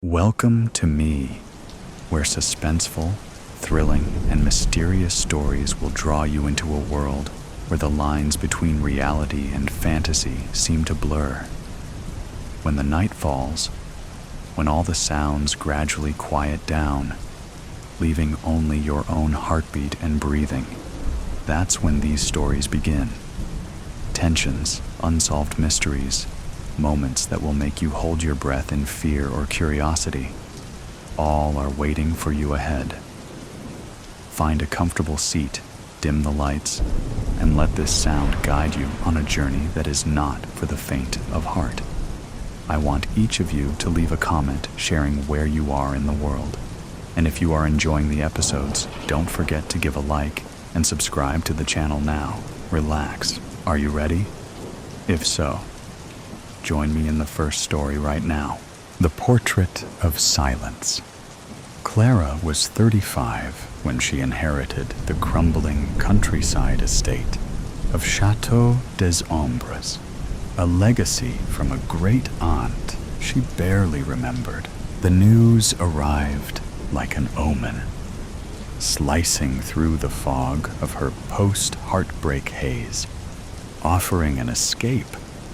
Welcome to me, where suspenseful, thrilling, and mysterious stories will draw you into a world where the lines between reality and fantasy seem to blur. When the night falls, when all the sounds gradually quiet down, leaving only your own heartbeat and breathing, that's when these stories begin. Tensions, unsolved mysteries, moments that will make you hold your breath in fear or curiosity, all are waiting for you ahead. Find a comfortable seat, dim the lights, and let this sound guide you on a journey that is not for the faint of heart. I want each of you to leave a comment sharing where you are in the world. And if you are enjoying the episodes, don't forget to give a like and subscribe to the channel now. Relax. Are you ready? If so, join me in the first story right now. The Portrait of Silence. Clara was 35 when she inherited the crumbling countryside estate of Château des Ombres, a legacy from a great aunt she barely remembered. The news arrived like an omen, slicing through the fog of her post-heartbreak haze, offering an escape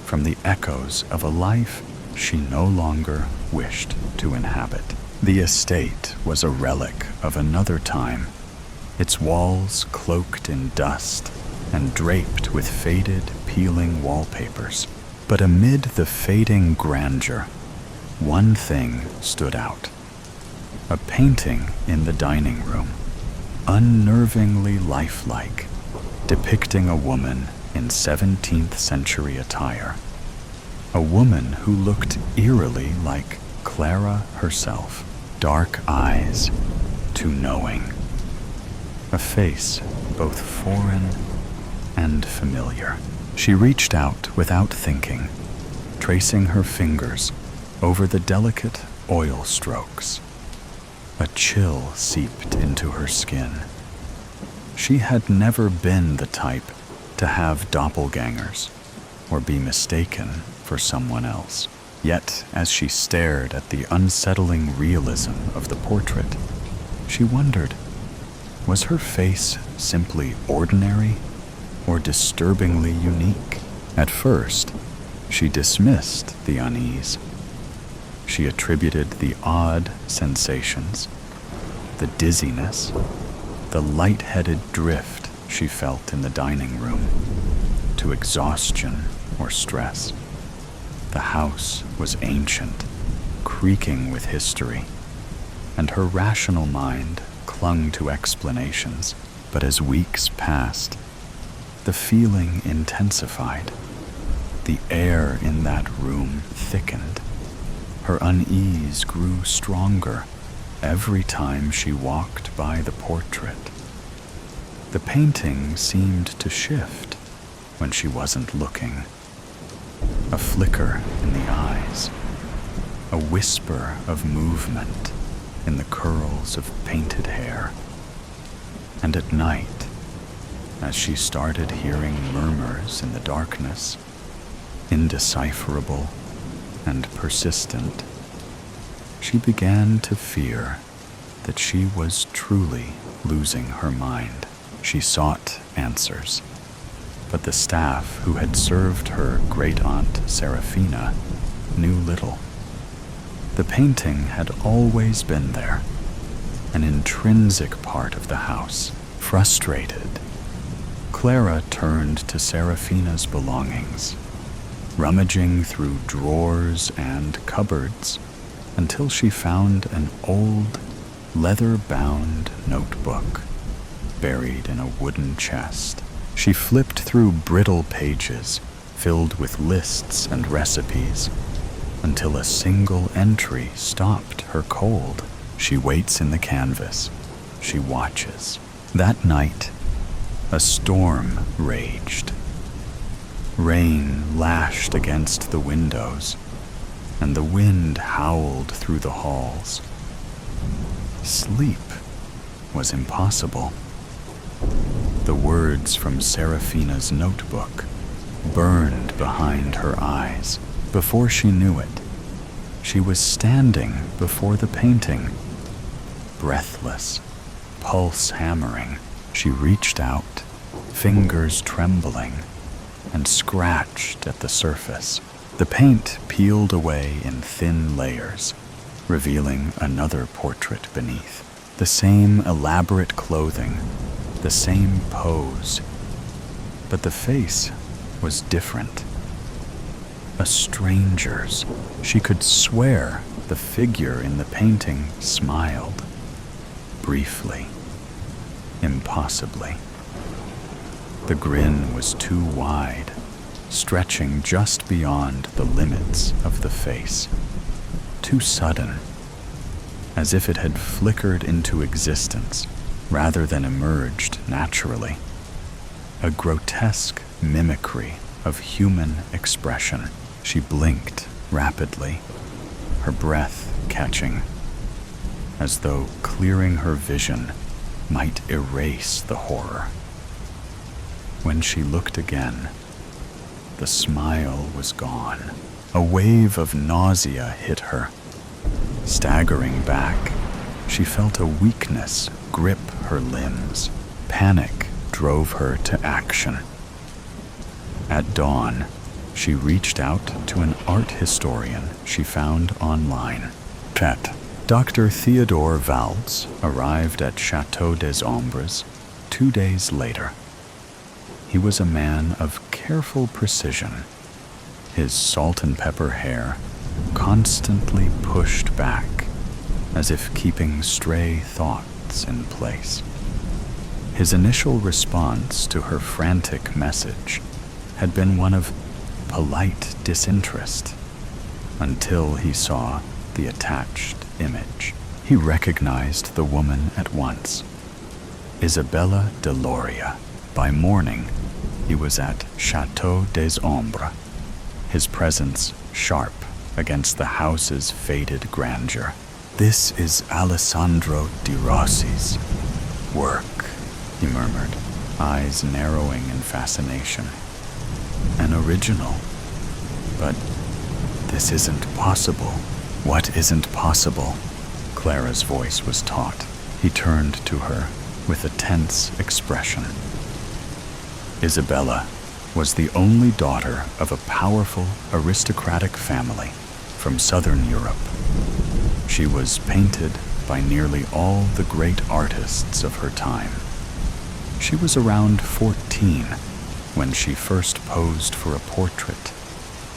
from the echoes of a life she no longer wished to inhabit. The estate was a relic of another time, its walls cloaked in dust and draped with faded, peeling wallpapers. But amid the fading grandeur, one thing stood out. A painting in the dining room, unnervingly lifelike, depicting a woman in 17th century attire. A woman who looked eerily like Clara herself, dark eyes, too knowing. A face both foreign and familiar. She reached out without thinking, tracing her fingers over the delicate oil strokes. A chill seeped into her skin. She had never been the type to have doppelgangers or be mistaken for someone else. Yet, as she stared at the unsettling realism of the portrait, she wondered, was her face simply ordinary or disturbingly unique? At first, she dismissed the unease. She attributed the odd sensations, the dizziness, the light-headed drift she felt in the dining room, to exhaustion or stress. The house was ancient, creaking with history, and her rational mind clung to explanations. But as weeks passed, the feeling intensified. The air in that room thickened. Her unease grew stronger every time she walked by the portrait. The painting seemed to shift when she wasn't looking. A flicker in the eyes, a whisper of movement in the curls of painted hair. And at night, as she started hearing murmurs in the darkness, indecipherable and persistent, she began to fear that she was truly losing her mind. She sought answers, but the staff who had served her great-aunt Serafina knew little. The painting had always been there, an intrinsic part of the house. Frustrated, Clara turned to Serafina's belongings, rummaging through drawers and cupboards until she found an old, leather-bound notebook buried in a wooden chest. She flipped through brittle pages filled with lists and recipes until a single entry stopped her cold. She waits in the canvas. She watches. That night, a storm raged. Rain lashed against the windows, and the wind howled through the halls. Sleep was impossible. The words from Serafina's notebook burned behind her eyes. Before she knew it, She was standing before the painting, breathless, pulse hammering. She reached out, fingers trembling, and scratched at the surface. The paint peeled away in thin layers, revealing another portrait beneath. The same elaborate clothing, the same pose, but the face was different. A stranger's. She could swear the figure in the painting smiled. Briefly, impossibly. The grin was too wide, stretching just beyond the limits of the face. Too sudden, as if it had flickered into existence rather than emerged naturally. A grotesque mimicry of human expression. She blinked rapidly, her breath catching, as though clearing her vision might erase the horror. When she looked again, the smile was gone. A wave of nausea hit her. Staggering back, she felt a weakness grip her limbs. Panic drove her to action. At dawn, she reached out to an art historian she found online. Dr. Theodore Valls arrived at Chateau des Ombres 2 days later. He was a man of careful precision, his salt and pepper hair constantly pushed back, as if keeping stray thoughts in place. His initial response to her frantic message had been one of polite disinterest, until he saw the attached image. He recognized the woman at once. Isabella de Loria. By morning, he was at Chateau des Ombres, his presence sharp against the house's faded grandeur. "This is Alessandro di Rossi's work," he murmured, eyes narrowing in fascination. "An original. But this isn't possible." "What isn't possible?" Clara's voice was taut. He turned to her with a tense expression. Isabella was the only daughter of a powerful aristocratic family from southern Europe. She was painted by nearly all the great artists of her time. She was around 14 when she first posed for a portrait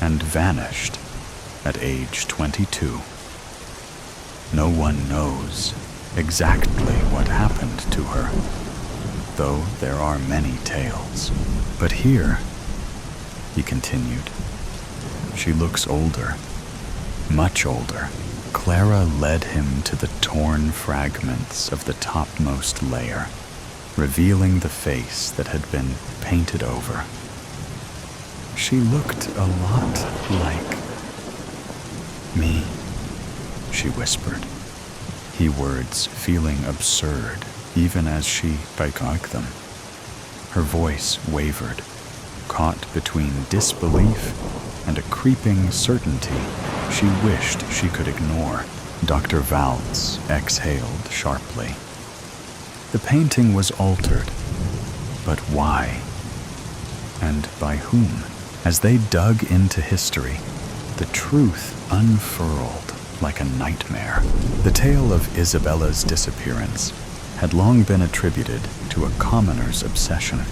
and vanished at age 22. No one knows exactly what happened to her, though there are many tales. But here, he continued, she looks older, much older. Clara led him to the torn fragments of the topmost layer, revealing the face that had been painted over. She looked a lot like me, she whispered, words feeling absurd even as she spoke them. Her voice wavered, caught between disbelief and a creeping certainty she wished she could ignore. Dr. Valls exhaled sharply. The painting was altered, but why? And by whom? As they dug into history, the truth unfurled like a nightmare. The tale of Isabella's disappearance had long been attributed to a commoner's obsession.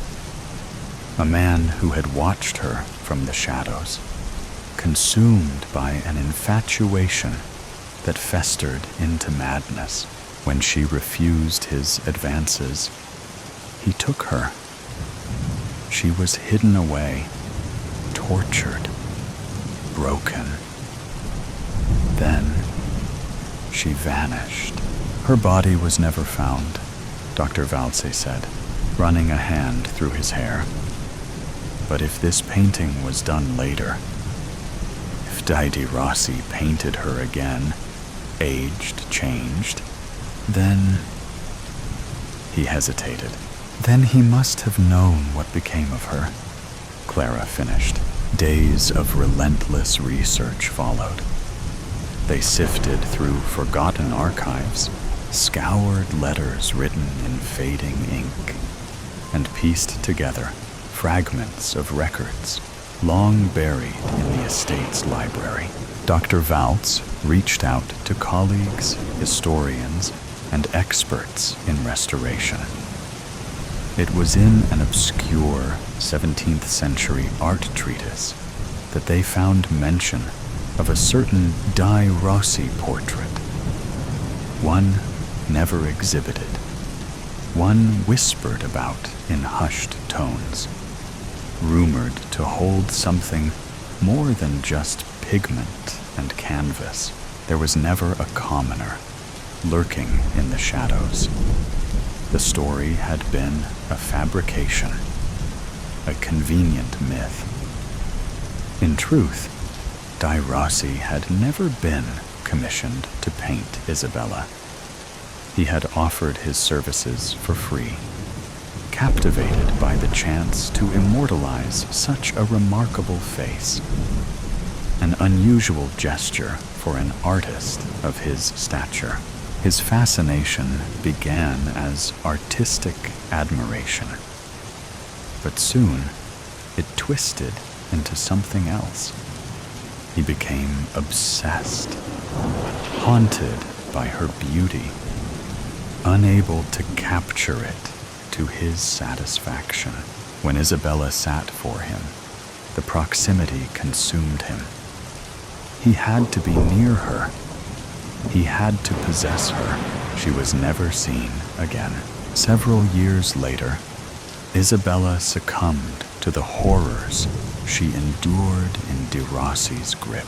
A man who had watched her from the shadows, consumed by an infatuation that festered into madness. When she refused his advances, he took her. She was hidden away, tortured, broken. Then she vanished. Her body was never found, Dr. Valse said, running a hand through his hair. But if this painting was done later, if Di Rossi painted her again, aged, changed, then... He hesitated. Then he must have known what became of her, Clara finished. Days of relentless research followed. They sifted through forgotten archives, scoured letters written in fading ink, and pieced together fragments of records long buried in the estate's library. Dr. Valtz reached out to colleagues, historians, and experts in restoration. It was in an obscure 17th century art treatise that they found mention of a certain Dai Rossi portrait. One never exhibited, one whispered about in hushed tones, rumored to hold something more than just pigment and canvas. There was never a commoner lurking in the shadows. The story had been a fabrication, a convenient myth. In truth, Dai Rossi had never been commissioned to paint Isabella. He had offered his services for free, captivated by the chance to immortalize such a remarkable face, an unusual gesture for an artist of his stature. His fascination began as artistic admiration, but soon it twisted into something else. He became obsessed, haunted by her beauty, unable to capture it to his satisfaction. When Isabella sat for him, the proximity consumed him. He had to be near her. He had to possess her. She was never seen again. Several years later, Isabella succumbed to the horrors she endured in De Rossi's grip.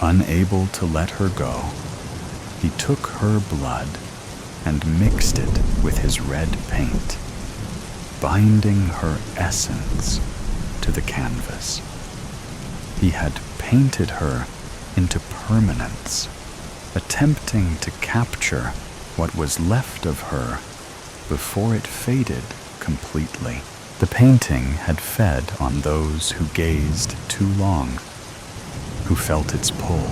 Unable to let her go, he took her blood and mixed it with his red paint, binding her essence to the canvas. He had painted her into permanence, attempting to capture what was left of her before it faded completely. The painting had fed on those who gazed too long, who felt its pull.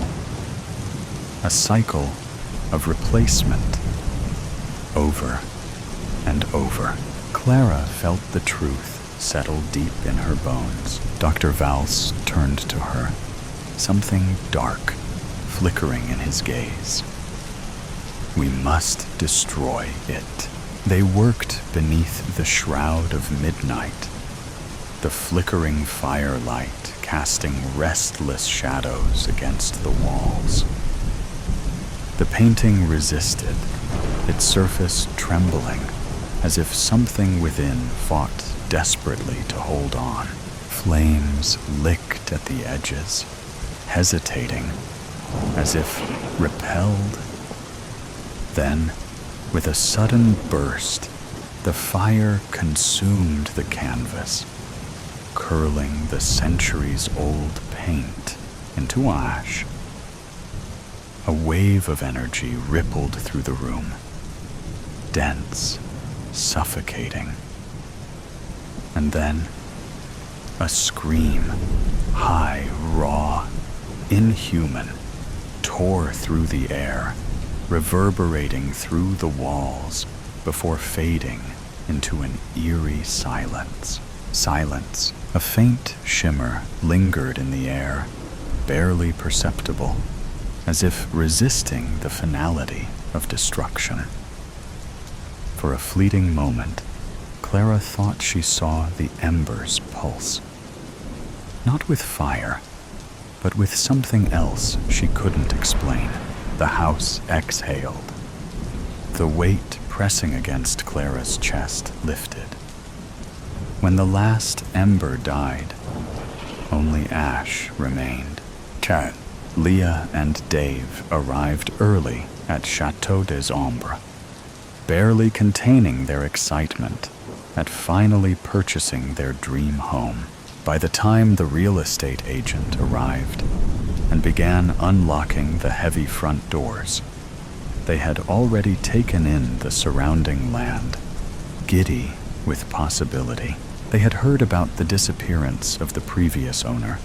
A cycle of replacement, over and over. Clara felt the truth settle deep in her bones. Dr. Valls turned to her, something dark flickering in his gaze. We must destroy it. They worked beneath the shroud of midnight, the flickering firelight casting restless shadows against the walls. The painting resisted, its surface trembling, as if something within fought desperately to hold on. Flames licked at the edges, hesitating, as if repelled. Then, with a sudden burst, the fire consumed the canvas, curling the centuries-old paint into ash. A wave of energy rippled through the room, dense, suffocating. And then, a scream, high, raw, inhuman, tore through the air, reverberating through the walls before fading into an eerie silence. Silence. A faint shimmer lingered in the air, barely perceptible, as if resisting the finality of destruction. For a fleeting moment, Clara thought she saw the embers pulse. Not with fire, but with something else she couldn't explain. The house exhaled. The weight pressing against Clara's chest lifted. When the last ember died, only ash remained. Chad, Leah, and Dave arrived early at Chateau des Ombres, barely containing their excitement at finally purchasing their dream home. By the time the real estate agent arrived and began unlocking the heavy front doors, they had already taken in the surrounding land, giddy with possibility. They had heard about the disappearance of the previous owner,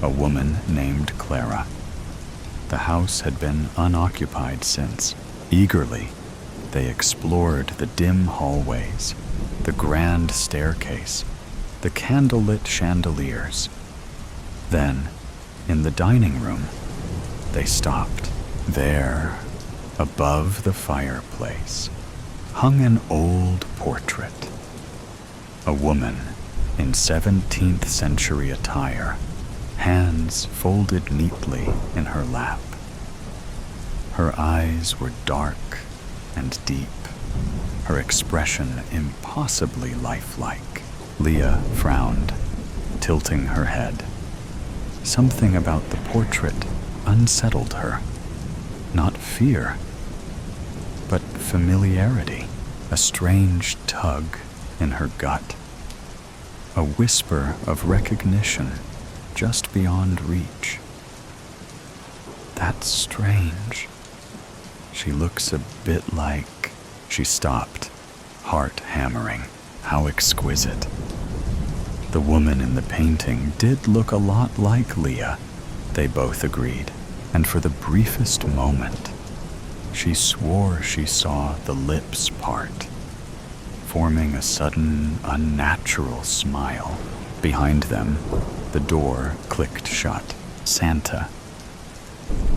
a woman named Clara. The house had been unoccupied since. Eagerly, they explored the dim hallways, the grand staircase, the candlelit chandeliers. Then, in the dining room, they stopped. There, above the fireplace, hung an old portrait. A woman in 17th century attire, hands folded neatly in her lap. Her eyes were dark and deep, her expression impossibly lifelike. Leah frowned, tilting her head. Something about the portrait unsettled her. Not fear, but familiarity, a strange tug in her gut, a whisper of recognition just beyond reach. That's strange. She looks a bit like... She stopped, heart hammering. How exquisite. The woman in the painting did look a lot like Leah, they both agreed, and for the briefest moment, she swore she saw the lips part, forming a sudden, unnatural smile. Behind them, the door clicked shut. Santa.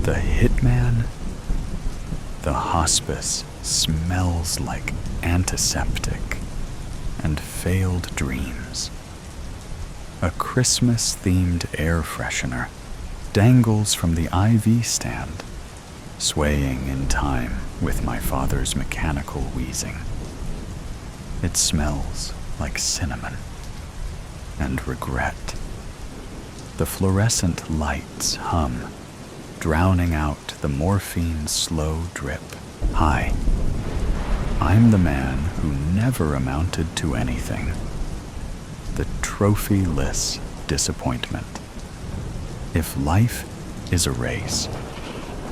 The hitman? The hospice smells like antiseptic and failed dreams. A Christmas-themed air freshener dangles from the IV stand, swaying in time with my father's mechanical wheezing. It smells like cinnamon and regret. The fluorescent lights hum, drowning out the morphine's slow drip. Hi, I'm the man who never amounted to anything. The trophyless disappointment. If life is a race,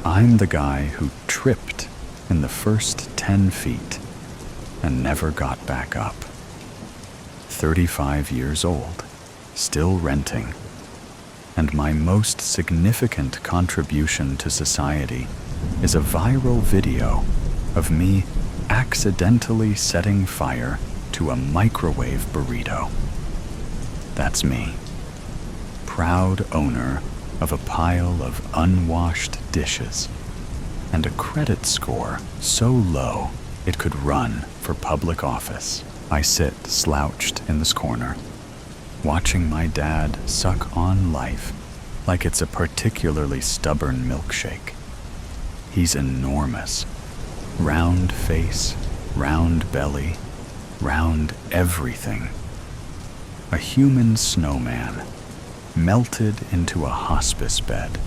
I'm the guy who tripped in the first 10 feet and never got back up. 35 years old, still renting, and my most significant contribution to society is a viral video of me accidentally setting fire to a microwave burrito. That's me, proud owner of a pile of unwashed dishes and a credit score so low it could run for public office. I sit slouched in this corner, watching my dad suck on life like it's a particularly stubborn milkshake. He's enormous. Round face, round belly, round everything. A human snowman, melted into a hospice bed.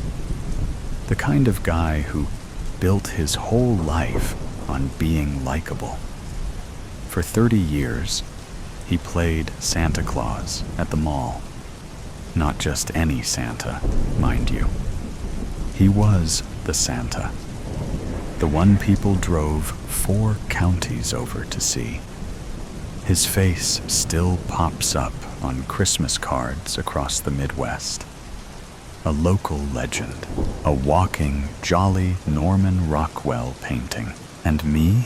The kind of guy who built his whole life on being likable. For 30 years, he played Santa Claus at the mall. Not just any Santa, mind you. He was the Santa. The one people drove 4 counties over to see. His face still pops up on Christmas cards across the Midwest. A local legend, a walking, jolly Norman Rockwell painting. And me?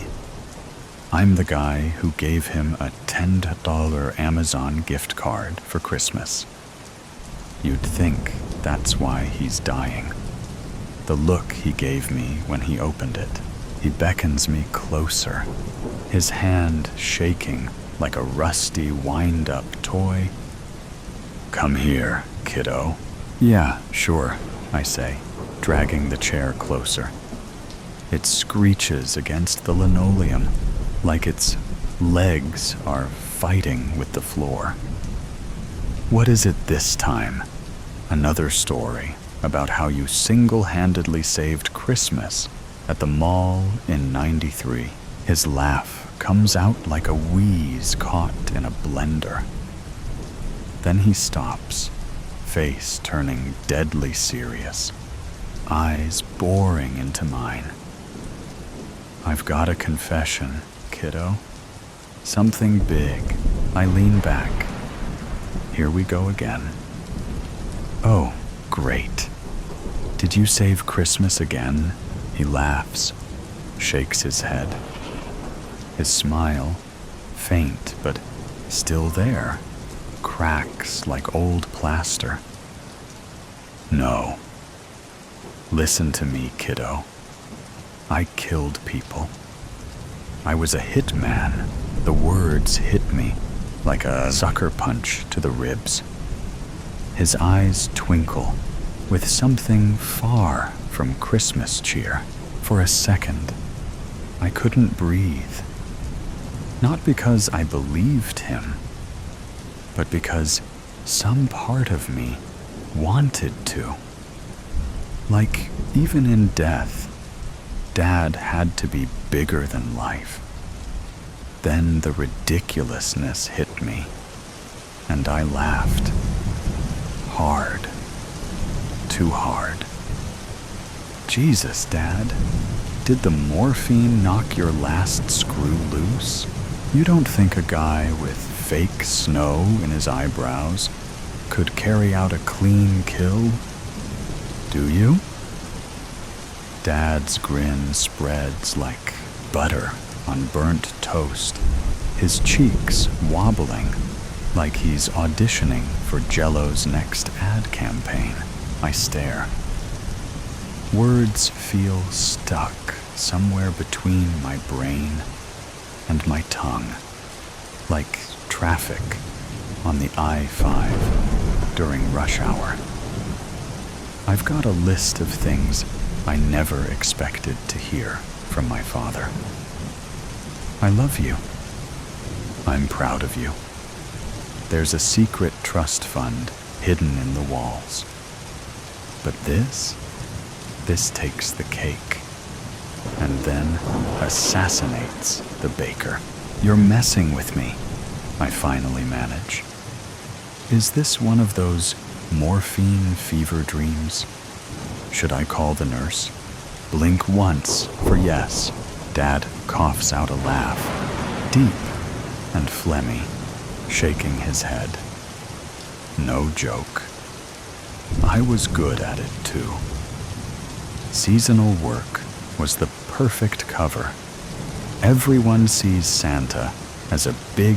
I'm the guy who gave him a $10 Amazon gift card for Christmas. You'd think that's why he's dying. The look he gave me when he opened it. He beckons me closer, his hand shaking like a rusty wind-up toy. Come here, kiddo. Yeah, sure, I say, dragging the chair closer. It screeches against the linoleum like its legs are fighting with the floor. What is it this time? Another story about how you single-handedly saved Christmas at the mall in '93. His laugh comes out like a wheeze caught in a blender. Then he stops, face turning deadly serious, eyes boring into mine. I've got a confession, kiddo. Something big. I lean back. Here we go again. Oh, great. Did you save Christmas again? He laughs, shakes his head. His smile, faint but still there, cracks like old plaster. No. Listen to me, kiddo. I killed people. I was a hitman. The words hit me like a sucker punch to the ribs. His eyes twinkle with something far from Christmas cheer. For a second, I couldn't breathe. Not because I believed him, but because some part of me wanted to. Like, even in death, Dad had to be bigger than life. Then the ridiculousness hit me, and I laughed. Hard. Too hard. Jesus, Dad, did the morphine knock your last screw loose? You don't think a guy with fake snow in his eyebrows could carry out a clean kill? Do you? Dad's grin spreads like butter on burnt toast, his cheeks wobbling like he's auditioning for Jell-O's next ad campaign. I stare. Words feel stuck somewhere between my brain and my tongue, like traffic on the I-5 during rush hour. I've got a list of things I never expected to hear from my father. I love you. I'm proud of you. There's a secret trust fund hidden in the walls. But this takes the cake, and then assassinates the baker. You're messing with me, I finally manage. Is this one of those morphine fever dreams? Should I call the nurse? Blink once for yes. Dad coughs out a laugh, deep and phlegmy, shaking his head. No joke. I was good at it too. Seasonal work was the perfect cover. Everyone sees Santa as a big,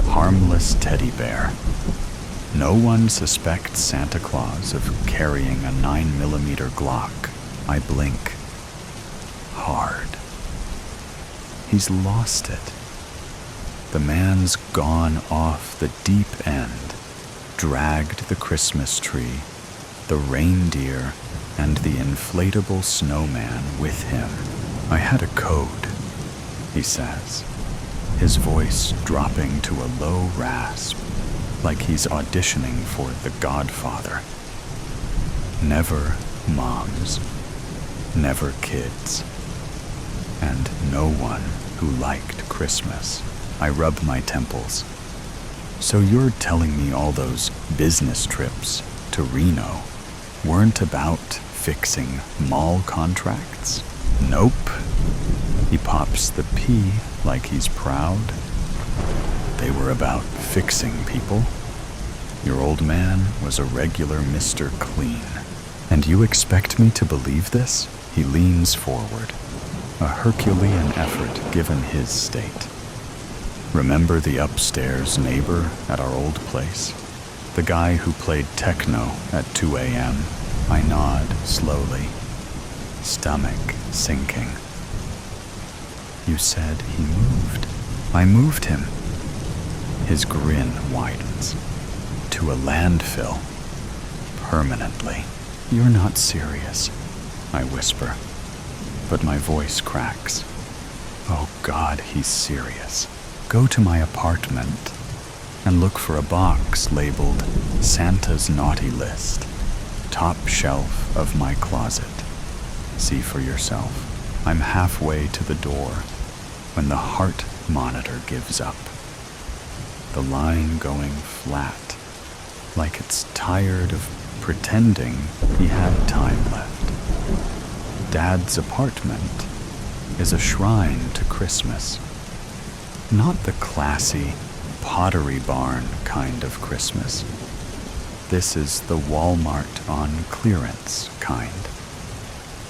harmless teddy bear. No one suspects Santa Claus of carrying a 9mm Glock. I blink. Hard. He's lost it. The man's gone off the deep end, dragged the Christmas tree, the reindeer, and the inflatable snowman with him. I had a code, he says, his voice dropping to a low rasp, like he's auditioning for The Godfather. Never moms, never kids, and no one who liked Christmas. I rub my temples. So you're telling me all those business trips to Reno weren't about fixing mall contracts? Nope. He pops the P like he's proud. They were about fixing people. Your old man was a regular Mr. Clean. And you expect me to believe this? He leans forward, a Herculean effort given his state. Remember the upstairs neighbor at our old place? The guy who played techno at 2 a.m.? I nod slowly, stomach sinking. You said he moved. I moved him. His grin widens. To a landfill. Permanently. You're not serious, I whisper, but my voice cracks. Oh God, he's serious. Go to my apartment and look for a box labeled Santa's Naughty List, top shelf of my closet. See for yourself. I'm halfway to the door when the heart monitor gives up. The line going flat, like it's tired of pretending he had time left. Dad's apartment is a shrine to Christmas. Not the classy Pottery Barn kind of Christmas. This is the Walmart on clearance kind.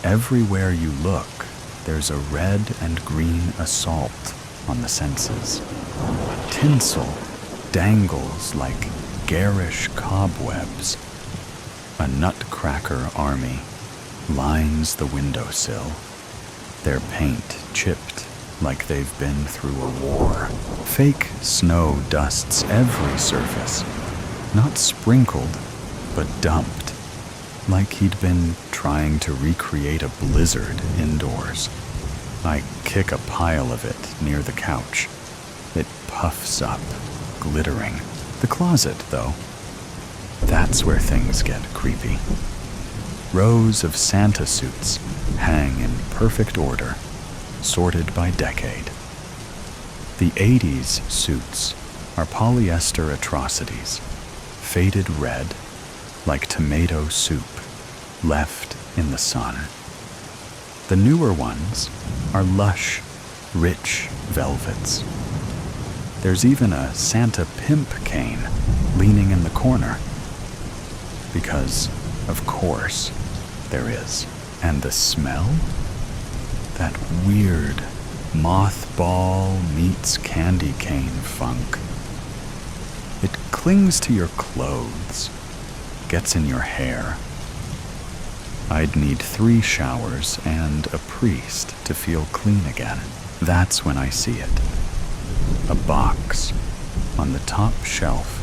Everywhere you look, there's a red and green assault on the senses. Tinsel dangles like garish cobwebs. A nutcracker army lines the windowsill, their paint chipped like they've been through a war. Fake snow dusts every surface, not sprinkled, but dumped, like he'd been trying to recreate a blizzard indoors. I kick a pile of it near the couch. It puffs up, glittering. The closet, though, that's where things get creepy. Rows of Santa suits hang in perfect order, sorted by decade. The 80s suits are polyester atrocities, faded red like tomato soup left in the sun. The newer ones are lush, rich velvets. There's even a Santa pimp cane leaning in the corner. Because, of course, there is. And the smell? That weird mothball meets candy cane funk. It clings to your clothes, gets in your hair. I'd need 3 showers and a priest to feel clean again. That's when I see it. A box on the top shelf,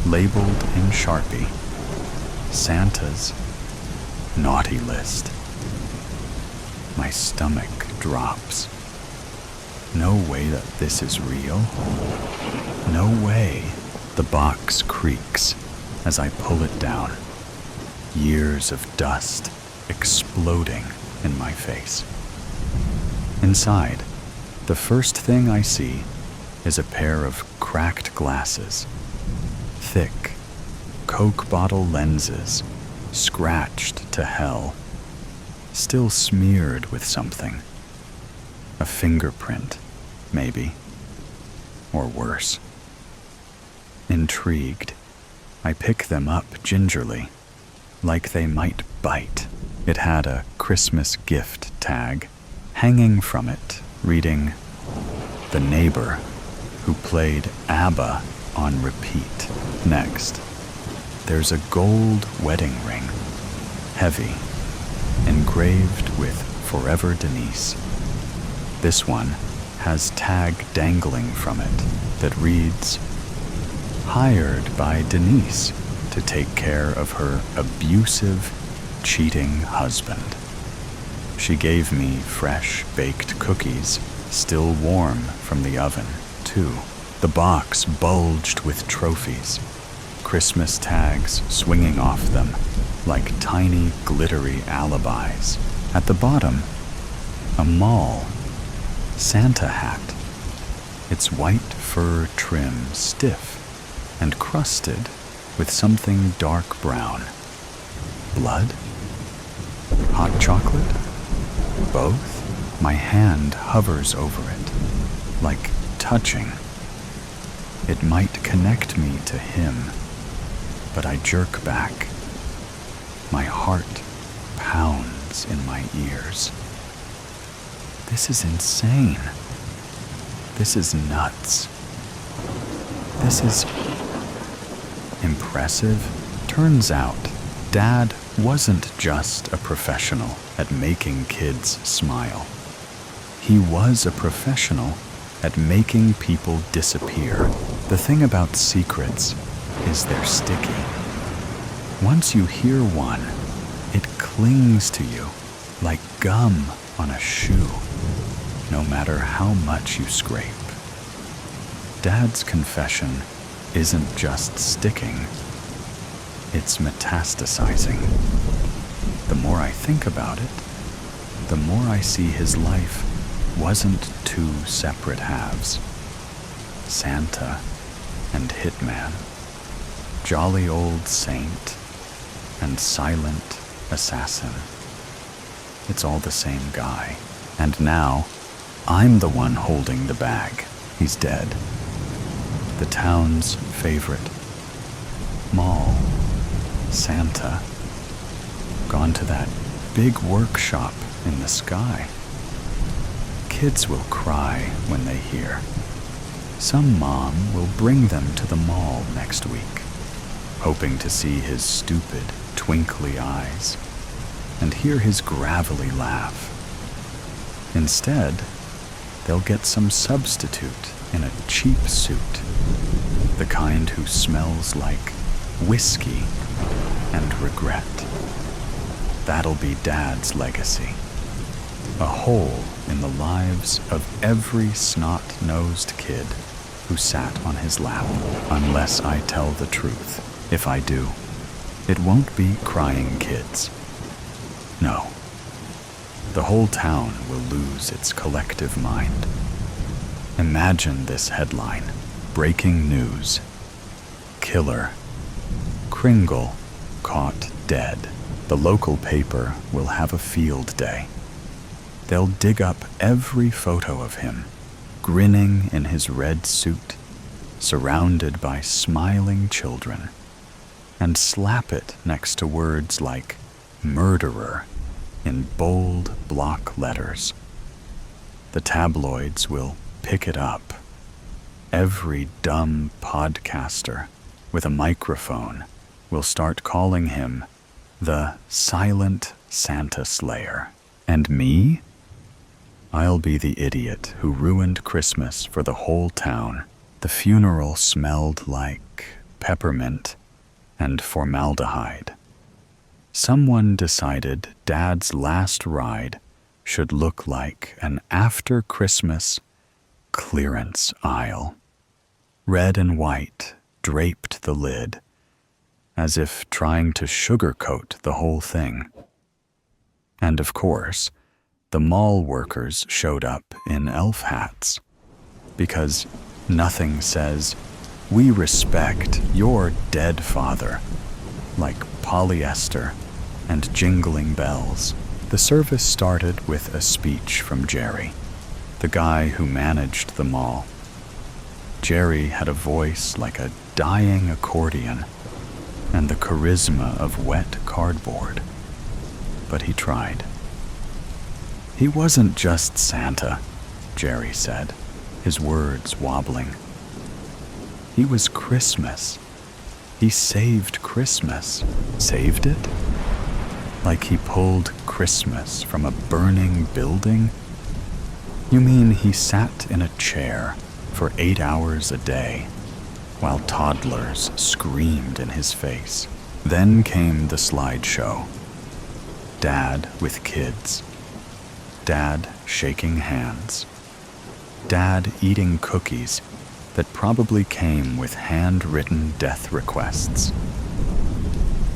labeled in Sharpie, Santa's naughty list. My stomach drops. No way that this is real. No way. The box creaks as I pull it down. Years of dust exploding in my face. Inside, the first thing I see is a pair of cracked glasses. Thick, Coke bottle lenses, scratched to hell. Still smeared with something. A fingerprint, maybe. Or worse. Intrigued, I pick them up gingerly, like they might bite. It had a Christmas gift tag hanging from it, reading, "The neighbor who played ABBA on repeat." Next, there's a gold wedding ring, heavy, engraved with "Forever Denise." This one has tag dangling from it that reads, "Hired by Denise to take care of her abusive, cheating husband." She gave me fresh baked cookies, still warm from the oven, too. The box bulged with trophies, Christmas tags swinging off them like tiny, glittery alibis. At the bottom, a mall Santa hat. Its white fur trim stiff and crusted with something dark brown. Blood? Hot chocolate? Both? My hand hovers over it, like touching. It might connect me to him, but I jerk back. My heart pounds in my ears. This is insane. This is nuts. This is impressive. Turns out, Dad wasn't just a professional at making kids smile. He was a professional at making people disappear. The thing about secrets is they're sticky. Once you hear one, it clings to you like gum on a shoe, no matter how much you scrape. Dad's confession isn't just sticking, it's metastasizing. The more I think about it, the more I see his life wasn't 2 separate halves. Santa and Hitman, jolly old saint and silent assassin. It's all the same guy. And now, I'm the one holding the bag. He's dead. The town's favorite. Mall Santa. Gone to that big workshop in the sky. Kids will cry when they hear. Some mom will bring them to the mall next week, hoping to see his stupid, twinkly eyes and hear his gravelly laugh. Instead, they'll get some substitute in a cheap suit, the kind who smells like whiskey and regret. That'll be Dad's legacy. A hole in the lives of every snot-nosed kid who sat on his lap, unless I tell the truth. If I do, it won't be crying kids. No. The whole town will lose its collective mind. Imagine this headline: breaking news. Killer. Kringle caught dead. The local paper will have a field day. They'll dig up every photo of him, grinning in his red suit, surrounded by smiling children, and slap it next to words like murderer in bold block letters. The tabloids will pick it up. Every dumb podcaster with a microphone will start calling him the Silent Santa Slayer. And me? I'll be the idiot who ruined Christmas for the whole town. The funeral smelled like peppermint and formaldehyde. Someone decided Dad's last ride should look like an after-Christmas clearance aisle. Red and white draped the lid, as if trying to sugarcoat the whole thing. And of course, the mall workers showed up in elf hats, because nothing says, "We respect your dead father," like polyester and jingling bells. The service started with a speech from Jerry, the guy who managed the mall. Jerry had a voice like a dying accordion and the charisma of wet cardboard, but he tried. He wasn't just Santa, Jerry said, his words wobbling. He was Christmas. He saved Christmas. Saved it? Like he pulled Christmas from a burning building? You mean he sat in a chair for 8 hours a day while toddlers screamed in his face? Then came the slideshow. Dad with kids. Dad shaking hands. Dad eating cookies that probably came with handwritten death requests.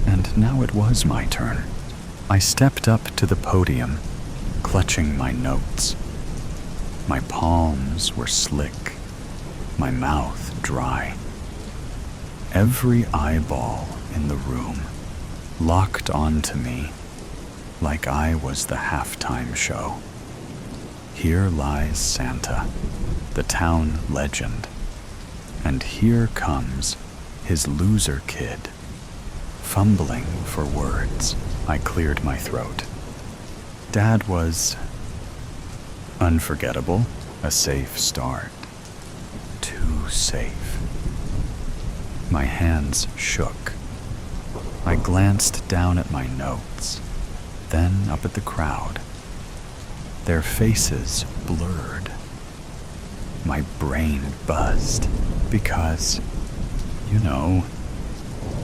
And now it was my turn. I stepped up to the podium, clutching my notes. My palms were slick, my mouth dry. Every eyeball in the room locked onto me like I was the halftime show. Here lies Santa, the town legend, and here comes his loser kid, fumbling for words. I cleared my throat. Dad was unforgettable, a safe start. Too safe. My hands shook. I glanced down at my notes, then up at the crowd. Their faces blurred. My brain buzzed because,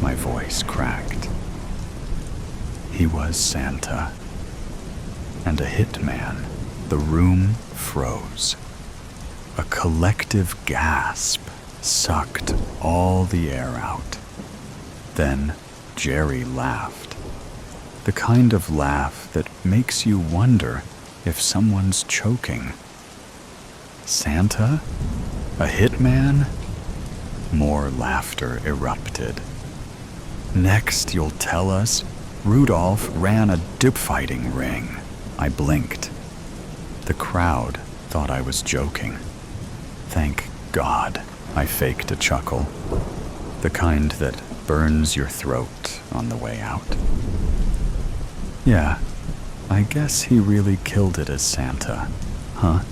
my voice cracked. He was Santa, and a hitman. The room froze. A collective gasp sucked all the air out. Then Jerry laughed. The kind of laugh that makes you wonder if someone's choking. Santa? A hitman? More laughter erupted. Next, you'll tell us Rudolph ran a dip-fighting ring. I blinked. The crowd thought I was joking. Thank God, I faked a chuckle. The kind that burns your throat on the way out. Yeah, I guess he really killed it as Santa, huh?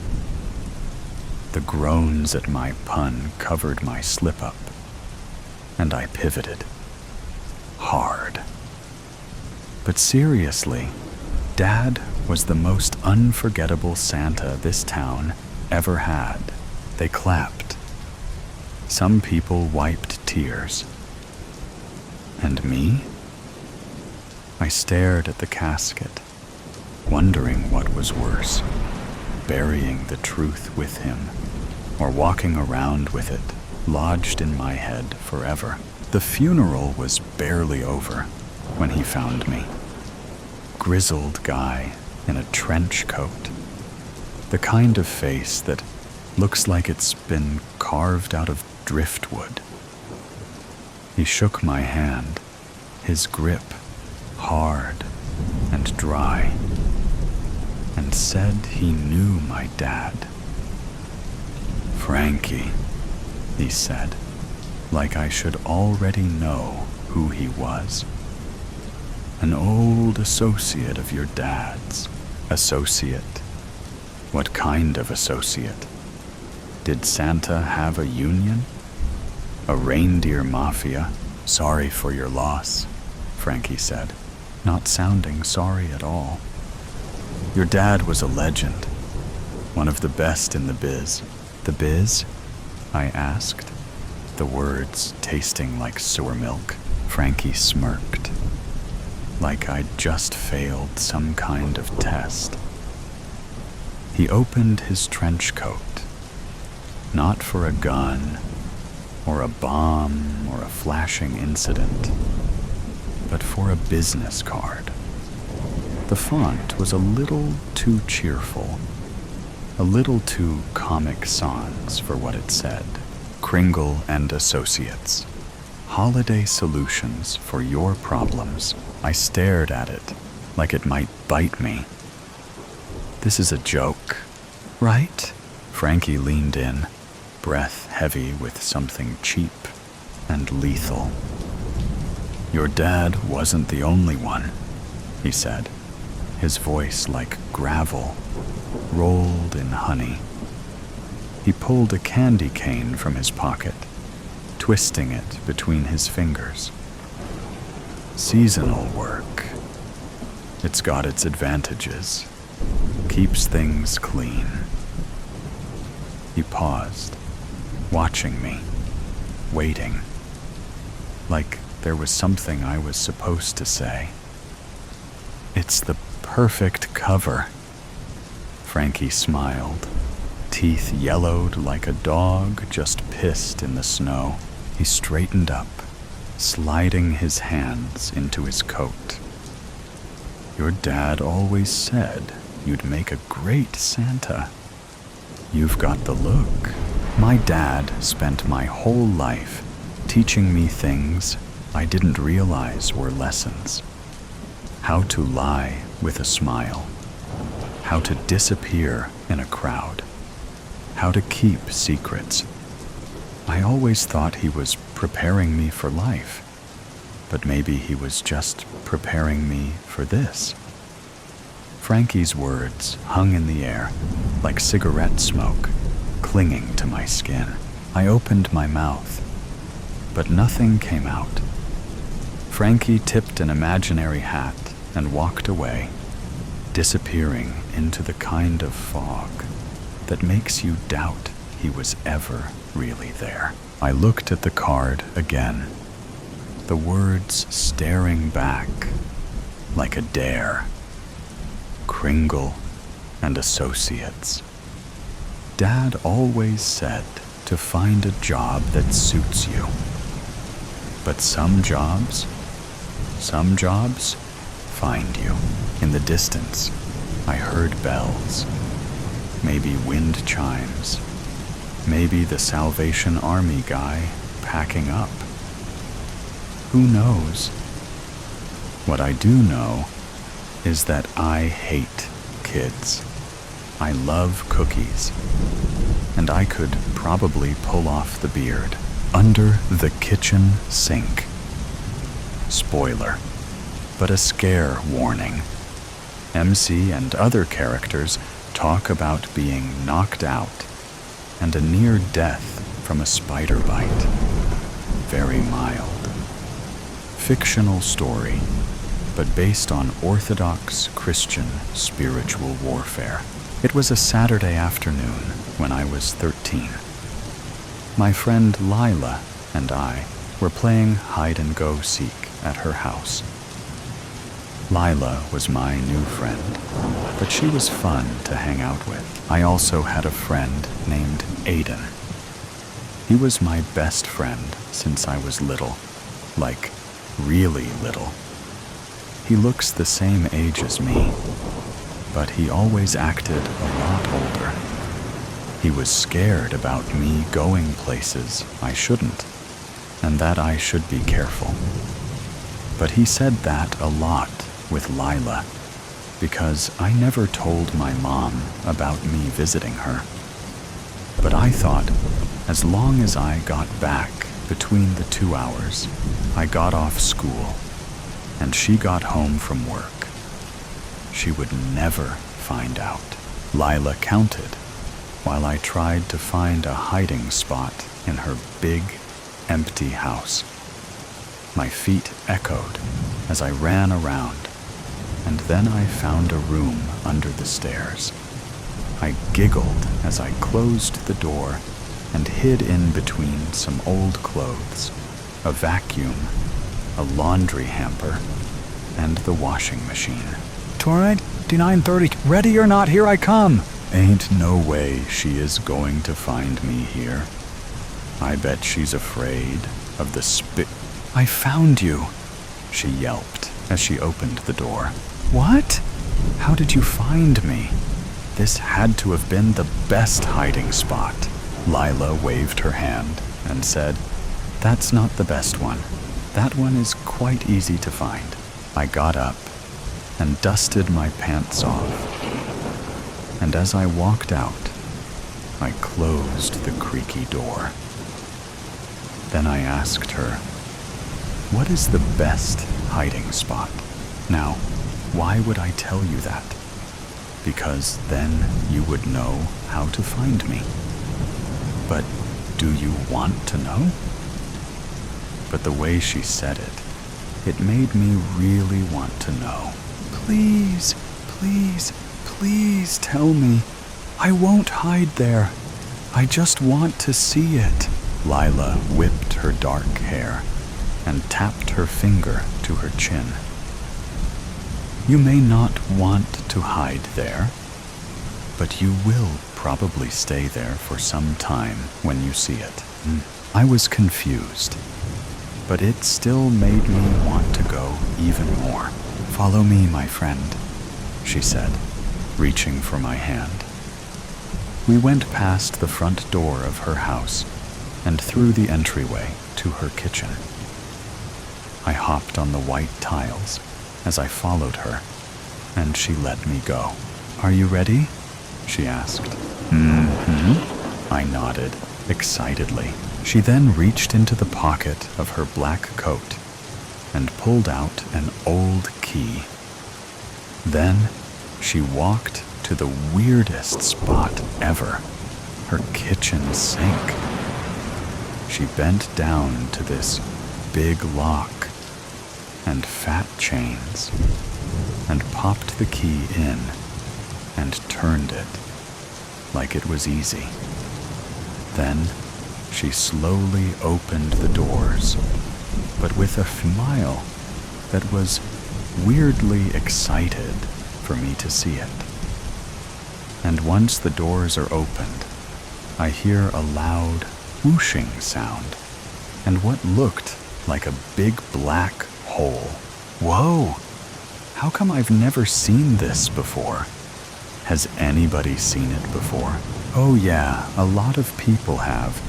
The groans at my pun covered my slip-up, and I pivoted. Hard. But seriously, Dad was the most unforgettable Santa this town ever had. They clapped. Some people wiped tears. And me? I stared at the casket, wondering what was worse, burying the truth with him, or walking around with it, lodged in my head forever. The funeral was barely over when he found me. Grizzled guy in a trench coat. The kind of face that looks like it's been carved out of driftwood. He shook my hand, his grip hard and dry, and said he knew my dad. Frankie, he said, like I should already know who he was. An old associate of your dad's. Associate? What kind of associate? Did Santa have a union? A reindeer mafia? Sorry for your loss, Frankie said, not sounding sorry at all. Your dad was a legend, one of the best in the biz. The biz? I asked, the words tasting like sewer milk. Frankie smirked, like I'd just failed some kind of test. He opened his trench coat, not for a gun, or a bomb, or a flashing incident, but for a business card. The font was a little too cheerful, a little too Comic Sans for what it said. Kringle and Associates. Holiday solutions for your problems. I stared at it like it might bite me. This is a joke, right? Frankie leaned in, breath heavy with something cheap and lethal. Your dad wasn't the only one, he said, his voice like gravel, rolled in honey. He pulled a candy cane from his pocket, twisting it between his fingers. Seasonal work. It's got its advantages. Keeps things clean. He paused, watching me, waiting, like there was something I was supposed to say. It's the perfect cover. Frankie smiled, teeth yellowed like a dog just pissed in the snow. He straightened up, sliding his hands into his coat. Your dad always said you'd make a great Santa. You've got the look. My dad spent my whole life teaching me things I didn't realize were lessons. How to lie with a smile. How to disappear in a crowd. How to keep secrets. I always thought he was preparing me for life, but maybe he was just preparing me for this. Frankie's words hung in the air like cigarette smoke, clinging to my skin. I opened my mouth, but nothing came out. Frankie tipped an imaginary hat and walked away, disappearing into the kind of fog that makes you doubt he was ever really there. I looked at the card again, the words staring back like a dare. Kringle and Associates. Dad always said to find a job that suits you. But some jobs find you. In the distance, I heard bells, maybe wind chimes, maybe the Salvation Army guy packing up. Who knows? What I do know is that I hate kids. I love cookies, and I could probably pull off the beard under the kitchen sink. Spoiler, but a scare warning. MC and other characters talk about being knocked out and a near death from a spider bite. Very mild. Fictional story, but based on orthodox Christian spiritual warfare. It was a Saturday afternoon when I was 13. My friend Lila and I were playing hide-and-go-seek at her house. Lila was my new friend, but she was fun to hang out with. I also had a friend named Aiden. He was my best friend since I was little, like really little. He looks the same age as me, but he always acted a lot older. He was scared about me going places I shouldn't, and that I should be careful. But he said that a lot with Lila, because I never told my mom about me visiting her. But I thought, as long as I got back between the 2 hours, I got off school, and she got home from work, she would never find out. Lila counted while I tried to find a hiding spot in her big, empty house. My feet echoed as I ran around, and then I found a room under the stairs. I giggled as I closed the door and hid in between some old clothes, a vacuum, a laundry hamper, and the washing machine. 29:30, ready or not, here I come. Ain't no way she is going to find me here. I bet she's afraid of the I found you, she yelped as she opened the door. What? How did you find me? This had to have been the best hiding spot. Lila waved her hand and said, "That's not the best one. That one is quite easy to find." I got up and dusted my pants off, and as I walked out, I closed the creaky door. Then I asked her, "What is the best hiding spot?" Now, why would I tell you that? Because then you would know how to find me. But do you want to know? But the way she said it, it made me really want to know. Please, please, please tell me. I won't hide there. I just want to see it. Lila whipped her dark hair and tapped her finger to her chin. You may not want to hide there, but you will probably stay there for some time when you see it. I was confused, but it still made me want to go even more. Follow me, my friend, she said, reaching for my hand. We went past the front door of her house and through the entryway to her kitchen. I hopped on the white tiles as I followed her, and she let me go. Are you ready? She asked. Mm-hmm. I nodded excitedly. She then reached into the pocket of her black coat and pulled out an old key. Then she walked to the weirdest spot ever, her kitchen sink. She bent down to this big lock and fat chains and popped the key in and turned it like it was easy. Then she slowly opened the doors, but with a smile that was weirdly excited for me to see it. And once the doors are opened, I hear a loud whooshing sound and what looked like a big black hole. Whoa! How come I've never seen this before? Has anybody seen it before? Oh yeah, a lot of people have,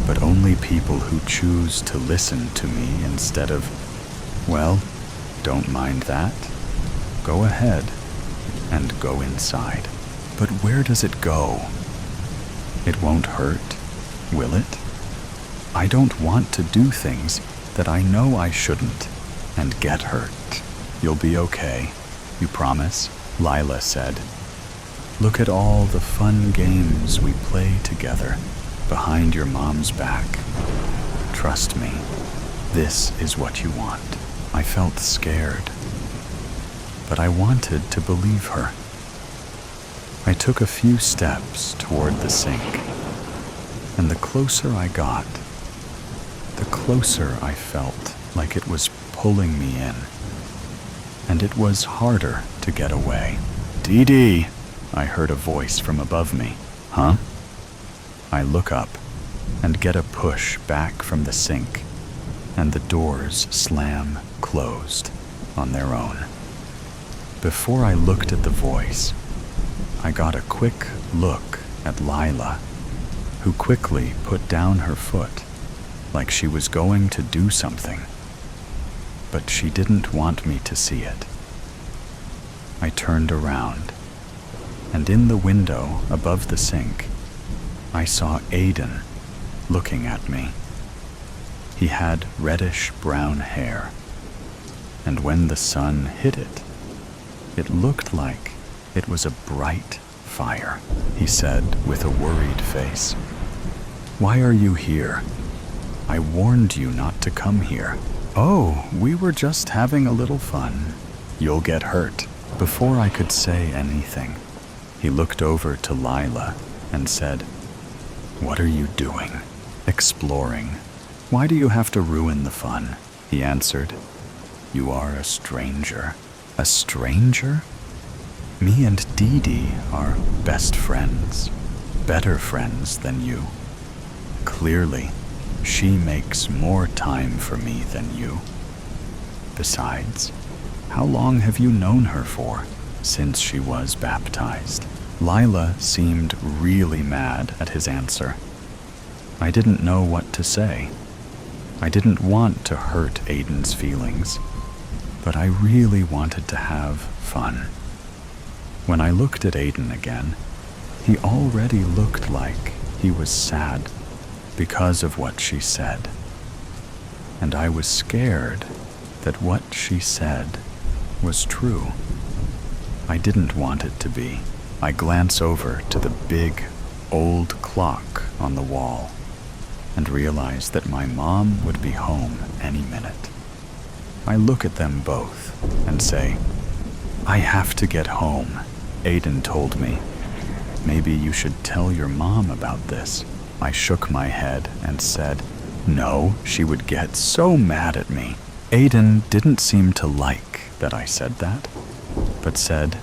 but only people who choose to listen to me instead of, well, don't mind that. Go ahead and go inside. But where does it go? It won't hurt, will it? I don't want to do things that I know I shouldn't and get hurt. You'll be okay, you promise? Lila said, "Look at all the fun games we play together behind your mom's back. Trust me, this is what you want." I felt scared, but I wanted to believe her. I took a few steps toward the sink, and the closer I got, the closer I felt like it was pulling me in, and it was harder to get away. "Dee Dee," I heard a voice from above me. "Huh?" I look up and get a push back from the sink, and the doors slam closed on their own. Before I looked at the voice, I got a quick look at Lila, who quickly put down her foot like she was going to do something, but she didn't want me to see it. I turned around, and in the window above the sink, I saw Aiden looking at me. He had reddish-brown hair, and when the sun hit it, it looked like it was a bright fire. He said with a worried face, "Why are you here? I warned you not to come here." "Oh, we were just having a little fun. You'll get hurt." Before I could say anything, he looked over to Lila and said, "What are you doing?" "Exploring." "Why do you have to ruin the fun?" He answered, "You are a stranger." "A stranger?" "Me and Dee Dee are best friends, better friends than you. Clearly, she makes more time for me than you. Besides, how long have you known her for?" "Since she was baptized." Lila seemed really mad at his answer. I didn't know what to say. I didn't want to hurt Aiden's feelings, but I really wanted to have fun. When I looked at Aiden again, he already looked like he was sad because of what she said. And I was scared that what she said was true. I didn't want it to be. I glance over to the big, old clock on the wall and realize that my mom would be home any minute. I look at them both and say, "I have to get home." Aiden told me, "Maybe you should tell your mom about this." I shook my head and said, "No, she would get so mad at me." Aiden didn't seem to like that I said that, but said,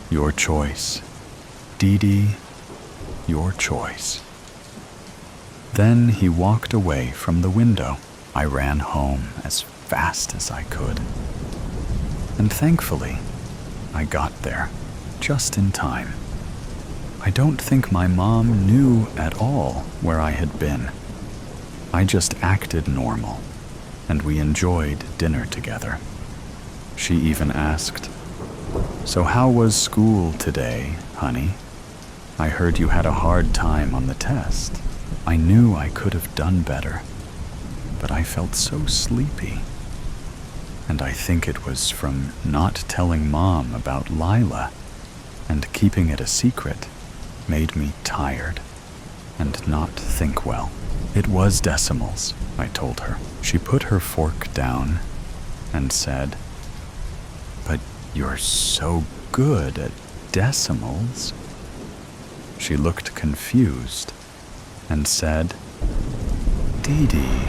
"Your choice. Dee Dee, your choice." Then he walked away from the window. I ran home as fast as I could. And thankfully, I got there just in time. I don't think my mom knew at all where I had been. I just acted normal, and we enjoyed dinner together. She even asked, "So how was school today, honey? I heard you had a hard time on the test." I knew I could have done better, but I felt so sleepy. And I think it was from not telling Mom about Lila and keeping it a secret made me tired and not think well. "It was decimals," I told her. She put her fork down and said, "But you're so good at decimals." She looked confused and said, "Dee Dee,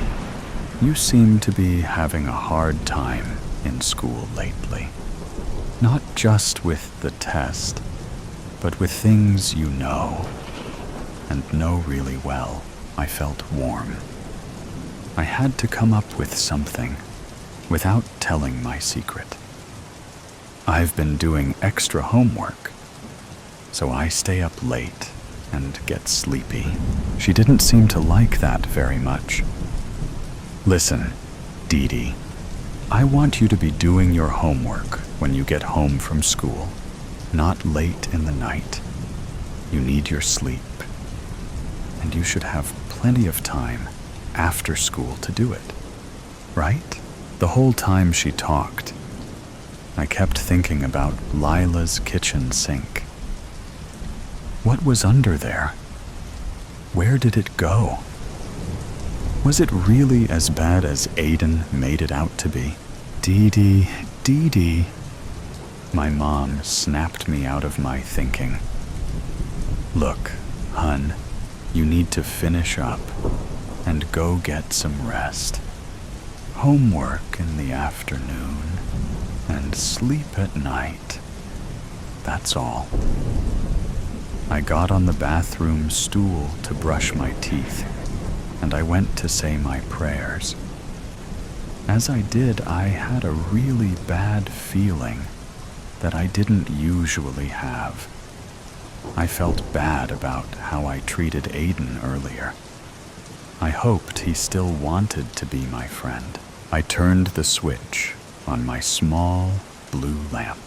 you seem to be having a hard time in school lately. Not just with the test, but with things you know, and know really well." I felt warm. I had to come up with something without telling my secret. "I've been doing extra homework, so I stay up late and get sleepy." She didn't seem to like that very much. "Listen, Dee Dee, I want you to be doing your homework when you get home from school, not late in the night. You need your sleep, and you should have plenty of time after school to do it, right?" The whole time she talked, I kept thinking about Lila's kitchen sink. What was under there? Where did it go? Was it really as bad as Aiden made it out to be? Dee Dee. My mom snapped me out of my thinking. Look, hun, you need to finish up and go get some rest. Homework in the afternoon and sleep at night. That's all. I got on the bathroom stool to brush my teeth, and I went to say my prayers. As I did, I had a really bad feeling that I didn't usually have. I felt bad about how I treated Aiden earlier. I hoped he still wanted to be my friend. I turned the switch on my small blue lamp.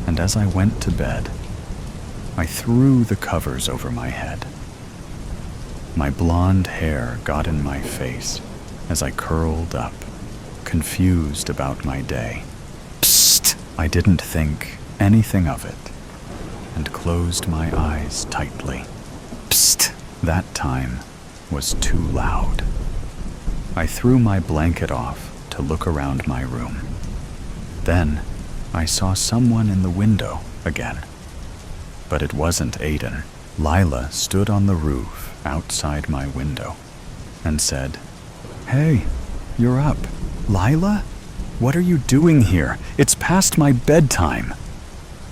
And as I went to bed, I threw the covers over my head. My blonde hair got in my face as I curled up, confused about my day. Psst! I didn't think anything of it and closed my eyes tightly. Psst! That time was too loud. I threw my blanket off to look around my room. Then I saw someone in the window again. But it wasn't Aiden. Lila stood on the roof outside my window and said, "Hey, you're up." "Lila? What are you doing here? It's past my bedtime."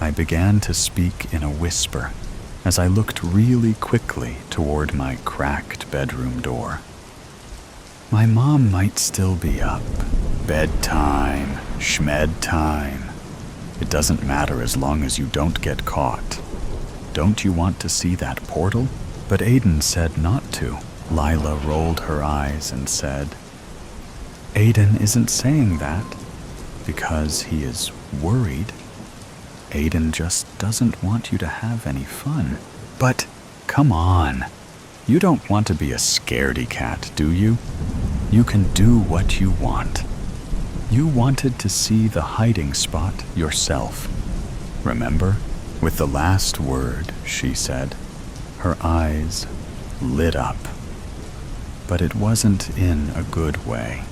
I began to speak in a whisper as I looked really quickly toward my cracked bedroom door. My mom might still be up. Bedtime, schmed time. It doesn't matter as long as you don't get caught. Don't you want to see that portal? But Aiden said not to. Lila rolled her eyes and said, "Aiden isn't saying that because he is worried. Aiden just doesn't want you to have any fun." "But come on. You don't want to be a scaredy cat, do you? You can do what you want. You wanted to see the hiding spot yourself. Remember?" With the last word, she said, her eyes lit up. But it wasn't in a good way.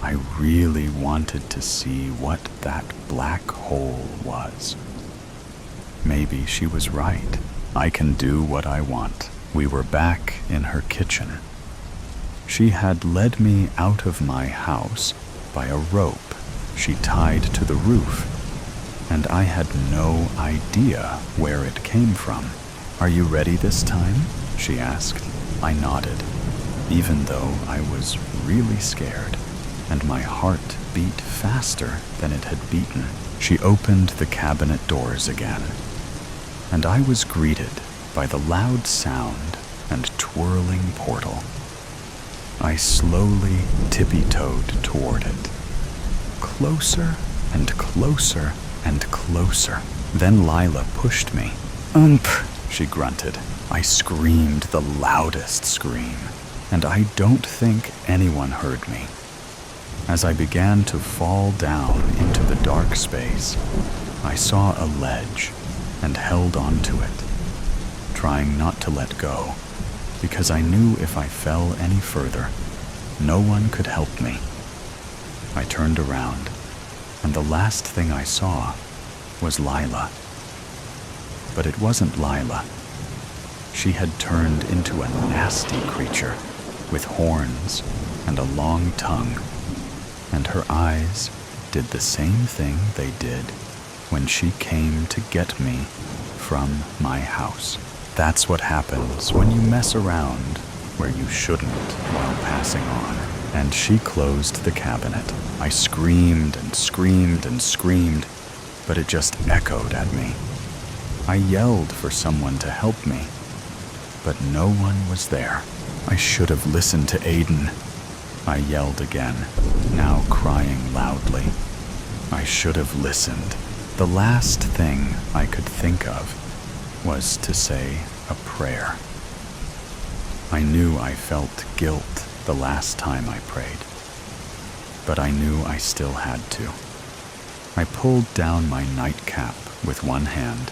I really wanted to see what that black hole was. Maybe she was right. I can do what I want. We were back in her kitchen. She had led me out of my house by a rope she tied to the roof, and I had no idea where it came from. "Are you ready this time?" she asked. I nodded, even though I was really scared, and my heart beat faster than it had beaten. She opened the cabinet doors again, and I was greeted by the loud sound and twirling portal. I slowly tippy-toed toward it, closer and closer and closer. Then Lila pushed me. She grunted. I screamed the loudest scream, and I don't think anyone heard me. As I began to fall down into the dark space, I saw a ledge and held onto it, trying not to let go, because I knew if I fell any further, no one could help me. I turned around, and the last thing I saw was Lila. But it wasn't Lila. She had turned into a nasty creature with horns and a long tongue, and her eyes did the same thing they did when she came to get me from my house. That's what happens when you mess around where you shouldn't while passing on. And she closed the cabinet. I screamed and screamed and screamed, but it just echoed at me. I yelled for someone to help me, but no one was there. I should have listened to Aiden. I yelled again, now crying loudly. I should have listened. The last thing I could think of was to say a prayer. I knew I felt guilt the last time I prayed, but I knew I still had to. I pulled down my nightcap with one hand,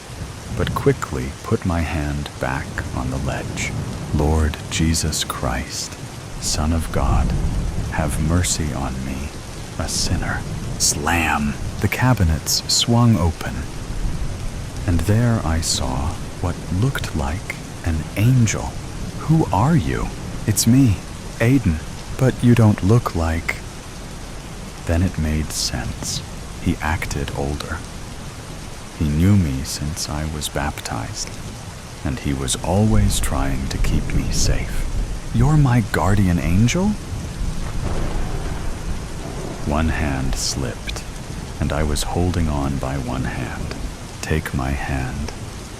but quickly put my hand back on the ledge. Lord Jesus Christ, Son of God, have mercy on me, a sinner. Slam! The cabinets swung open, and there I saw what looked like an angel. Who are you? It's me, Aiden, but you don't look like... Then it made sense. He acted older. He knew me since I was baptized, and he was always trying to keep me safe. You're my guardian angel? One hand slipped, and I was holding on by one hand. Take my hand,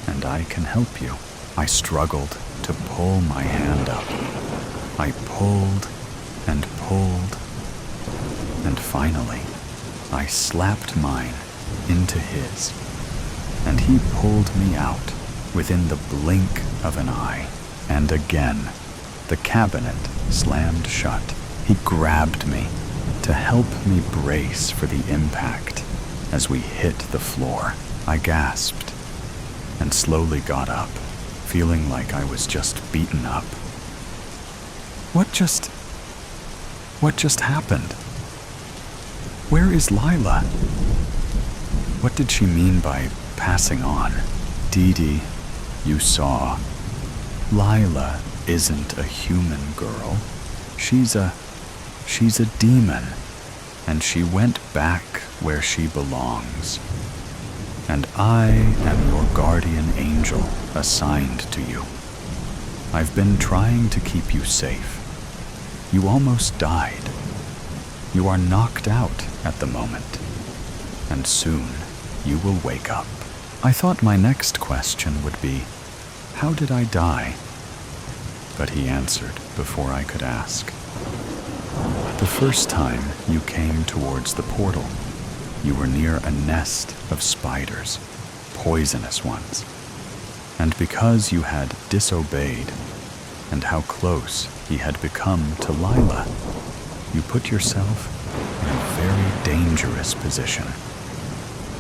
and I can help you. I struggled to pull my hand up. I pulled and pulled, and finally, I slapped mine into his, and he pulled me out within the blink of an eye. And again, the cabinet slammed shut. He grabbed me to help me brace for the impact as we hit the floor. I gasped and slowly got up, feeling like I was just beaten up. What just happened? Where is Lila? What did she mean by passing on? Dee Dee, you saw. Lila isn't a human girl. She's a demon, and she went back where she belongs. And I am your guardian angel assigned to you. I've been trying to keep you safe. You almost died. You are knocked out at the moment, and soon you will wake up. I thought my next question would be, how did I die? But he answered before I could ask. The first time you came towards the portal, you were near a nest of spiders, poisonous ones. And because you had disobeyed, and how close he had become to Lila, you put yourself in a very dangerous position.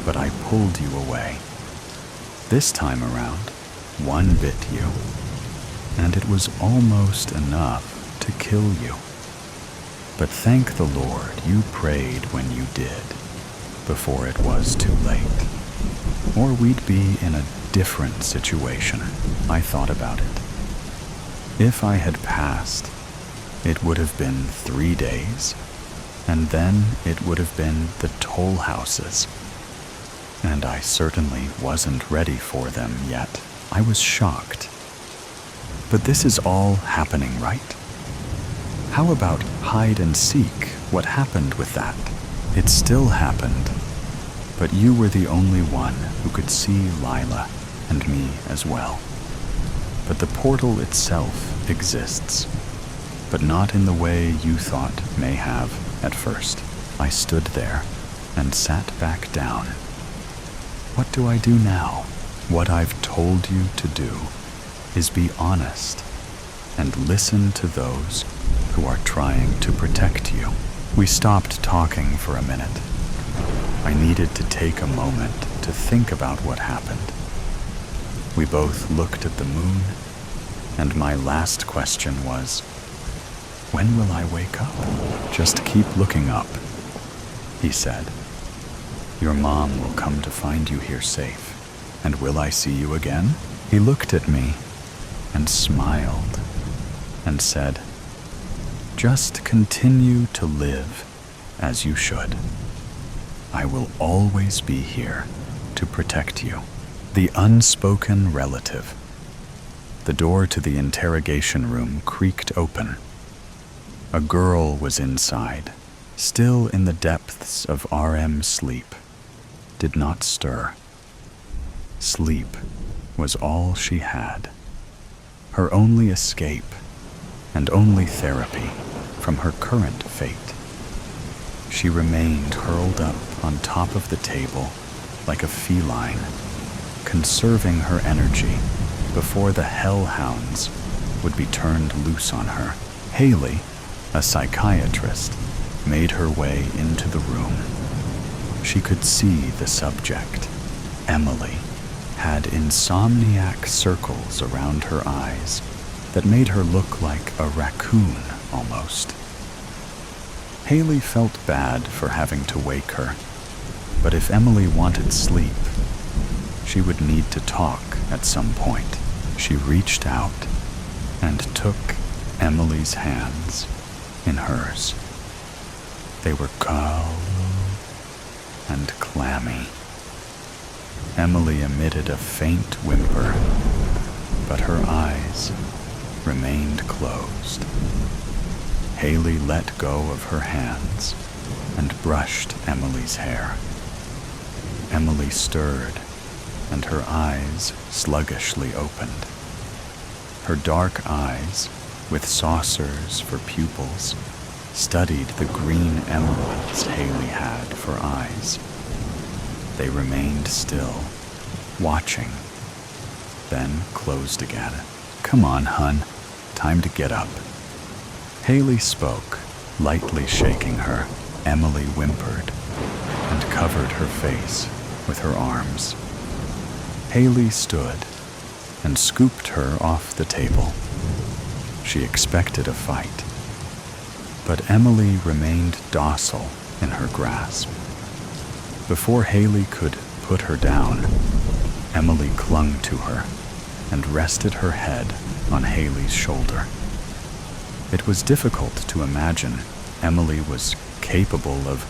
But I pulled you away. This time around, one bit you, and it was almost enough to kill you. But thank the Lord you prayed when you did, before it was too late. Or we'd be in a different situation. I thought about it. If I had passed, it would have been 3 days, and then it would have been the toll houses. And I certainly wasn't ready for them yet. I was shocked. But this is all happening, right? How about hide and seek? What happened with that? It still happened, but you were the only one who could see Lila and me as well. But the portal itself exists, but not in the way you thought may have at first. I stood there and sat back down. What do I do now? What I've told you to do is be honest and listen to those who are trying to protect you. We stopped talking for a minute. I needed to take a moment to think about what happened. We both looked at the moon, and my last question was, when will I wake up? Just keep looking up, he said. Your mom will come to find you here safe. And will I see you again? He looked at me and smiled and said, just continue to live as you should. I will always be here to protect you. The unspoken relative. The door to the interrogation room creaked open. A girl was inside, still in the depths of RM sleep, did not stir. Sleep was all she had, her only escape and only therapy from her current fate. She remained curled up on top of the table like a feline, conserving her energy before the hellhounds would be turned loose on her. Haley, a psychiatrist, made her way into the room. She could see the subject. Emily had insomniac circles around her eyes that made her look like a raccoon almost. Haley felt bad for having to wake her, but if Emily wanted sleep, she would need to talk at some point. She reached out and took Emily's hands in hers. They were cold and clammy. Emily emitted a faint whimper, but her eyes remained closed. Haley let go of her hands and brushed Emily's hair. Emily stirred, and her eyes sluggishly opened. Her dark eyes, with saucers for pupils, studied the green emeralds Haley had for eyes. They remained still, watching, then closed again. "Come on, hun. Time to get up." Haley spoke, lightly shaking her. Emily whimpered and covered her face with her arms. Haley stood and scooped her off the table. She expected a fight, but Emily remained docile in her grasp. Before Haley could put her down, Emily clung to her and rested her head on Haley's shoulder. It was difficult to imagine Emily was capable of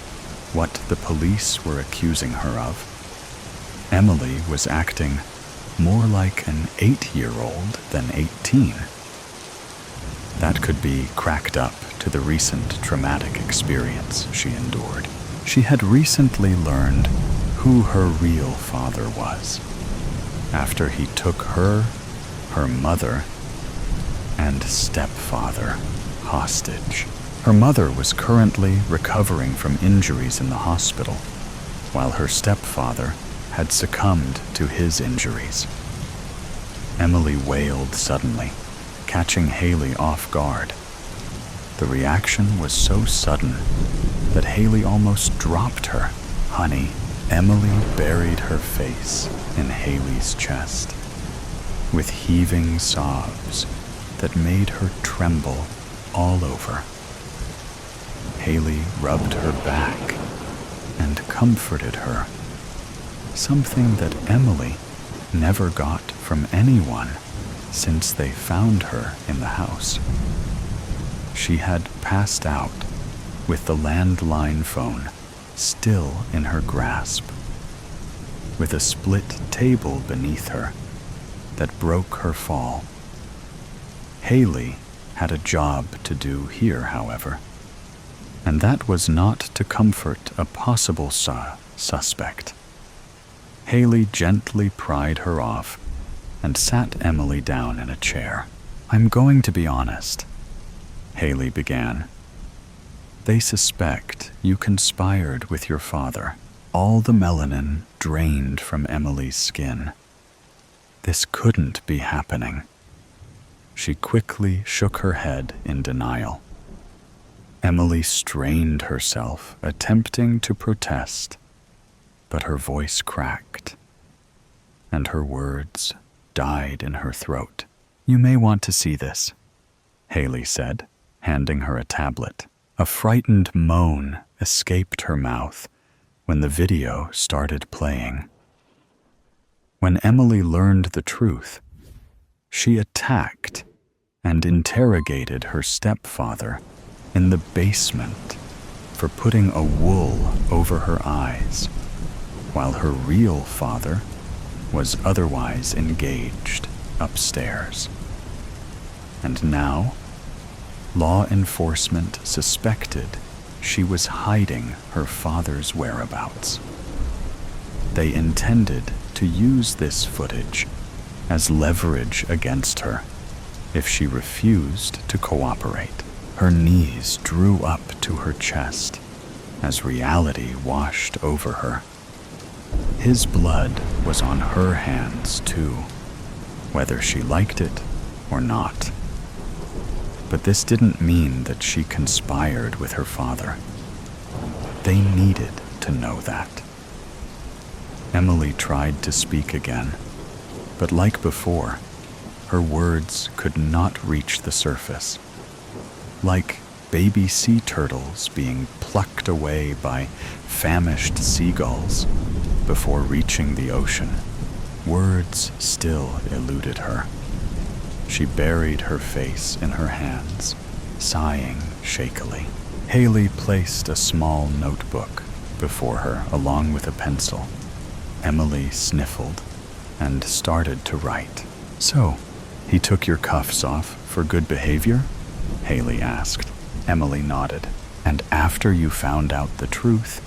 what the police were accusing her of. Emily was acting more like an 8-year-old than 18. That could be cracked up to the recent traumatic experience she endured. She had recently learned who her real father was, after he took her mother, and stepfather hostage. Her mother was currently recovering from injuries in the hospital, while her stepfather had succumbed to his injuries. Emily wailed suddenly, catching Haley off guard. The reaction was so sudden that Haley almost dropped her. "Honey," Emily buried her face in Haley's chest, with heaving sobs that made her tremble all over. Haley rubbed her back and comforted her, something that Emily never got from anyone since they found her in the house. She had passed out with the landline phone still in her grasp, with a split table beneath her that broke her fall. Haley had a job to do here, however, and that was not to comfort a possible suspect. Haley gently pried her off and sat Emily down in a chair. "I'm going to be honest," Haley began. "They suspect you conspired with your father." All the melanin drained from Emily's skin. This couldn't be happening. She quickly shook her head in denial. Emily strained herself, attempting to protest, but her voice cracked, and her words died in her throat. "You may want to see this," Haley said, handing her a tablet. A frightened moan escaped her mouth when the video started playing. When Emily learned the truth, she attacked and interrogated her stepfather in the basement for putting a wool over her eyes, while her real father was otherwise engaged upstairs. And now, law enforcement suspected she was hiding her father's whereabouts. They intended to use this footage as leverage against her if she refused to cooperate. Her knees drew up to her chest as reality washed over her. His blood was on her hands too, whether she liked it or not. But this didn't mean that she conspired with her father. They needed to know that. Emily tried to speak again, but like before, her words could not reach the surface. Like baby sea turtles being plucked away by famished seagulls before reaching the ocean, words still eluded her. She buried her face in her hands, sighing shakily. Haley placed a small notebook before her along with a pencil. Emily sniffled and started to write. "So, he took your cuffs off for good behavior?" Haley asked. Emily nodded. "And after you found out the truth,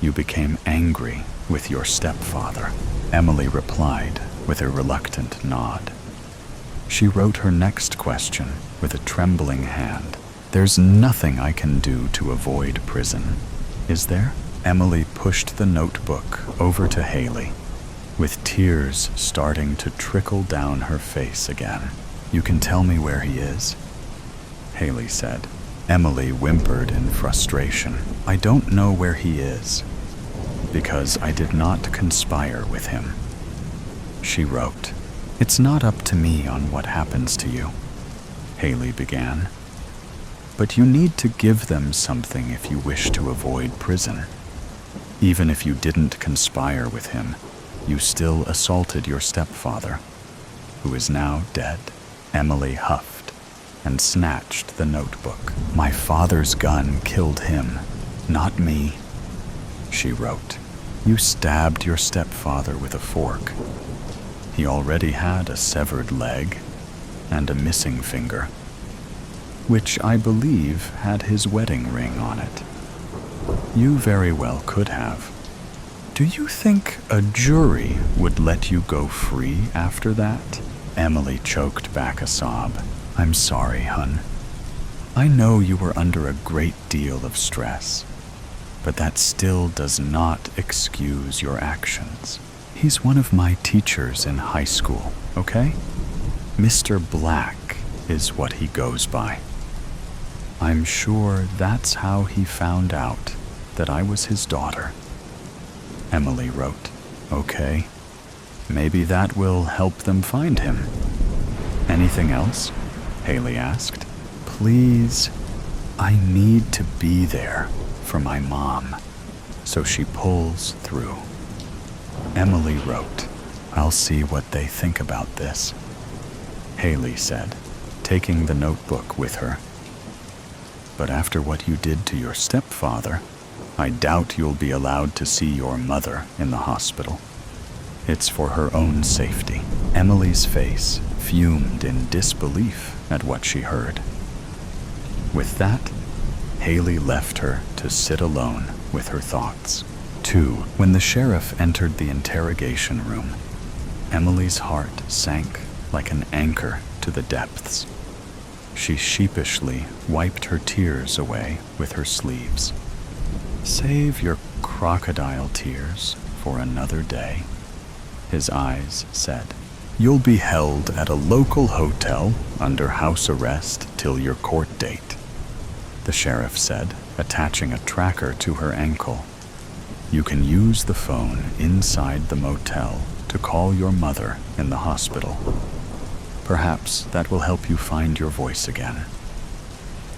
you became angry with your stepfather?" Emily replied with a reluctant nod. She wrote her next question with a trembling hand. "There's nothing I can do to avoid prison, is there?" Emily pushed the notebook over to Haley, with tears starting to trickle down her face again. "You can tell me where he is?" Haley said. Emily whimpered in frustration. "I don't know where he is, because I did not conspire with him." She wrote. "It's not up to me on what happens to you," Haley began. "But you need to give them something if you wish to avoid prison. Even if you didn't conspire with him, you still assaulted your stepfather, who is now dead." Emily huffed and snatched the notebook. "My father's gun killed him, not me," she wrote. "You stabbed your stepfather with a fork. He already had a severed leg and a missing finger, which I believe had his wedding ring on it. You very well could have. Do you think a jury would let you go free after that?" Emily choked back a sob. "I'm sorry, hun. I know you were under a great deal of stress, but that still does not excuse your actions. He's one of my teachers in high school, okay? Mr. Black is what he goes by. I'm sure that's how he found out that I was his daughter." Emily wrote. "Okay, maybe that will help them find him." "Anything else?" Haley asked. "Please, I need to be there for my mom, so she pulls through." Emily wrote. "I'll see what they think about this," Haley said, taking the notebook with her. "But after what you did to your stepfather, I doubt you'll be allowed to see your mother in the hospital. It's for her own safety." Emily's face fumed in disbelief at what she heard. With that, Haley left her to sit alone with her thoughts. 2. When the sheriff entered the interrogation room, Emily's heart sank like an anchor to the depths. She sheepishly wiped her tears away with her sleeves. "Save your crocodile tears for another day," his eyes said. "You'll be held at a local hotel under house arrest till your court date," the sheriff said, attaching a tracker to her ankle. "You can use the phone inside the motel to call your mother in the hospital. Perhaps that will help you find your voice again.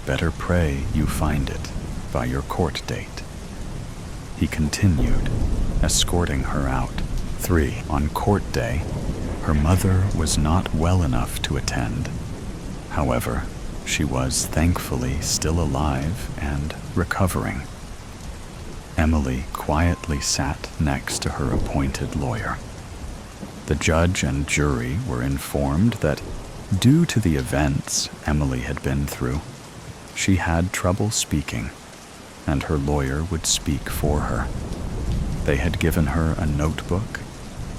Better pray you find it by your court date." He continued, escorting her out. 3. On court day, her mother was not well enough to attend. However, she was thankfully still alive and recovering. Emily quietly sat next to her appointed lawyer. The judge and jury were informed that, due to the events Emily had been through, she had trouble speaking, and her lawyer would speak for her. They had given her a notebook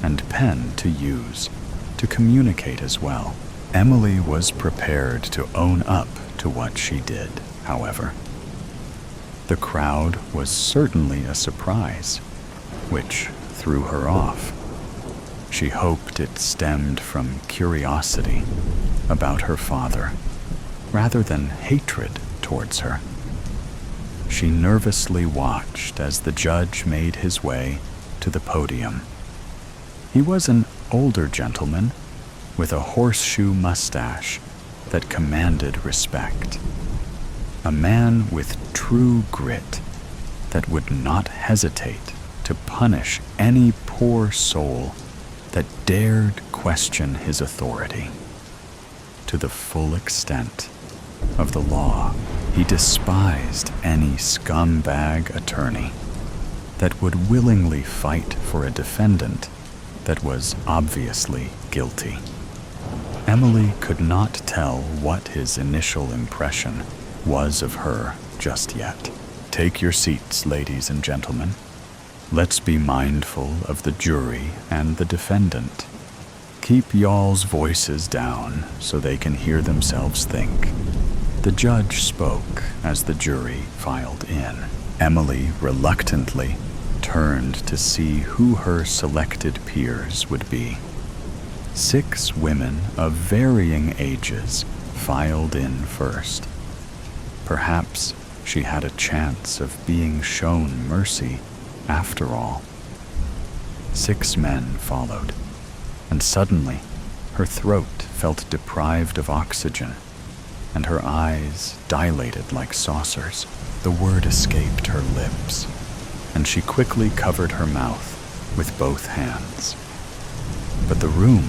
and pen to use to communicate as well. Emily was prepared to own up to what she did, however. The crowd was certainly a surprise, which threw her off. She hoped it stemmed from curiosity about her father, rather than hatred towards her. She nervously watched as the judge made his way to the podium. He was an older gentleman with a horseshoe mustache that commanded respect. A man with true grit that would not hesitate to punish any poor soul that dared question his authority. To the full extent of the law, he despised any scumbag attorney that would willingly fight for a defendant that was obviously guilty. Emily could not tell what his initial impression was of her just yet. Take your seats, ladies and gentlemen. Let's be mindful of the jury and the defendant. Keep y'all's voices down so they can hear themselves think. The judge spoke as the jury filed in. Emily reluctantly turned to see who her selected peers would be. 6 women of varying ages filed in first. Perhaps she had a chance of being shown mercy after all. 6 men followed, and suddenly her throat felt deprived of oxygen, and her eyes dilated like saucers. The word escaped her lips, and she quickly covered her mouth with both hands. But the room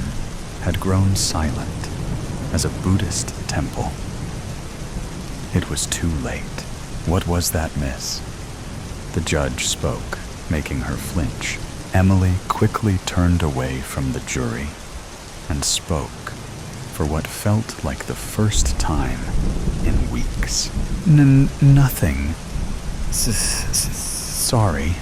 had grown silent as a Buddhist temple. It was too late. What was that, miss? The judge spoke, making her flinch. Emily quickly turned away from the jury and spoke for what felt like the first time in weeks. Nothing. Sorry.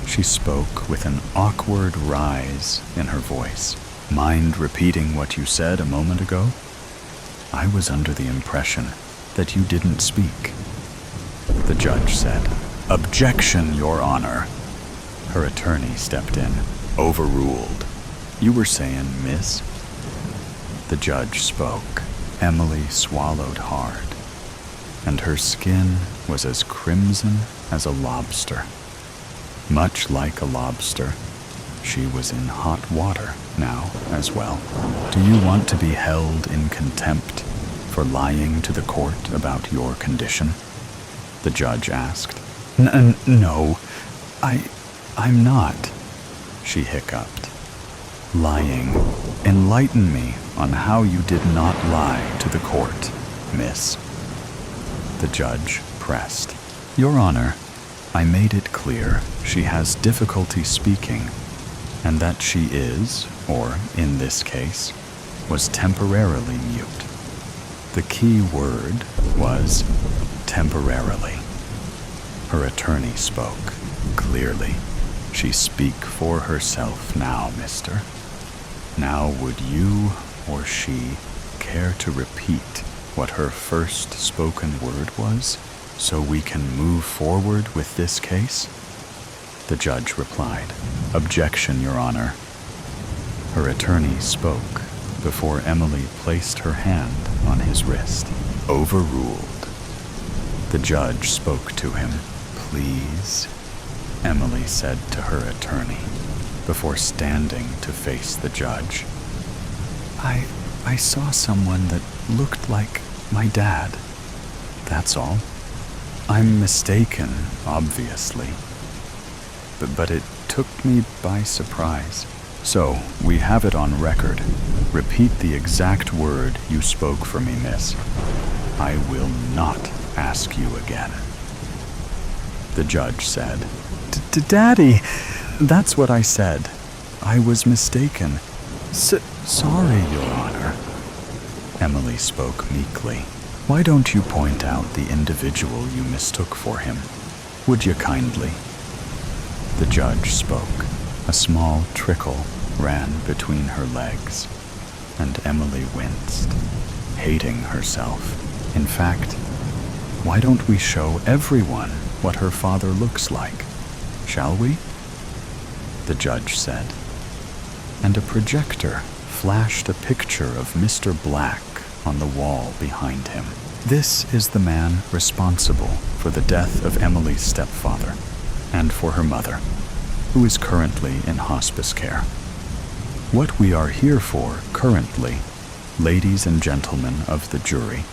She spoke with an awkward rise in her voice. Mind repeating what you said a moment ago? I was under the impression that you didn't speak. The judge said, "Objection, Your Honor." Her attorney stepped in. Overruled. You were saying, miss? The judge spoke. Emily swallowed hard, and her skin was as crimson as a lobster. Much like a lobster, she was in hot water now as well. Do you want to be held in contempt for lying to the court about your condition? The judge asked. No, I'm not, she hiccuped. Lying. Enlighten me on how you did not lie to the court, miss. The judge pressed. Your Honor, I made it clear she has difficulty speaking, and that she is, or in this case, was temporarily mute. The key word was temporarily. Her attorney spoke clearly. She speak for herself now, mister. Now would you or she care to repeat what her first spoken word was, so we can move forward with this case? The judge replied, Objection, Your Honor. Her attorney spoke before Emily placed her hand on his wrist. Overruled. The judge spoke to him. Please, Emily said to her attorney before standing to face the judge. I saw someone that looked like my dad. That's all. I'm mistaken, obviously. But it took me by surprise. So, we have it on record. Repeat the exact word you spoke for me, miss. I will not ask you again. The judge said, Daddy, that's what I said. I was mistaken. Sorry, Your Honor. Emily spoke meekly. Why don't you point out the individual you mistook for him? Would you kindly? The judge spoke. A small trickle ran between her legs, and Emily winced, hating herself. In fact, why don't we show everyone what her father looks like? Shall we? The judge said. And a projector flashed a picture of Mr. Black on the wall behind him. This is the man responsible for the death of Emily's stepfather and for her mother, who is currently in hospice care. What we are here for currently, ladies and gentlemen of the jury,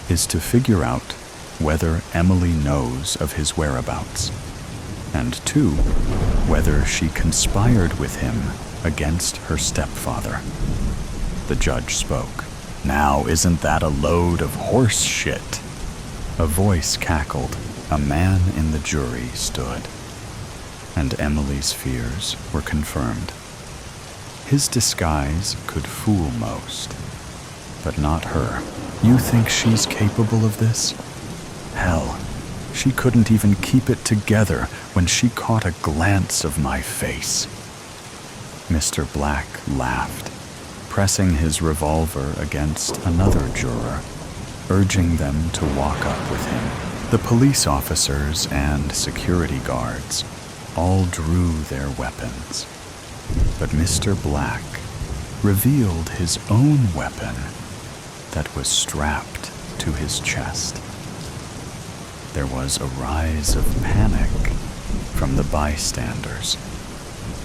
is to figure out whether Emily knows of his whereabouts, and two, whether she conspired with him against her stepfather. The judge spoke. Now, isn't that a load of horse shit? A voice cackled. A man in the jury stood, and Emily's fears were confirmed. His disguise could fool most, but not her. You think she's capable of this? Hell, she couldn't even keep it together when she caught a glance of my face. Mr. Black laughed, pressing his revolver against another juror, urging them to walk up with him. The police officers and security guards all drew their weapons, but Mr. Black revealed his own weapon that was strapped to his chest. There was a rise of panic from the bystanders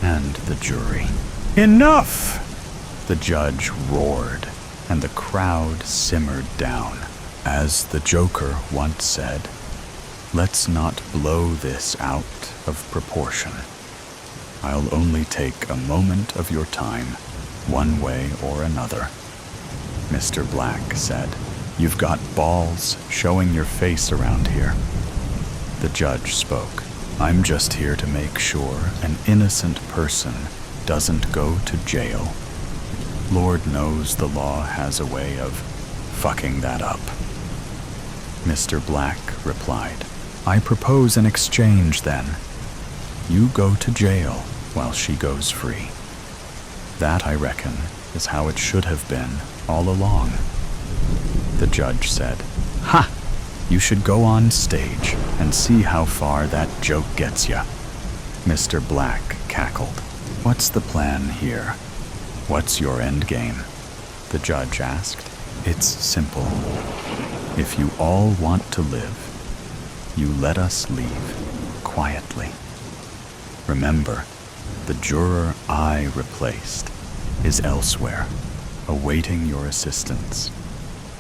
and the jury. Enough! The judge roared, and the crowd simmered down. As the Joker once said, let's not blow this out of proportion. I'll only take a moment of your time, one way or another. Mr. Black said, you've got balls showing your face around here. The judge spoke. I'm just here to make sure an innocent person doesn't go to jail. Lord knows the law has a way of fucking that up. Mr. Black replied, I propose an exchange then. You go to jail while she goes free. That, I reckon, is how it should have been all along. The judge said, Ha! You should go on stage and see how far that joke gets ya. Mr. Black cackled. What's the plan here? What's your end game? The judge asked. It's simple. If you all want to live, you let us leave quietly. Remember, the juror I replaced is elsewhere, awaiting your assistance.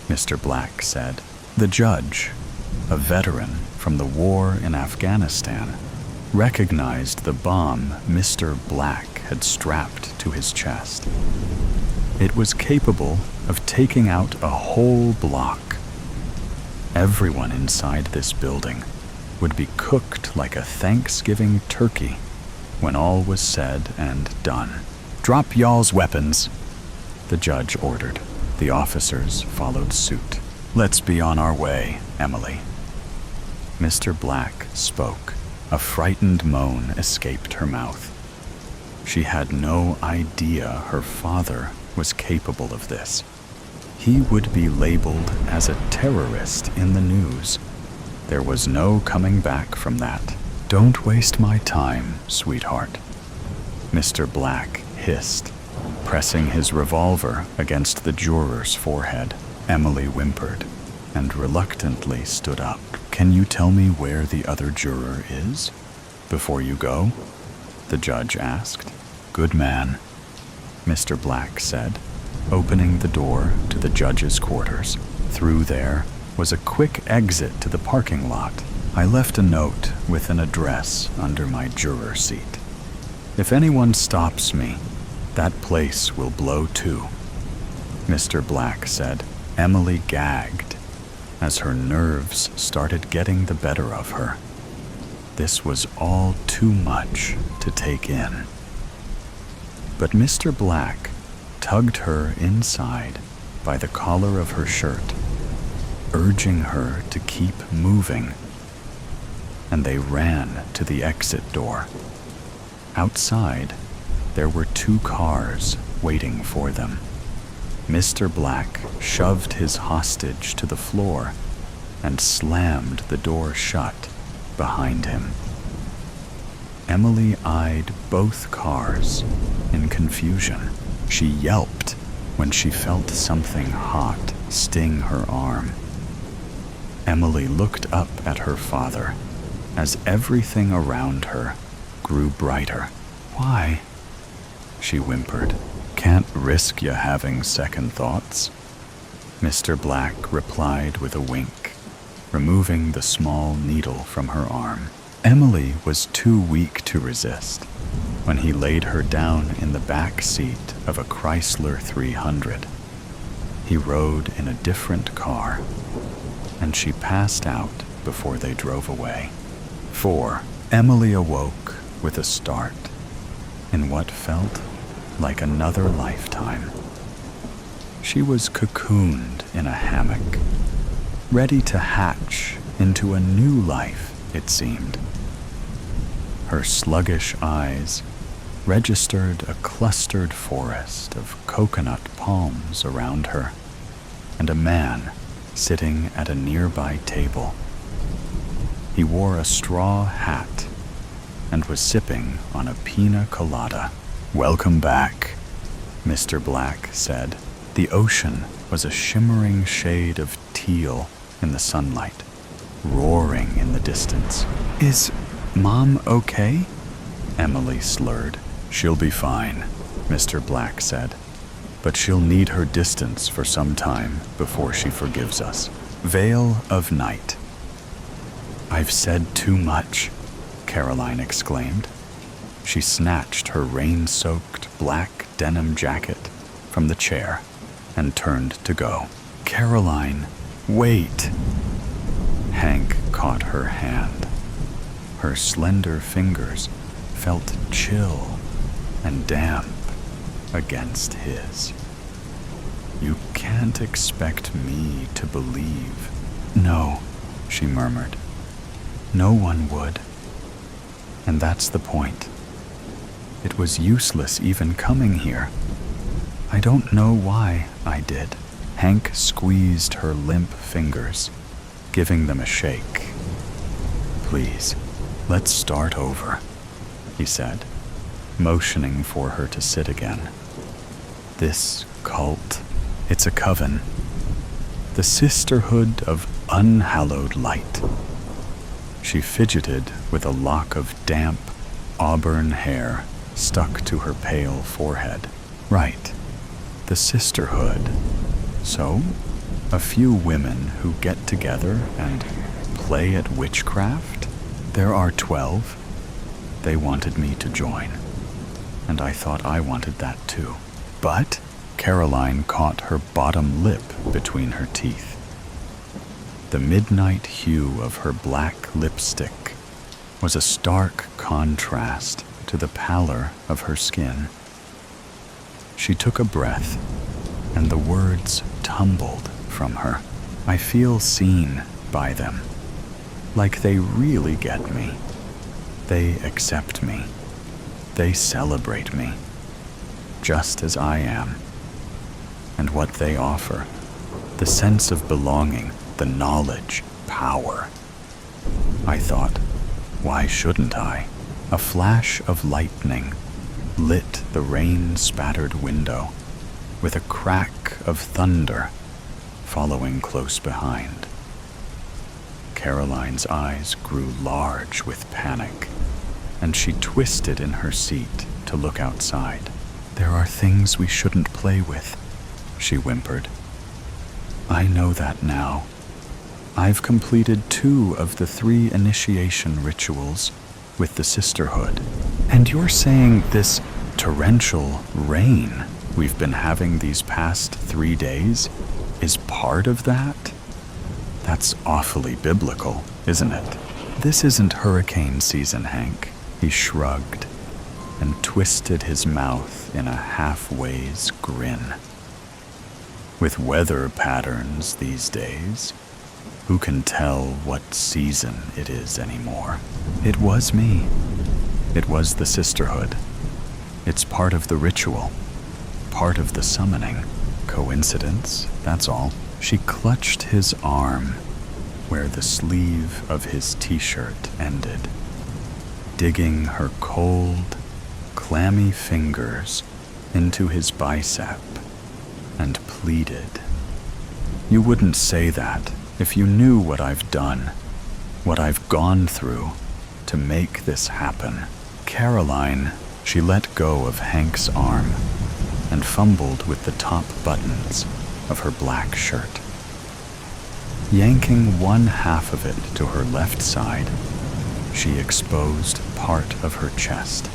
Mr. Black said. The judge, a veteran from the war in Afghanistan, recognized the bomb Mr. Black had strapped to his chest. It was capable of taking out a whole block. Everyone inside this building would be cooked like a Thanksgiving turkey when all was said and done. Drop y'all's weapons, the judge ordered. The officers followed suit. Let's be on our way, Emily. Mr. Black spoke. A frightened moan escaped her mouth. She had no idea her father was capable of this. He would be labeled as a terrorist in the news. There was no coming back from that. Don't waste my time, sweetheart, Mr. Black hissed, pressing his revolver against the juror's forehead. Emily whimpered and reluctantly stood up. Can you tell me where the other juror is before you go? The judge asked. Good man, Mr. Black said, opening the door to the judge's quarters. Through there was a quick exit to the parking lot. I left a note with an address under my juror seat. If anyone stops me, that place will blow too, Mr. Black said. Emily gagged as her nerves started getting the better of her. This was all too much to take in. But Mr. Black tugged her inside by the collar of her shirt, urging her to keep moving, and they ran to the exit door. Outside, there were 2 cars waiting for them. Mr. Black shoved his hostage to the floor and slammed the door shut behind him. Emily eyed both cars in confusion. She yelped when she felt something hot sting her arm. Emily looked up at her father as everything around her grew brighter. Why? she whimpered. Can't risk you having second thoughts. Mr. Black replied with a wink, removing the small needle from her arm. Emily was too weak to resist when he laid her down in the back seat of a Chrysler 300. He rode in a different car, and she passed out before they drove away. 4. Emily awoke with a start in what felt like another lifetime. She was cocooned in a hammock, ready to hatch into a new life, it seemed. Her sluggish eyes registered a clustered forest of coconut palms around her, and a man sitting at a nearby table. He wore a straw hat and was sipping on a pina colada. "Welcome back," Mr. Black said. The ocean was a shimmering shade of teal in the sunlight, roaring in the distance. "Is Mom okay?" Emily slurred. "She'll be fine," Mr. Black said, "but she'll need her distance for some time before she forgives us." Veil of night. "I've said too much," Caroline exclaimed. She snatched her rain-soaked black denim jacket from the chair and turned to go. "Caroline, wait!" Hank caught her hand. Her slender fingers felt chill and damp against his. "You can't expect me to believe." "No," she murmured. "No one would. And that's the point. It was useless even coming here. I don't know why I did." Hank squeezed her limp fingers, giving them a shake. "Please, let's start over," he said, motioning for her to sit again. "This cult, it's a coven. The Sisterhood of Unhallowed Light." She fidgeted with a lock of damp, auburn hair stuck to her pale forehead. "Right, the Sisterhood. So, a few women who get together and play at witchcraft? There are 12. They wanted me to join, and I thought I wanted that too. But Caroline caught her bottom lip between her teeth. The midnight hue of her black lipstick was a stark contrast to the pallor of her skin. She took a breath, and the words tumbled from her. "I feel seen by them, like they really get me. They accept me. They celebrate me, just as I am. And what they offer, the sense of belonging, the knowledge, power. I thought, why shouldn't I?" A flash of lightning lit the rain-spattered window, with a crack of thunder following close behind. Caroline's eyes grew large with panic, and she twisted in her seat to look outside. "There are things we shouldn't play with," she whimpered. "I know that now. I've completed 2 of the 3 initiation rituals with the Sisterhood. And you're saying this torrential rain we've been having these past 3 days is part of that? That's awfully biblical, isn't it?" "This isn't hurricane season, Hank," he shrugged and twisted his mouth in a half-ways grin. "With weather patterns these days, who can tell what season it is anymore?" "It was me. It was the Sisterhood. It's part of the ritual, part of the summoning. Coincidence, that's all." She clutched his arm where the sleeve of his t-shirt ended, digging her cold, clammy fingers into his bicep, and pleaded, "You wouldn't say that if you knew what I've done, what I've gone through to make this happen." "Caroline," She let go of Hank's arm and fumbled with the top buttons of her black shirt. Yanking one half of it to her left side, she exposed part of her chest.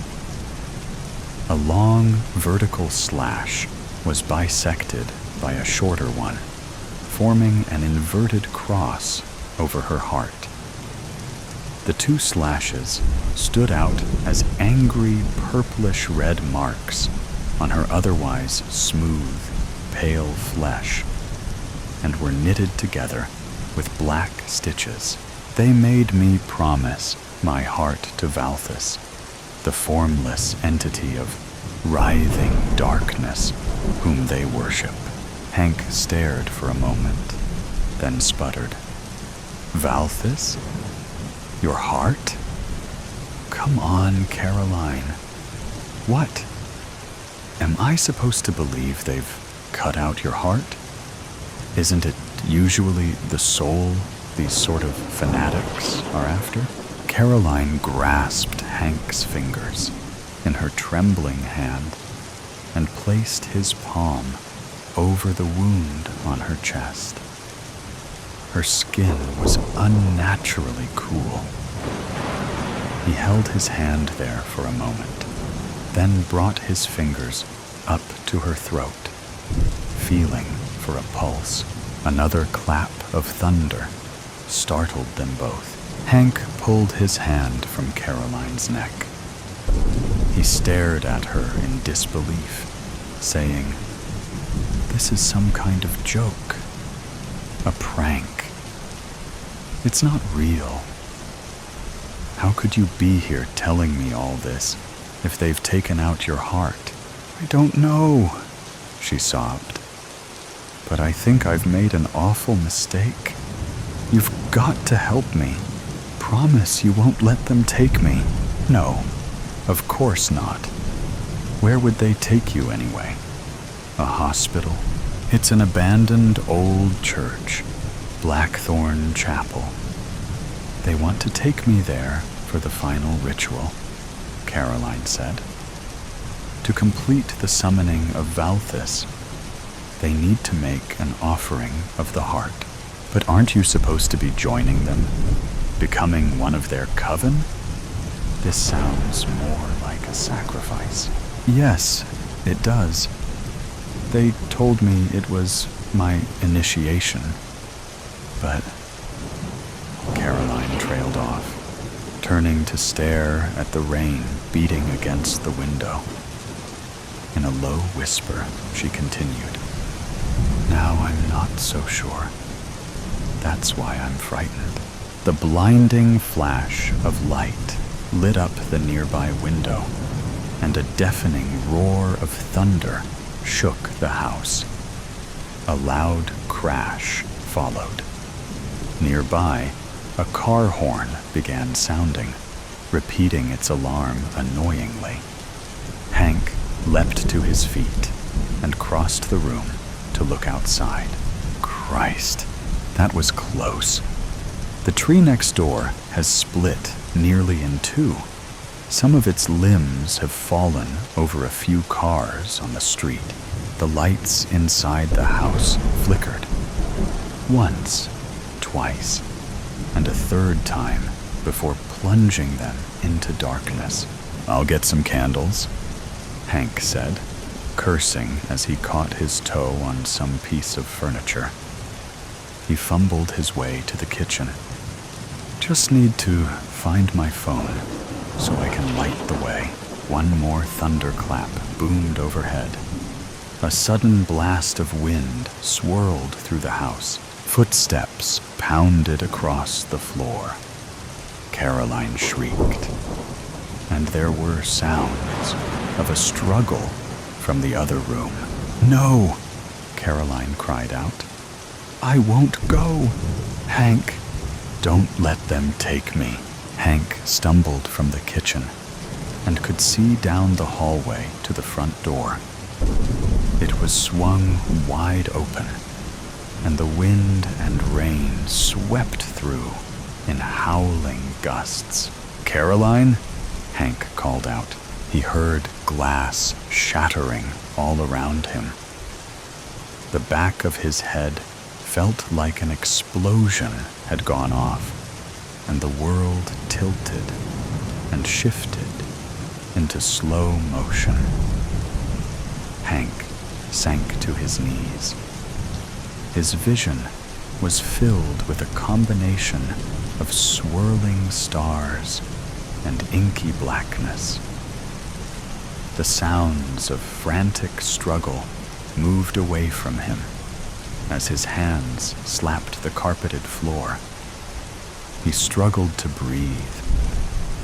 A long vertical slash was bisected by a shorter one, forming an inverted cross over her heart. The two slashes stood out as angry purplish-red marks on her otherwise smooth, pale flesh, and were knitted together with black stitches. They made me promise my heart to Valthus, the formless entity of writhing darkness whom they worship. Hank stared for a moment, then sputtered. Valthus? Your heart? Come on, Caroline. What? Am I supposed to believe they've cut out your heart? Isn't it usually the soul these sort of fanatics are after? Caroline grasped Hank's fingers in her trembling hand and placed his palm over the wound on her chest. Her skin was unnaturally cool. He held his hand there for a moment, then brought his fingers up to her throat, feeling for a pulse. Another clap of thunder startled them both. Hank pulled his hand from Caroline's neck. He stared at her in disbelief, saying, "This is some kind of joke, a prank. It's not real. How could you be here telling me all this if they've taken out your heart?" "I don't know," she sobbed. "But I think I've made an awful mistake. You've got to help me. Promise you won't let them take me." "No, of course not. Where would they take you anyway? A hospital? It's an abandoned old church, Blackthorn Chapel. They want to take me there for the final ritual," Caroline said. "To complete the summoning of Valthus, they need to make an offering of the heart." "But aren't you supposed to be joining them? Becoming one of their coven? This sounds more like a sacrifice." "Yes, it does. They told me it was my initiation, but..." Caroline trailed off, turning to stare at the rain beating against the window. In a low whisper, she continued, "Now I'm not so sure. That's why I'm frightened." The blinding flash of light lit up the nearby window, and a deafening roar of thunder shook the house. A loud crash followed. Nearby, a car horn began sounding, repeating its alarm annoyingly. Hank leapt to his feet and crossed the room to look outside. Christ, that was close. The tree next door has split nearly in two. Some of its limbs have fallen over a few cars on the street. The lights inside the house flickered. Once, twice, and a third time before plunging them into darkness. "I'll get some candles," Hank said, cursing as he caught his toe on some piece of furniture. He fumbled his way to the kitchen. "Just need to find my phone so I can light the way." One more thunderclap boomed overhead. A sudden blast of wind swirled through the house. Footsteps pounded across the floor. Caroline shrieked, and there were sounds of a struggle from the other room. "No!" Caroline cried out. "I won't go! Hank, don't let them take me." Hank stumbled from the kitchen and could see down the hallway to the front door. It was swung wide open, and the wind and rain swept through in howling gusts. "Caroline?" Hank called out. He heard glass shattering all around him. The back of his head felt like an explosion had gone off, and the world tilted and shifted into slow motion. Hank sank to his knees. His vision was filled with a combination of swirling stars and inky blackness. The sounds of frantic struggle moved away from him as his hands slapped the carpeted floor. He struggled to breathe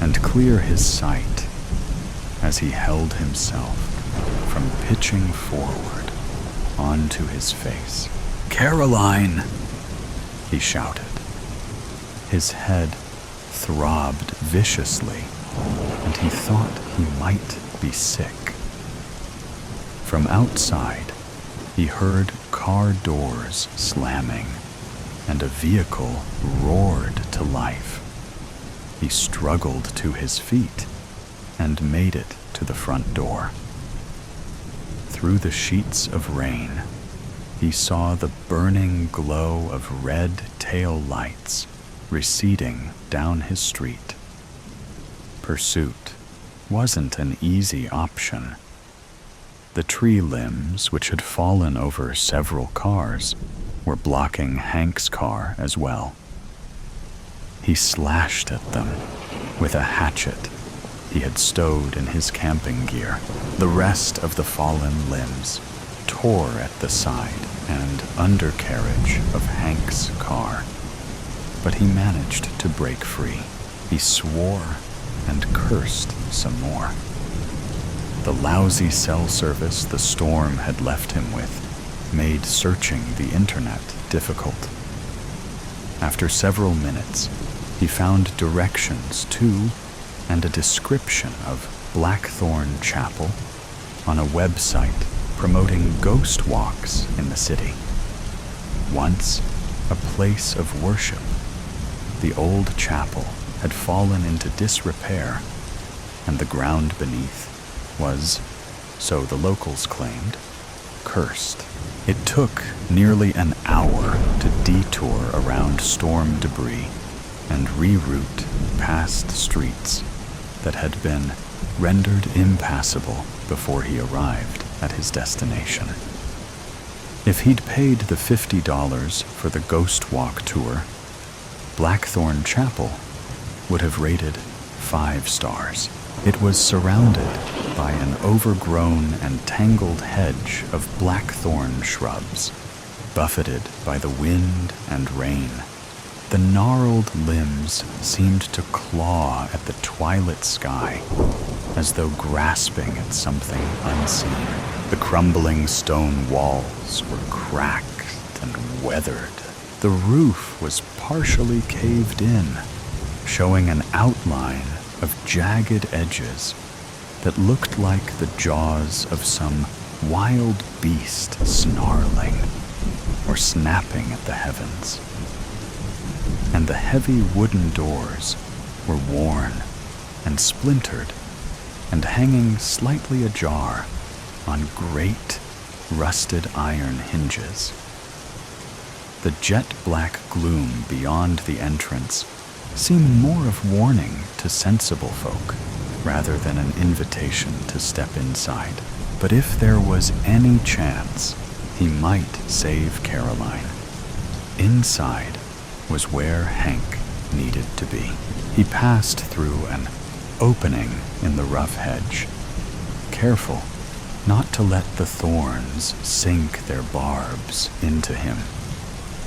and clear his sight as he held himself from pitching forward onto his face. "Caroline!" he shouted. His head throbbed viciously, and he thought he might be sick. From outside, he heard car doors slamming, and a vehicle roared to life. He struggled to his feet and made it to the front door. Through the sheets of rain, he saw the burning glow of red tail lights receding down his street. Pursuit wasn't an easy option. The tree limbs, which had fallen over several cars, were blocking Hank's car as well. He slashed at them with a hatchet he had stowed in his camping gear. The rest of the fallen limbs tore at the side and undercarriage of Hank's car, but he managed to break free. He swore and cursed some more. The lousy cell service the storm had left him with made searching the internet difficult. After several minutes, he found directions to and a description of Blackthorn Chapel on a website promoting ghost walks in the city. Once a place of worship, the old chapel had fallen into disrepair, and the ground beneath was, so the locals claimed, cursed. It took nearly an hour to detour around storm debris and reroute past streets that had been rendered impassable before he arrived at his destination. If he'd paid the $50 for the Ghost Walk tour, Blackthorn Chapel would have rated 5 stars. It was surrounded by an overgrown and tangled hedge of blackthorn shrubs, buffeted by the wind and rain. The gnarled limbs seemed to claw at the twilit sky, as though grasping at something unseen. The crumbling stone walls were cracked and weathered. The roof was partially caved in, showing an outline of jagged edges that looked like the jaws of some wild beast snarling or snapping at the heavens. And the heavy wooden doors were worn and splintered and hanging slightly ajar on great rusted iron hinges. The jet-black gloom beyond the entrance seemed more of warning to sensible folk rather than an invitation to step inside. But if there was any chance, he might save Caroline. Inside was where Hank needed to be. He passed through an opening in the rough hedge, careful not to let the thorns sink their barbs into him.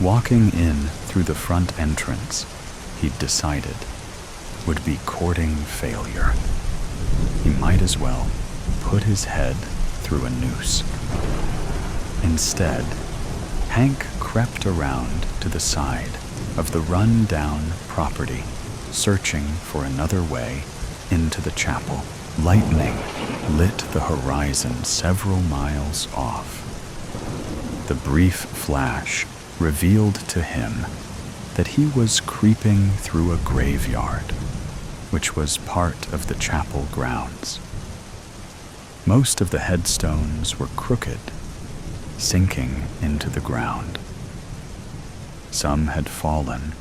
Walking in through the front entrance, he'd decided, would be courting failure. He might as well put his head through a noose. Instead, Hank crept around to the side of the run-down property, searching for another way into the chapel. Lightning lit the horizon several miles off. The brief flash revealed to him that he was creeping through a graveyard, which was part of the chapel grounds. Most of the headstones were crooked, sinking into the ground. Some had fallen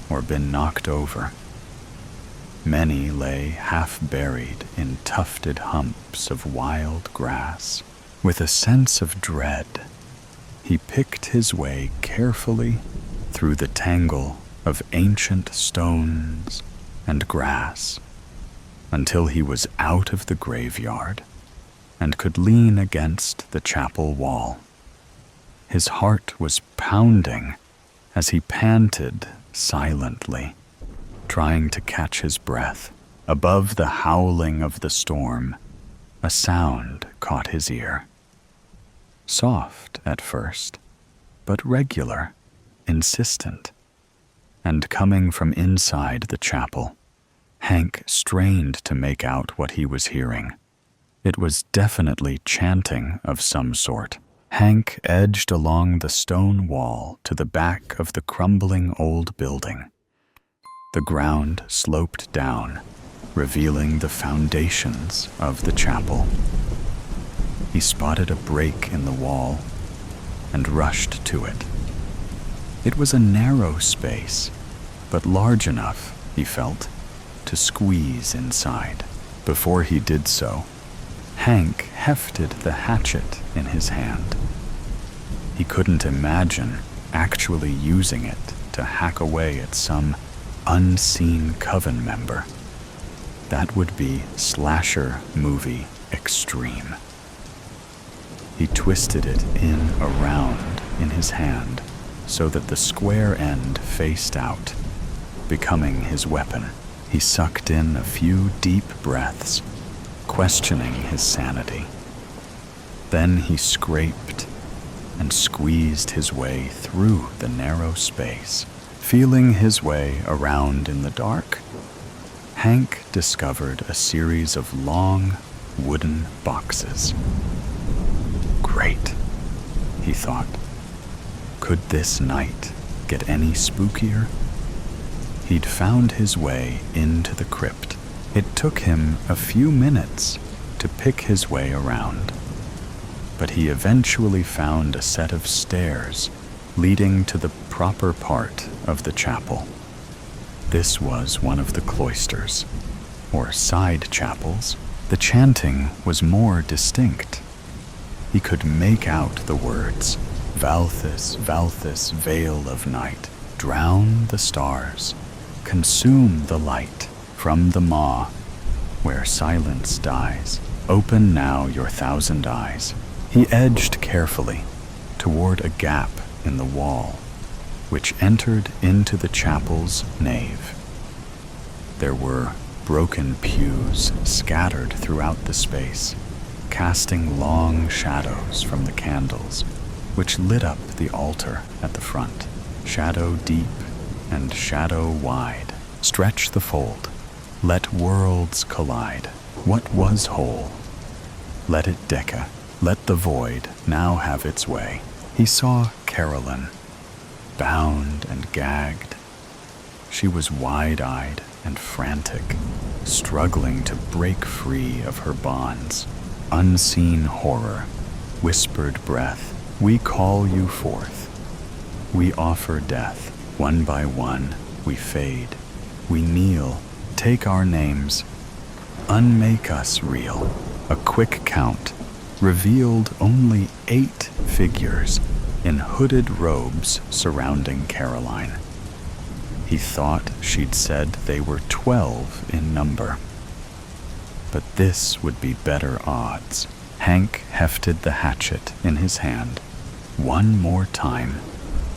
or been knocked over. Many lay half-buried in tufted humps of wild grass. With a sense of dread, he picked his way carefully through the tangle of ancient stones and grass until he was out of the graveyard and could lean against the chapel wall. His heart was pounding as he panted silently, trying to catch his breath. Above the howling of the storm, a sound caught his ear. Soft at first, but regular, insistent, and coming from inside the chapel. Hank strained to make out what he was hearing. It was definitely chanting of some sort. Hank edged along the stone wall to the back of the crumbling old building. The ground sloped down, revealing the foundations of the chapel. He spotted a break in the wall and rushed to it. It was a narrow space, but large enough, he felt, to squeeze inside. Before he did so, Hank hefted the hatchet in his hand. He couldn't imagine actually using it to hack away at some unseen coven member. That would be slasher movie extreme. He twisted it around in his hand so that the square end faced out, becoming his weapon. He sucked in a few deep breaths, questioning his sanity. Then he scraped and squeezed his way through the narrow space. Feeling his way around in the dark, Hank discovered a series of long wooden boxes. Great, he thought. Could this night get any spookier? He'd found his way into the crypt. It took him a few minutes to pick his way around, but he eventually found a set of stairs leading to the proper part of the chapel. This was one of the cloisters, or side chapels. The chanting was more distinct. He could make out the words, "Valthus, Valthus, veil of night, drown the stars, consume the light from the maw, where silence dies. Open now your 1,000 eyes." He edged carefully toward a gap in the wall, which entered into the chapel's nave. There were broken pews scattered throughout the space, casting long shadows from the candles, which lit up the altar at the front. Shadow deep and shadow wide. Stretch the fold. Let worlds collide. What was whole? Let it decca. Let the void now have its way. He saw Carolyn, bound and gagged. She was wide-eyed and frantic, struggling to break free of her bonds. Unseen horror, whispered breath, we call you forth. We offer death. One by one, we fade. We kneel, take our names. Unmake us real. A quick count revealed only 8 figures in hooded robes surrounding Caroline. He thought she'd said they were 12 in number. But this would be better odds. Hank hefted the hatchet in his hand one more time,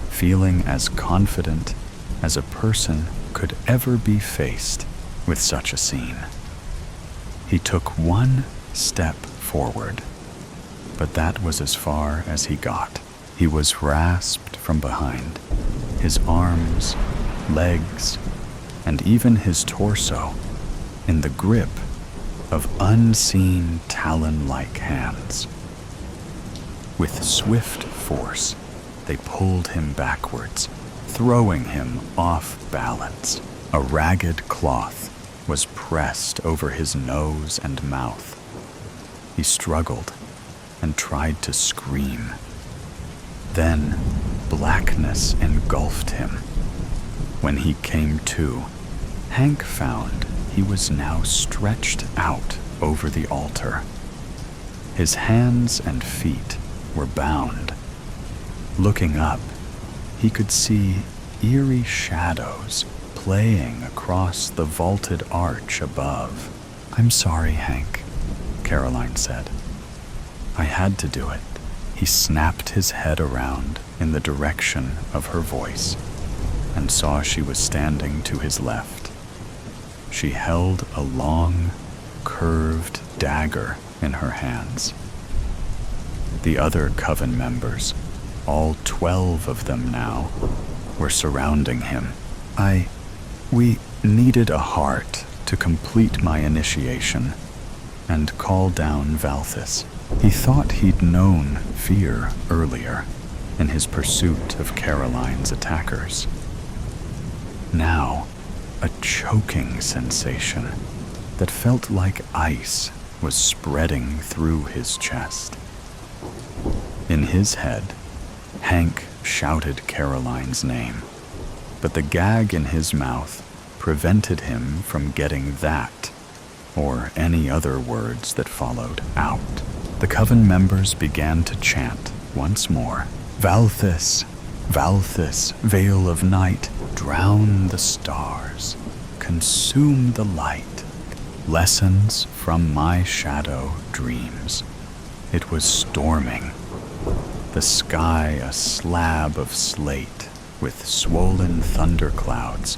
feeling as confident as a person could ever be faced with such a scene. He took one step forward, but that was as far as he got. He was rasped from behind, his arms, legs, and even his torso in the grip of unseen talon-like hands. With swift force, they pulled him backwards, throwing him off balance. A ragged cloth was pressed over his nose and mouth. He struggled and tried to scream. Then blackness engulfed him. When he came to, Hank found he was now stretched out over the altar. His hands and feet were bound. Looking up, he could see eerie shadows playing across the vaulted arch above. "I'm sorry, Hank," Caroline said. "I had to do it." He snapped his head around in the direction of her voice and saw she was standing to his left. She held a long, curved dagger in her hands. The other coven members, all 12 of them now, were surrounding him. We needed a heart to complete my initiation and call down Valthis. He thought he'd known fear earlier in his pursuit of Caroline's attackers. Now, a choking sensation that felt like ice was spreading through his chest. In his head, Hank shouted Caroline's name, but the gag in his mouth prevented him from getting that or any other words that followed out. The coven members began to chant once more, "Valthis, Valthis, veil of night, drown the stars, consume the light, lessons from my shadow dreams." It was storming, the sky a slab of slate with swollen thunderclouds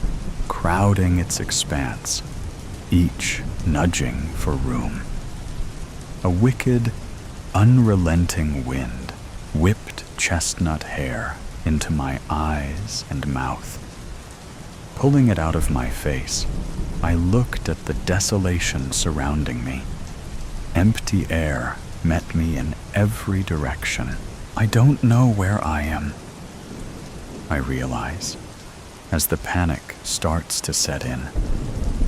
crowding its expanse, each nudging for room. A wicked, unrelenting wind whipped chestnut hair into my eyes and mouth. Pulling it out of my face, I looked at the desolation surrounding me. Empty air met me in every direction. I don't know where I am, I realize, as the panic starts to set in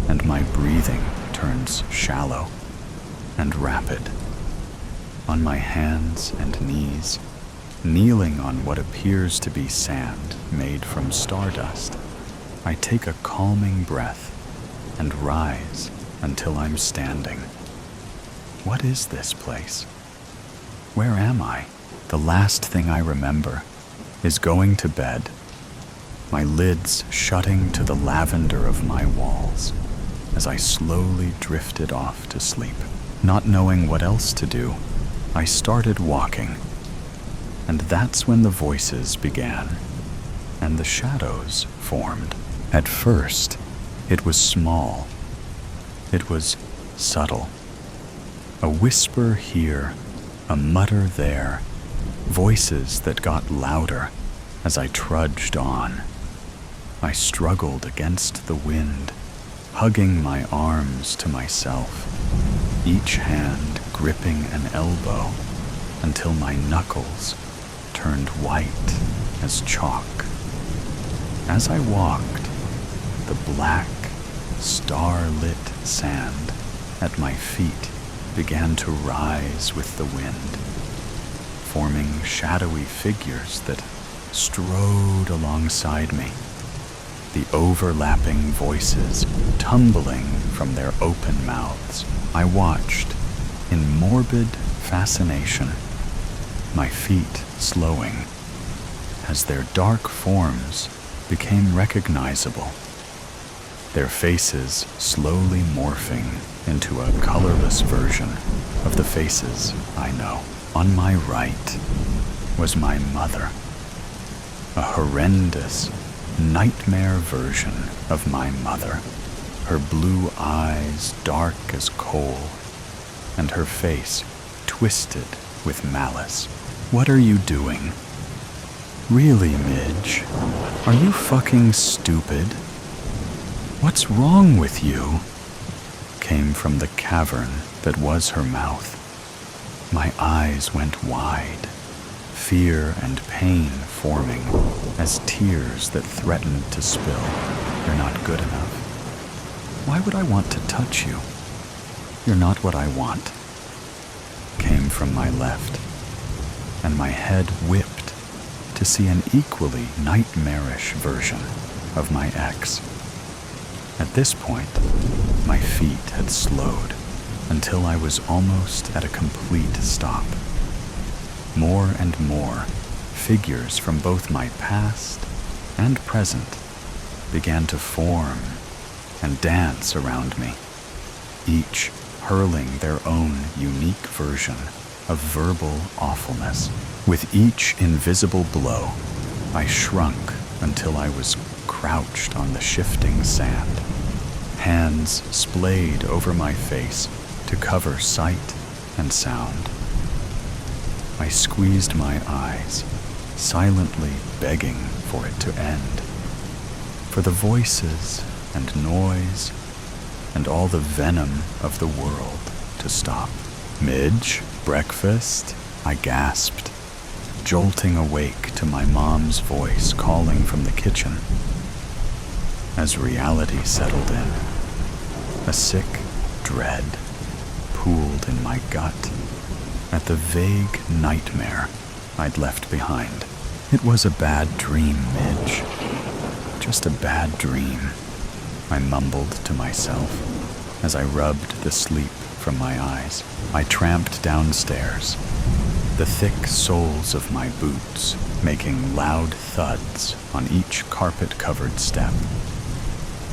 and my breathing turns shallow and rapid. On my hands and knees, kneeling on what appears to be sand made from stardust, I take a calming breath and rise until I'm standing. What is this place? Where am I? The last thing I remember is going to bed, my lids shutting to the lavender of my walls as I slowly drifted off to sleep. Not knowing what else to do, I started walking, and that's when the voices began and the shadows formed. At first, it was small. It was subtle. A whisper here, a mutter there, voices that got louder as I trudged on. I struggled against the wind, hugging my arms to myself, each hand gripping an elbow until my knuckles turned white as chalk. As I walked, the black, star-lit sand at my feet began to rise with the wind, forming shadowy figures that strode alongside me, the overlapping voices tumbling from their open mouths. I watched in morbid fascination, my feet slowing as their dark forms became recognizable, their faces slowly morphing into a colorless version of the faces I know. On my right was my mother, a horrendous, nightmare version of my mother, her blue eyes dark as coal, and her face twisted with malice. "What are you doing? Really, Midge? Are you fucking stupid? What's wrong with you?" came from the cavern that was her mouth. My eyes went wide, fear and pain forming as tears that threatened to spill. "You're not good enough. Why would I want to touch you? You're not what I want. from my left, and my head whipped to see an equally nightmarish version of my ex. At this point, my feet had slowed until I was almost at a complete stop. More and more, figures from both my past and present began to form and dance around me, each hurling their own unique version of verbal awfulness. With each invisible blow, I shrunk until I was crouched on the shifting sand. Hands splayed over my face to cover sight and sound. I squeezed my eyes, silently begging for it to end, for the voices and noise and all the venom of the world to stop. "Midge, breakfast?" I gasped, jolting awake to my mom's voice calling from the kitchen. As reality settled in, a sick dread pooled in my gut at the vague nightmare I'd left behind. "It was a bad dream, Midge. Just a bad dream," I mumbled to myself as I rubbed the sleep from my eyes. I tramped downstairs, the thick soles of my boots making loud thuds on each carpet-covered step.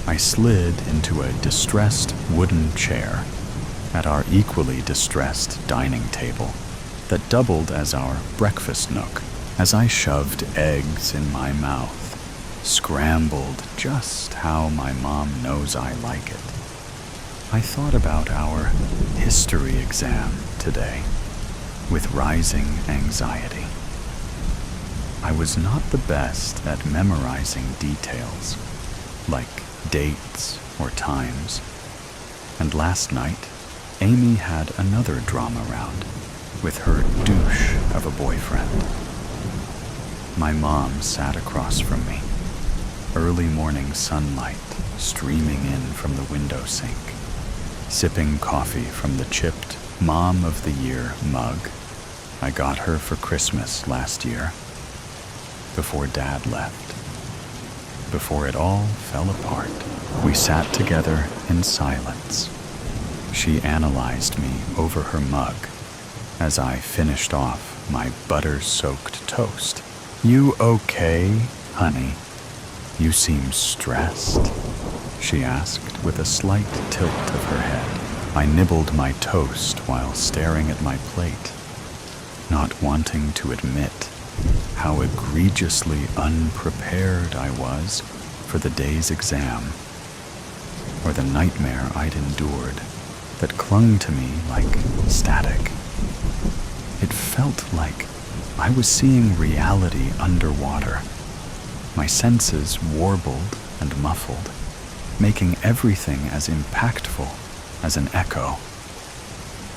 I slid into a distressed wooden chair at our equally distressed dining table that doubled as our breakfast nook. As I shoved eggs in my mouth, scrambled just how my mom knows I like it, I thought about our history exam today with rising anxiety. I was not the best at memorizing details, like dates or times, and last night Amy had another drama round with her douche of a boyfriend. My mom sat across from me, early morning sunlight streaming in from the window sink, sipping coffee from the chipped Mom of the Year mug I got her for Christmas last year, before Dad left. Before it all fell apart, we sat together in silence. She analyzed me over her mug as I finished off my butter-soaked toast. "You okay, honey? You seem stressed," she asked with a slight tilt of her head. I nibbled my toast while staring at my plate, not wanting to admit how egregiously unprepared I was for the day's exam, or the nightmare I'd endured that clung to me like static. It felt like I was seeing reality underwater, my senses warbled and muffled, making everything as impactful as an echo.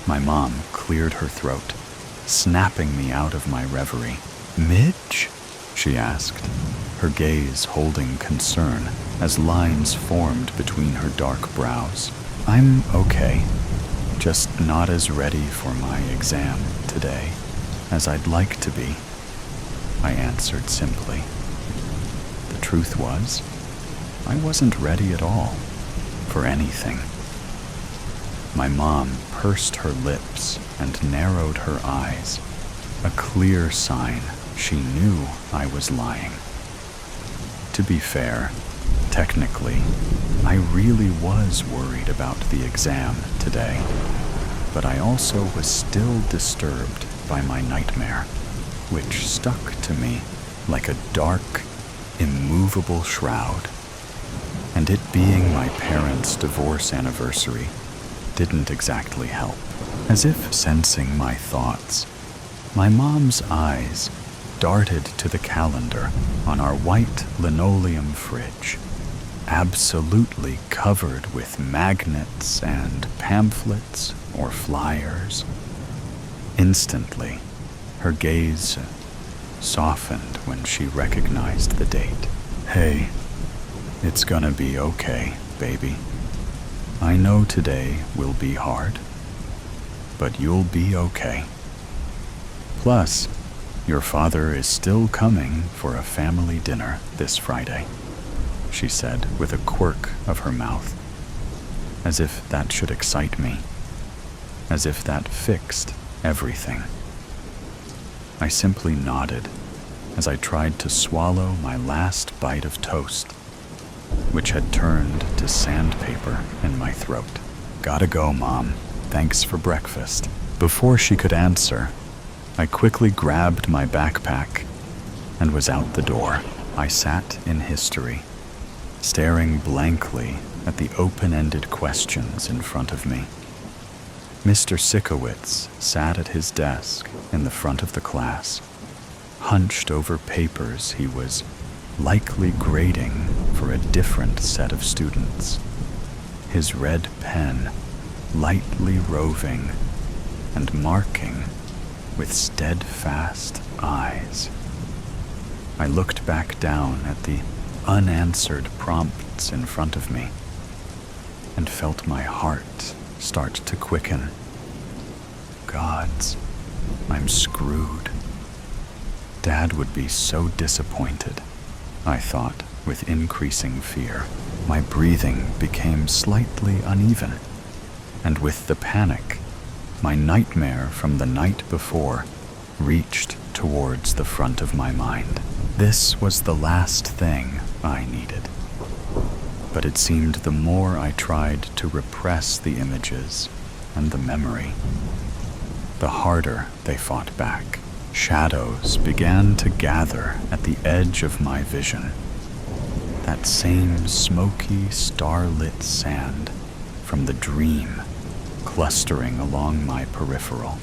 My mom cleared her throat, snapping me out of my reverie. "Midge?" she asked, her gaze holding concern as lines formed between her dark brows. "I'm okay, just not as ready for my exam today as I'd like to be," I answered simply. The truth was, I wasn't ready at all for anything. My mom pursed her lips and narrowed her eyes, a clear sign she knew I was lying. To be fair, technically, I really was worried about the exam today, but I also was still disturbed by my nightmare, which stuck to me like a dark, immovable shroud. And it being my parents' divorce anniversary didn't exactly help. As if sensing my thoughts, my mom's eyes darted to the calendar on our white linoleum fridge, absolutely covered with magnets and pamphlets or flyers. Instantly, her gaze softened when she recognized the date. "Hey, it's gonna be okay, baby. I know today will be hard, but you'll be okay." Plus, your father is still coming for a family dinner this Friday, she said with a quirk of her mouth, as if that should excite me, as if that fixed everything. I simply nodded as I tried to swallow my last bite of toast, which had turned to sandpaper in my throat. Gotta go, Mom. Thanks for breakfast. Before she could answer, I quickly grabbed my backpack and was out the door. I sat in history, staring blankly at the open-ended questions in front of me. Mr. Sikowitz sat at his desk in the front of the class, hunched over papers he was likely grading for a different set of students, his red pen lightly roving and marking with steadfast eyes. I looked back down at the unanswered prompts in front of me and felt my heart start to quicken. Gods, I'm screwed. Dad would be so disappointed, I thought with increasing fear. My breathing became slightly uneven, and with the panic, my nightmare from the night before reached towards the front of my mind. This was the last thing I needed. But it seemed the more I tried to repress the images and the memory, the harder they fought back. Shadows began to gather at the edge of my vision. That same smoky, starlit sand from the dream clustering along my peripheral.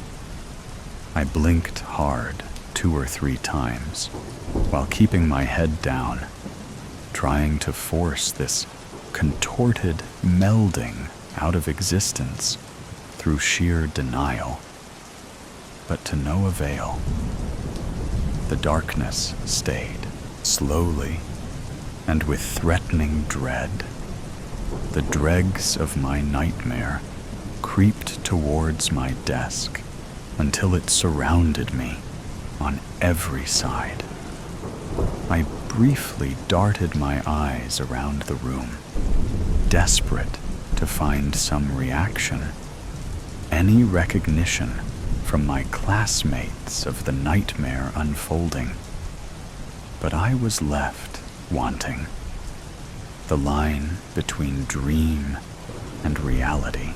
I blinked hard 2 or 3 times while keeping my head down, trying to force this contorted melding out of existence through sheer denial. But to no avail. The darkness stayed. Slowly, and with threatening dread, the dregs of my nightmare creeped towards my desk until it surrounded me on every side. I briefly darted my eyes around the room, desperate to find some reaction, any recognition from my classmates of the nightmare unfolding. But I was left wanting. The line between dream and reality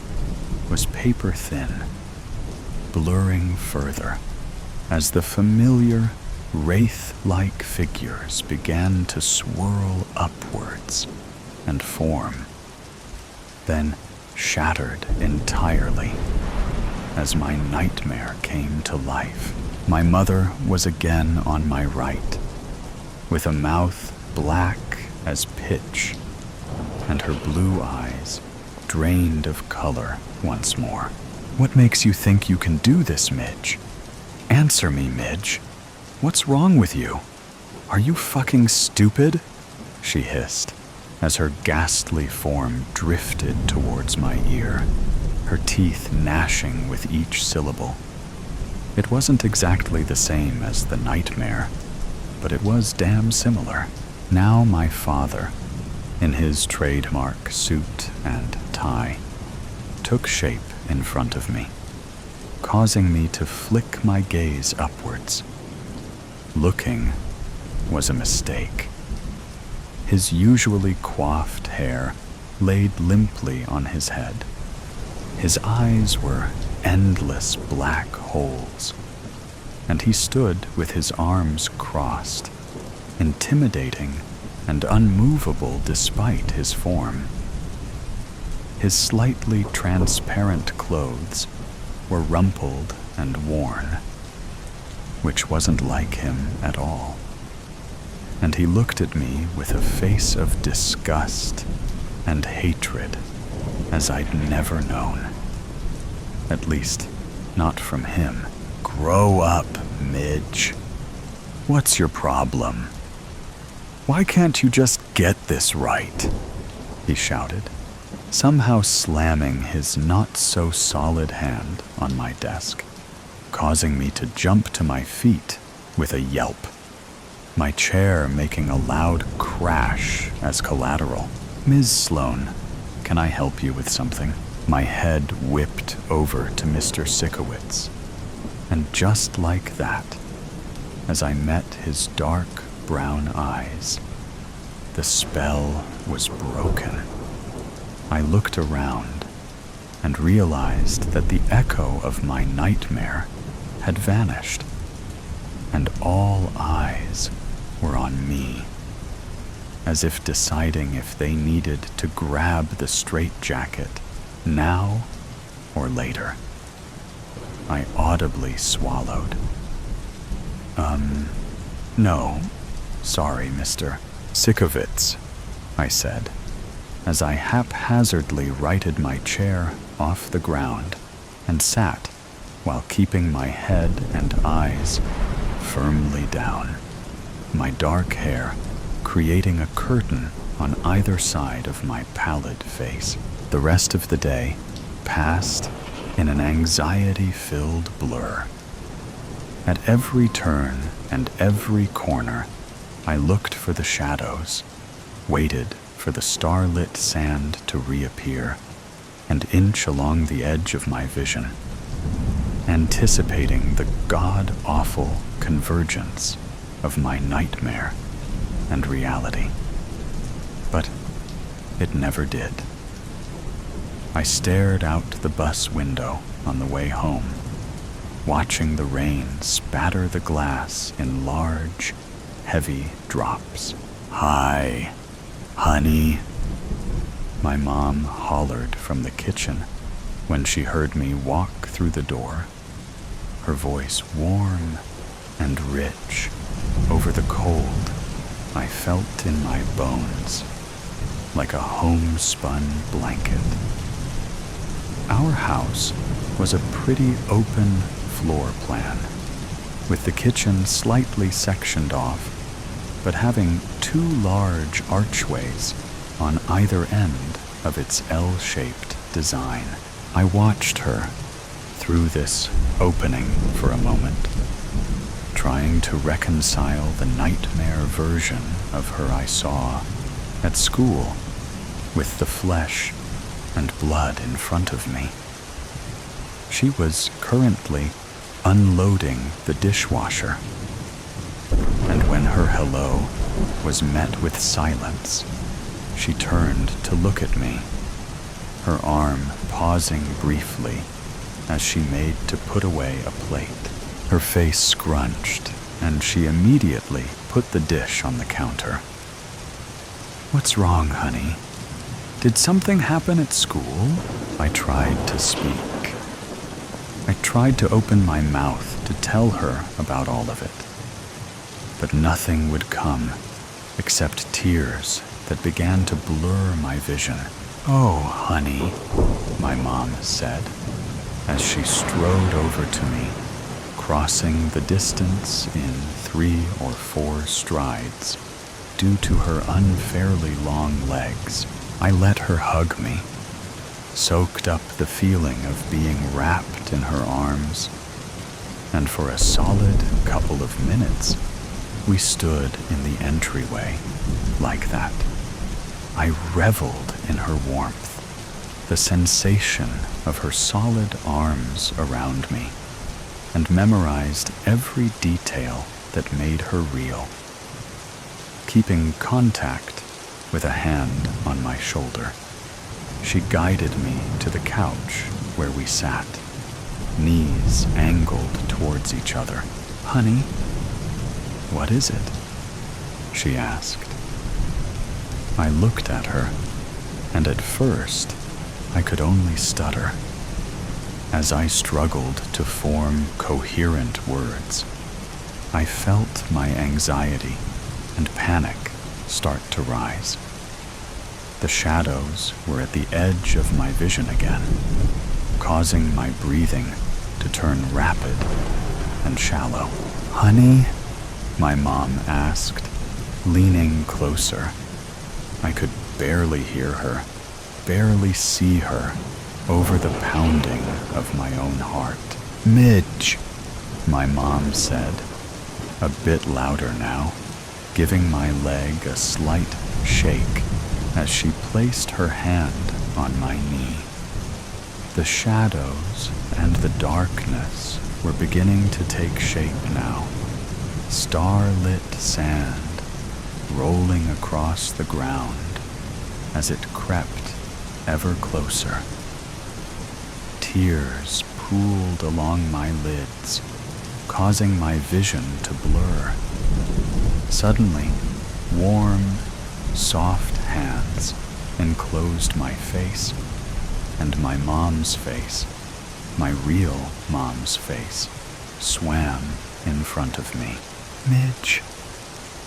was paper thin, blurring further as the familiar wraith-like figures began to swirl upwards and form, then shattered entirely as my nightmare came to life. My mother was again on my right, with a mouth black as pitch and her blue eyes drained of color once more. What makes you think you can do this, Midge? Answer me, Midge. What's wrong with you? Are you fucking stupid? She hissed as her ghastly form drifted towards my ear, her teeth gnashing with each syllable. It wasn't exactly the same as the nightmare, but it was damn similar. Now my father, in his trademark suit and tie, took shape in front of me, causing me to flick my gaze upwards. Looking was a mistake. His usually coiffed hair laid limply on his head. His eyes were endless black holes, and he stood with his arms crossed, intimidating and unmovable despite his form. His slightly transparent clothes were rumpled and worn, which wasn't like him at all. And he looked at me with a face of disgust and hatred as I'd never known. At least, not from him. Grow up, Midge. What's your problem? Why can't you just get this right? He shouted, somehow slamming his not-so-solid hand on my desk. causing me to jump to my feet with a yelp, my chair making a loud crash as collateral. "Ms. Sloane, can I help you with something?" My head whipped over to Mr. Sikowitz, and just like that, as I met his dark brown eyes, the spell was broken. I looked around and realized that the echo of my nightmare had vanished, and all eyes were on me, as if deciding if they needed to grab the straitjacket now or later. I audibly swallowed. No, sorry, Mr. Sikowitz," I said, as I haphazardly righted my chair off the ground and sat while keeping my head and eyes firmly down, my dark hair creating a curtain on either side of my pallid face. The rest of the day passed in an anxiety-filled blur. At every turn and every corner, I looked for the shadows, waited for the starlit sand to reappear, and inch along the edge of my vision, anticipating the god-awful convergence of my nightmare and reality. But it never did. I stared out the bus window on the way home, watching the rain spatter the glass in large, heavy drops. "Hi, honey," my mom hollered from the kitchen when she heard me walk through the door, her voice warm and rich over the cold I felt in my bones, like a homespun blanket. Our house was a pretty open floor plan, with the kitchen slightly sectioned off, but having two large archways on either end of its L-shaped design. I watched her through this opening for a moment, trying to reconcile the nightmare version of her I saw at school with the flesh and blood in front of me. She was currently unloading the dishwasher, and when her hello was met with silence, she turned to look at me, her arm pausing briefly as she made to put away a plate. Her face scrunched, and she immediately put the dish on the counter. "What's wrong, honey? Did something happen at school?" I tried to speak. I tried to open my mouth to tell her about all of it, but nothing would come except tears that began to blur my vision. "Oh, honey," my mom said, as she strode over to me, crossing the distance in 3 or 4 strides due to her unfairly long legs. I let her hug me, soaked up the feeling of being wrapped in her arms, and for a solid couple of minutes, we stood in the entryway like that. I reveled in her warmth, the sensation of her solid arms around me, and memorized every detail that made her real, keeping contact with a hand on my shoulder. She guided me to the couch where we sat, knees angled towards each other. "Honey, what is it?" she asked. I looked at her, and at first I could only stutter. As I struggled to form coherent words, I felt my anxiety and panic start to rise. The shadows were at the edge of my vision again, causing my breathing to turn rapid and shallow. "Honey?" my mom asked, leaning closer. I could barely hear her, barely see her over the pounding of my own heart. "Midge," my mom said, a bit louder now, giving my leg a slight shake as she placed her hand on my knee. The shadows and the darkness were beginning to take shape now. Starlit sand rolling across the ground as it crept ever closer. Tears pooled along my lids, causing my vision to blur. Suddenly, warm, soft hands enclosed my face, and my mom's face, my real mom's face, swam in front of me. "Midge,"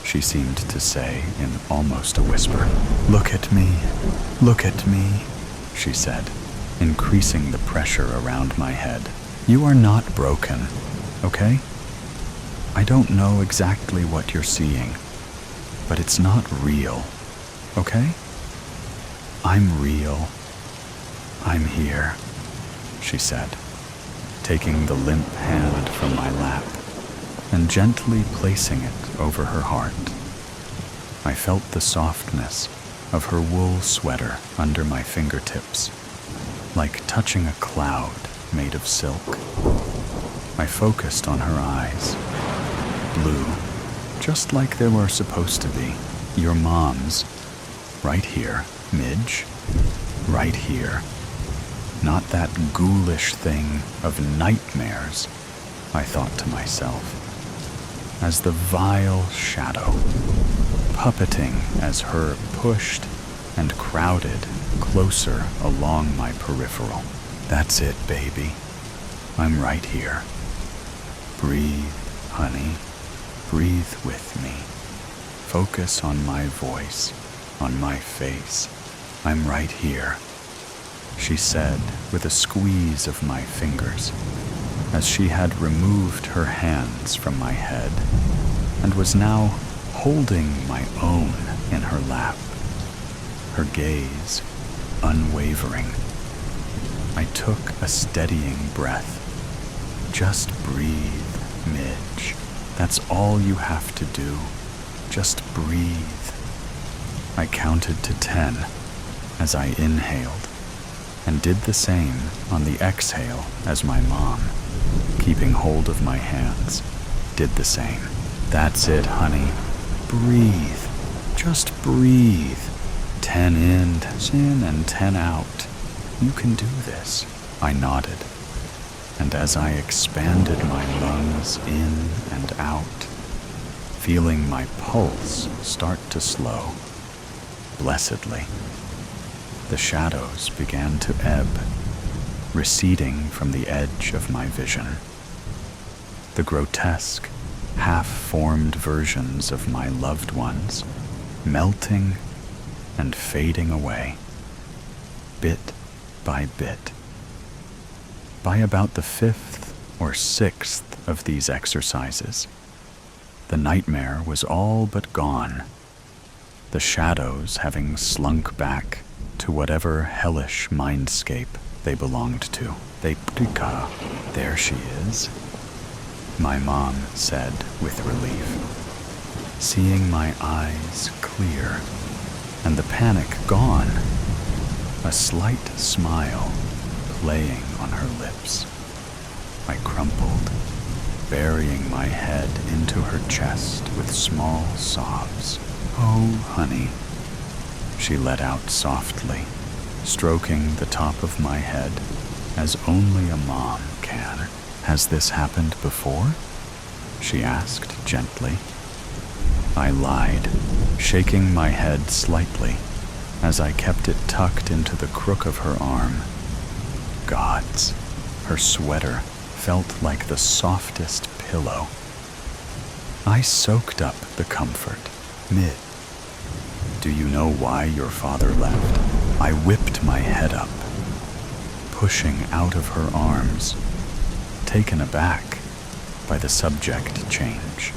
she seemed to say in almost a whisper. "Look at me," she said, increasing the pressure around my head. "You are not broken, okay? I don't know exactly what you're seeing, but it's not real, okay? I'm real. I'm here," she said, taking the limp hand from my lap and gently placing it over her heart. I felt the softness of her wool sweater under my fingertips, like touching a cloud made of silk. I focused on her eyes, blue, just like they were supposed to be. Your mom's, right here, Midge, right here. Not that ghoulish thing of nightmares, I thought to myself, as the vile shadow, puppeting as her pushed and crowded closer along my peripheral. That's it, baby. I'm right here. Breathe, honey. Breathe with me. Focus on my voice, on my face. I'm right here, she said with a squeeze of my fingers, as she had removed her hands from my head and was now holding my own in her lap, her gaze unwavering. I took a steadying breath. Just breathe, Midge. That's all you have to do. Just breathe. I counted to 10 as I inhaled, and did the same on the exhale as my mom, keeping hold of my hands, did the same. That's it, honey. Breathe. Just breathe. 10 in and 10 out. You can do this. I nodded, and as I expanded my lungs in and out, feeling my pulse start to slow, blessedly, the shadows began to ebb, receding from the edge of my vision. The grotesque, half-formed versions of my loved ones melting and fading away, bit by bit. By about the 5th or 6th of these exercises, the nightmare was all but gone, the shadows having slunk back to whatever hellish mindscape they belonged to. There she is, my mom said with relief, seeing my eyes clear and the panic gone, a slight smile playing on her lips. I crumpled, burying my head into her chest with small sobs. "Oh, honey," she let out softly, stroking the top of my head as only a mom can. "Has this happened before?" she asked gently. I lied, shaking my head slightly as I kept it tucked into the crook of her arm. Gods, her sweater felt like the softest pillow. I soaked up the comfort. Do you know why your father left?" I whipped my head up, pushing out of her arms, taken aback by the subject change.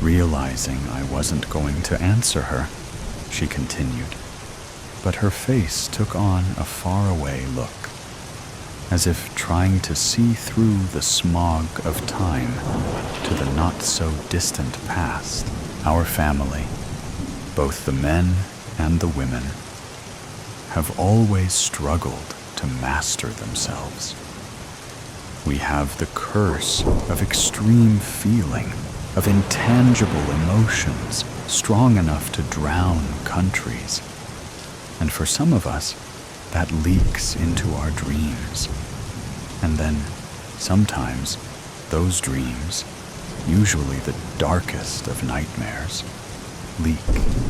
Realizing I wasn't going to answer her, she continued, but her face took on a faraway look. as if trying to see through the smog of time to the not-so-distant past. Our family, both the men and the women, have always struggled to master themselves. We have the curse of extreme feeling, of intangible emotions strong enough to drown countries. And for some of us, that leaks into our dreams. And then, sometimes, those dreams, usually the darkest of nightmares, leak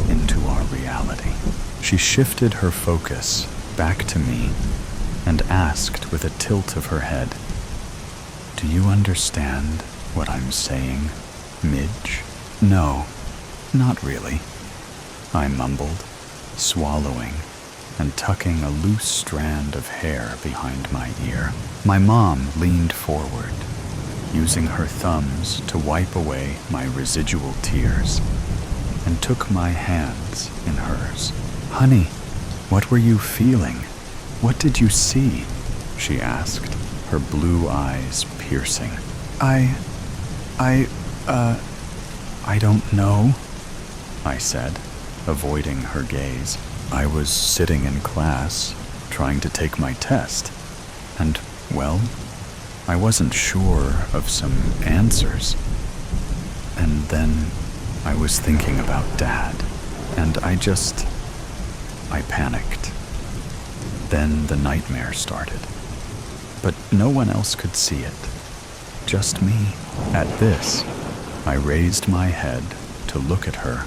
into our reality. She shifted her focus back to me and asked with a tilt of her head, "Do you understand what I'm saying, Midge?" "No, not really," I mumbled, swallowing and tucking a loose strand of hair behind my ear. My mom leaned forward, using her thumbs to wipe away my residual tears, and took my hands in hers. "Honey, what were you feeling? What did you see?" she asked, her blue eyes piercing. I don't know," I said, avoiding her gaze. "I was sitting in class, trying to take my test, and, well, I wasn't sure of some answers. And then I was thinking about Dad, and I panicked. Then the nightmare started. But no one else could see it, just me." At this, I raised my head to look at her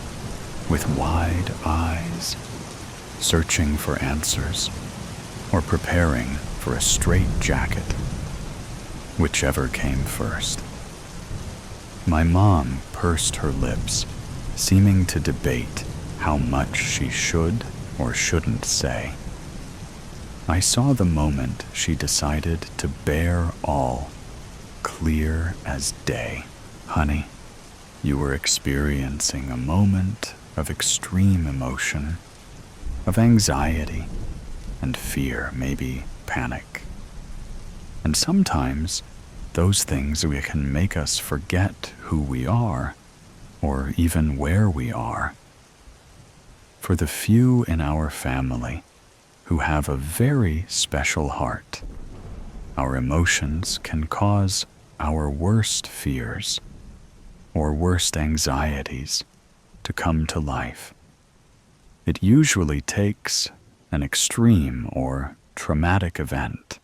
with wide eyes, searching for answers or preparing for a straitjacket, whichever came first. My mom pursed her lips, seeming to debate how much she should or shouldn't say. I saw the moment she decided to bear all, clear as day. "Honey, you were experiencing a moment of extreme emotion, of anxiety and fear, maybe panic. And sometimes those things can make us forget who we are, or even where we are. For the few in our family who have a very special heart, our emotions can cause our worst fears or worst anxieties to come to life. It usually takes an extreme or traumatic event.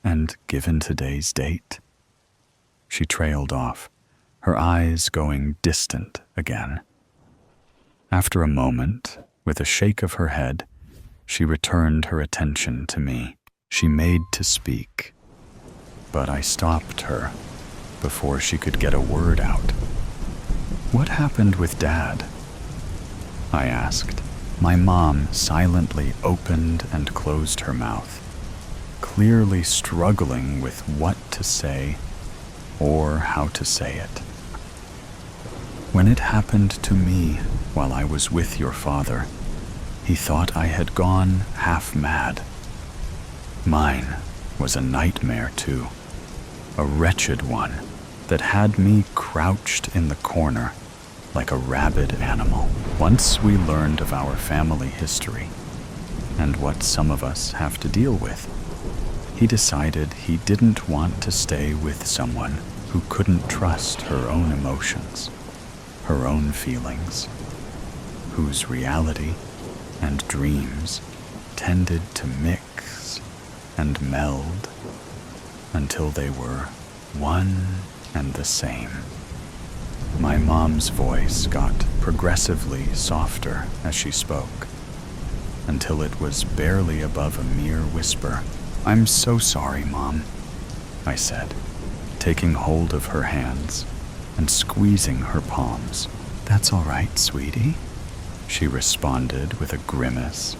And given today's date," she trailed off, her eyes going distant again. After a moment, with a shake of her head, she returned her attention to me. She made to speak, but I stopped her before she could get a word out. "What happened with Dad?" I asked. My mom silently opened and closed her mouth, clearly struggling with what to say or how to say it. "When it happened to me while I was with your father, he thought I had gone half mad. Mine was a nightmare too, a wretched one that had me crouched in the corner like a rabid animal. Once we learned of our family history and what some of us have to deal with, he decided he didn't want to stay with someone who couldn't trust her own emotions, her own feelings, whose reality and dreams tended to mix and meld until they were one and the same." My mom's voice got progressively softer as she spoke, until it was barely above a mere whisper. "I'm so sorry, Mom," I said, taking hold of her hands and squeezing her palms. "That's all right, sweetie," she responded with a grimace,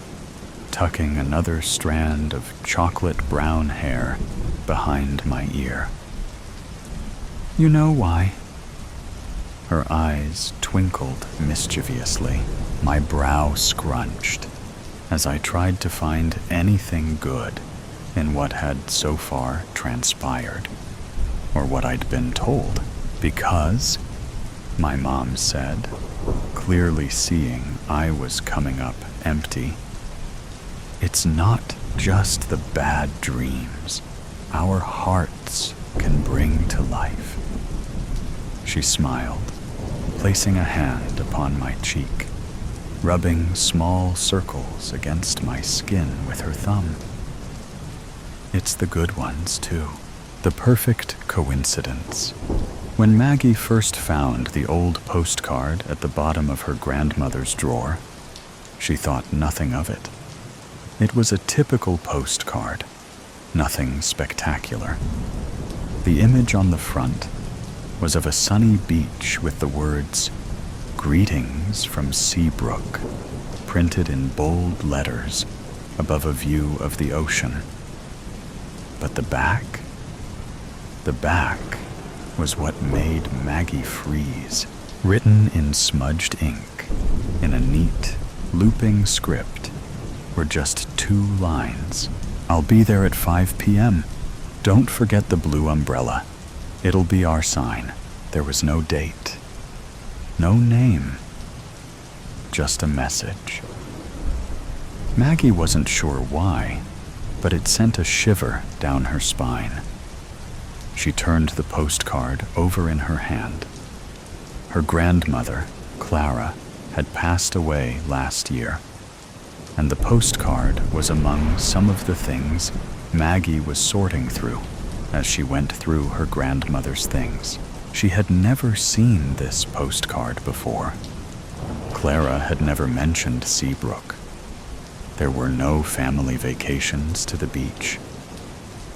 tucking another strand of chocolate brown hair behind my ear. "You know why?" Her eyes twinkled mischievously. My brow scrunched as I tried to find anything good in what had so far transpired, or what I'd been told, because, my mom said, clearly seeing I was coming up empty, it's not just the bad dreams our hearts can bring to life. She smiled, placing a hand upon my cheek, rubbing small circles against my skin with her thumb. It's the good ones, too. The perfect coincidence. When Maggie first found the old postcard at the bottom of her grandmother's drawer, she thought nothing of it. It was a typical postcard, nothing spectacular. The image on the front was of a sunny beach with the words, "Greetings from Seabrook," printed in bold letters above a view of the ocean. But the back was what made Maggie freeze, written in smudged ink in a neat, looping script were just 2 lines. "I'll be there at 5 p.m. Don't forget the blue umbrella. It'll be our sign." There was no date, no name, just a message. Maggie wasn't sure why, but it sent a shiver down her spine. She turned the postcard over in her hand. Her grandmother, Clara, had passed away last year, and the postcard was among some of the things Maggie was sorting through as she went through her grandmother's things. She had never seen this postcard before. Clara had never mentioned Seabrook. There were no family vacations to the beach,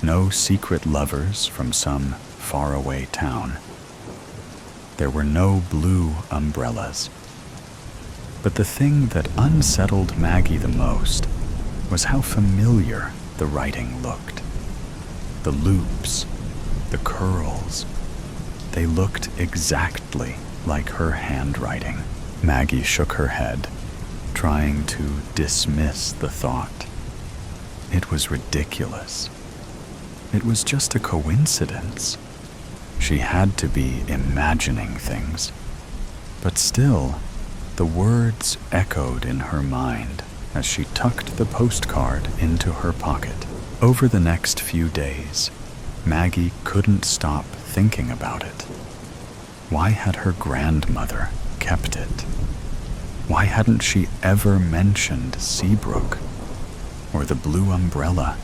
no secret lovers from some faraway town. There were no blue umbrellas. But the thing that unsettled Maggie the most was how familiar the writing looked. The loops, the curls, they looked exactly like her handwriting. Maggie shook her head, trying to dismiss the thought. It was ridiculous. It was just a coincidence. She had to be imagining things. But still, the words echoed in her mind as she tucked the postcard into her pocket. Over the next few days, Maggie couldn't stop thinking about it. Why had her grandmother kept it? Why hadn't she ever mentioned Seabrook or the blue umbrella?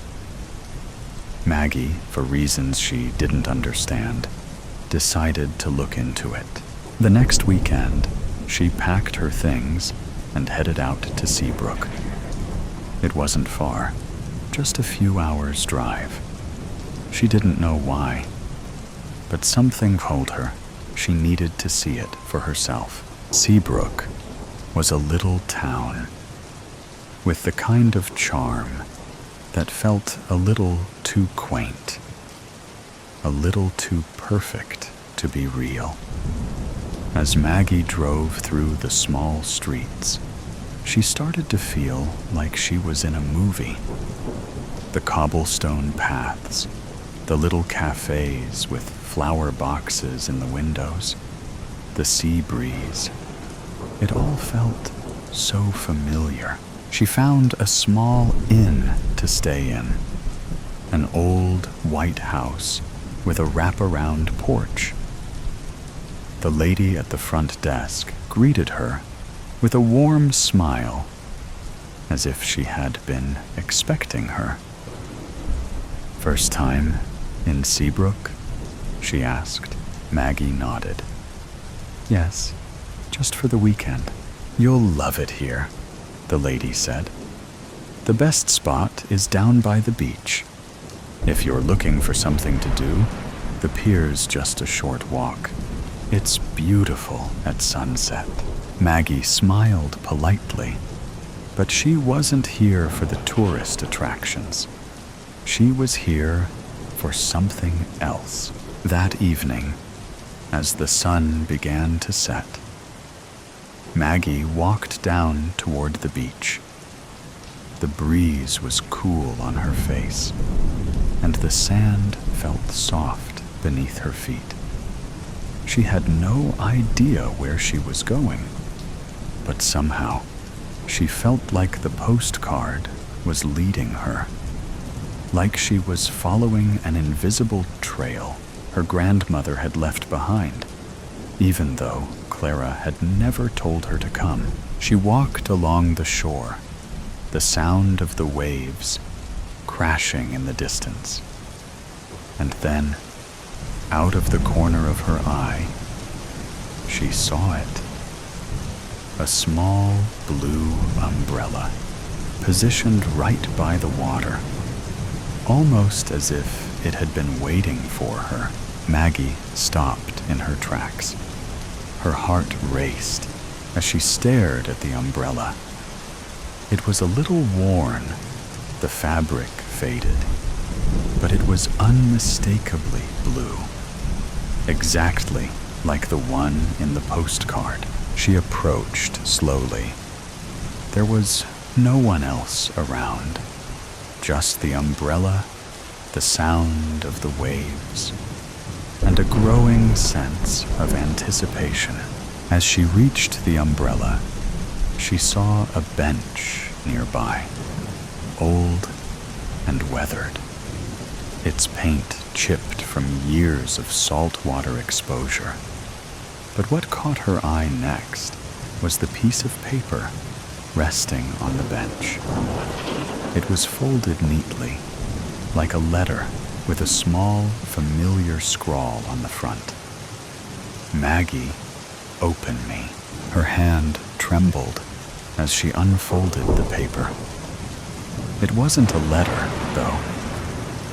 Maggie, for reasons she didn't understand, decided to look into it. The next weekend, she packed her things and headed out to Seabrook. It wasn't far, just a few hours' drive. She didn't know why, but something told her she needed to see it for herself. Seabrook was a little town with the kind of charm that felt a little too quaint, a little too perfect to be real. As Maggie drove through the small streets, she started to feel like she was in a movie. The cobblestone paths, the little cafes with flower boxes in the windows, the sea breeze, it all felt so familiar. She found a small inn to stay in, an old white house with a wraparound porch. The lady at the front desk greeted her with a warm smile, as if she had been expecting her. "First time in Seabrook?" she asked. Maggie nodded. "Yes, just for the weekend." "You'll love it here," the lady said. "The best spot is down by the beach. If you're looking for something to do, the pier's just a short walk. It's beautiful at sunset." Maggie smiled politely, but she wasn't here for the tourist attractions. She was here for something else. That evening, as the sun began to set, Maggie walked down toward the beach. The breeze was cool on her face, and the sand felt soft beneath her feet. She had no idea where she was going, but somehow she felt like the postcard was leading her, like she was following an invisible trail her grandmother had left behind, even though Clara had never told her to come. She walked along the shore, the sound of the waves crashing in the distance. And then, out of the corner of her eye, she saw it. A small blue umbrella, positioned right by the water, almost as if it had been waiting for her. Maggie stopped in her tracks. Her heart raced as she stared at the umbrella. It was a little worn, the fabric faded, but it was unmistakably blue, exactly like the one in the postcard. She approached slowly. There was no one else around, just the umbrella, the sound of the waves, and a growing sense of anticipation. As she reached the umbrella, she saw a bench nearby, old and weathered, its paint chipped from years of saltwater exposure. But what caught her eye next was the piece of paper resting on the bench. It was folded neatly, like a letter with a small, familiar scrawl on the front. Maggie, open me. Her hand trembled as she unfolded the paper. It wasn't a letter, though.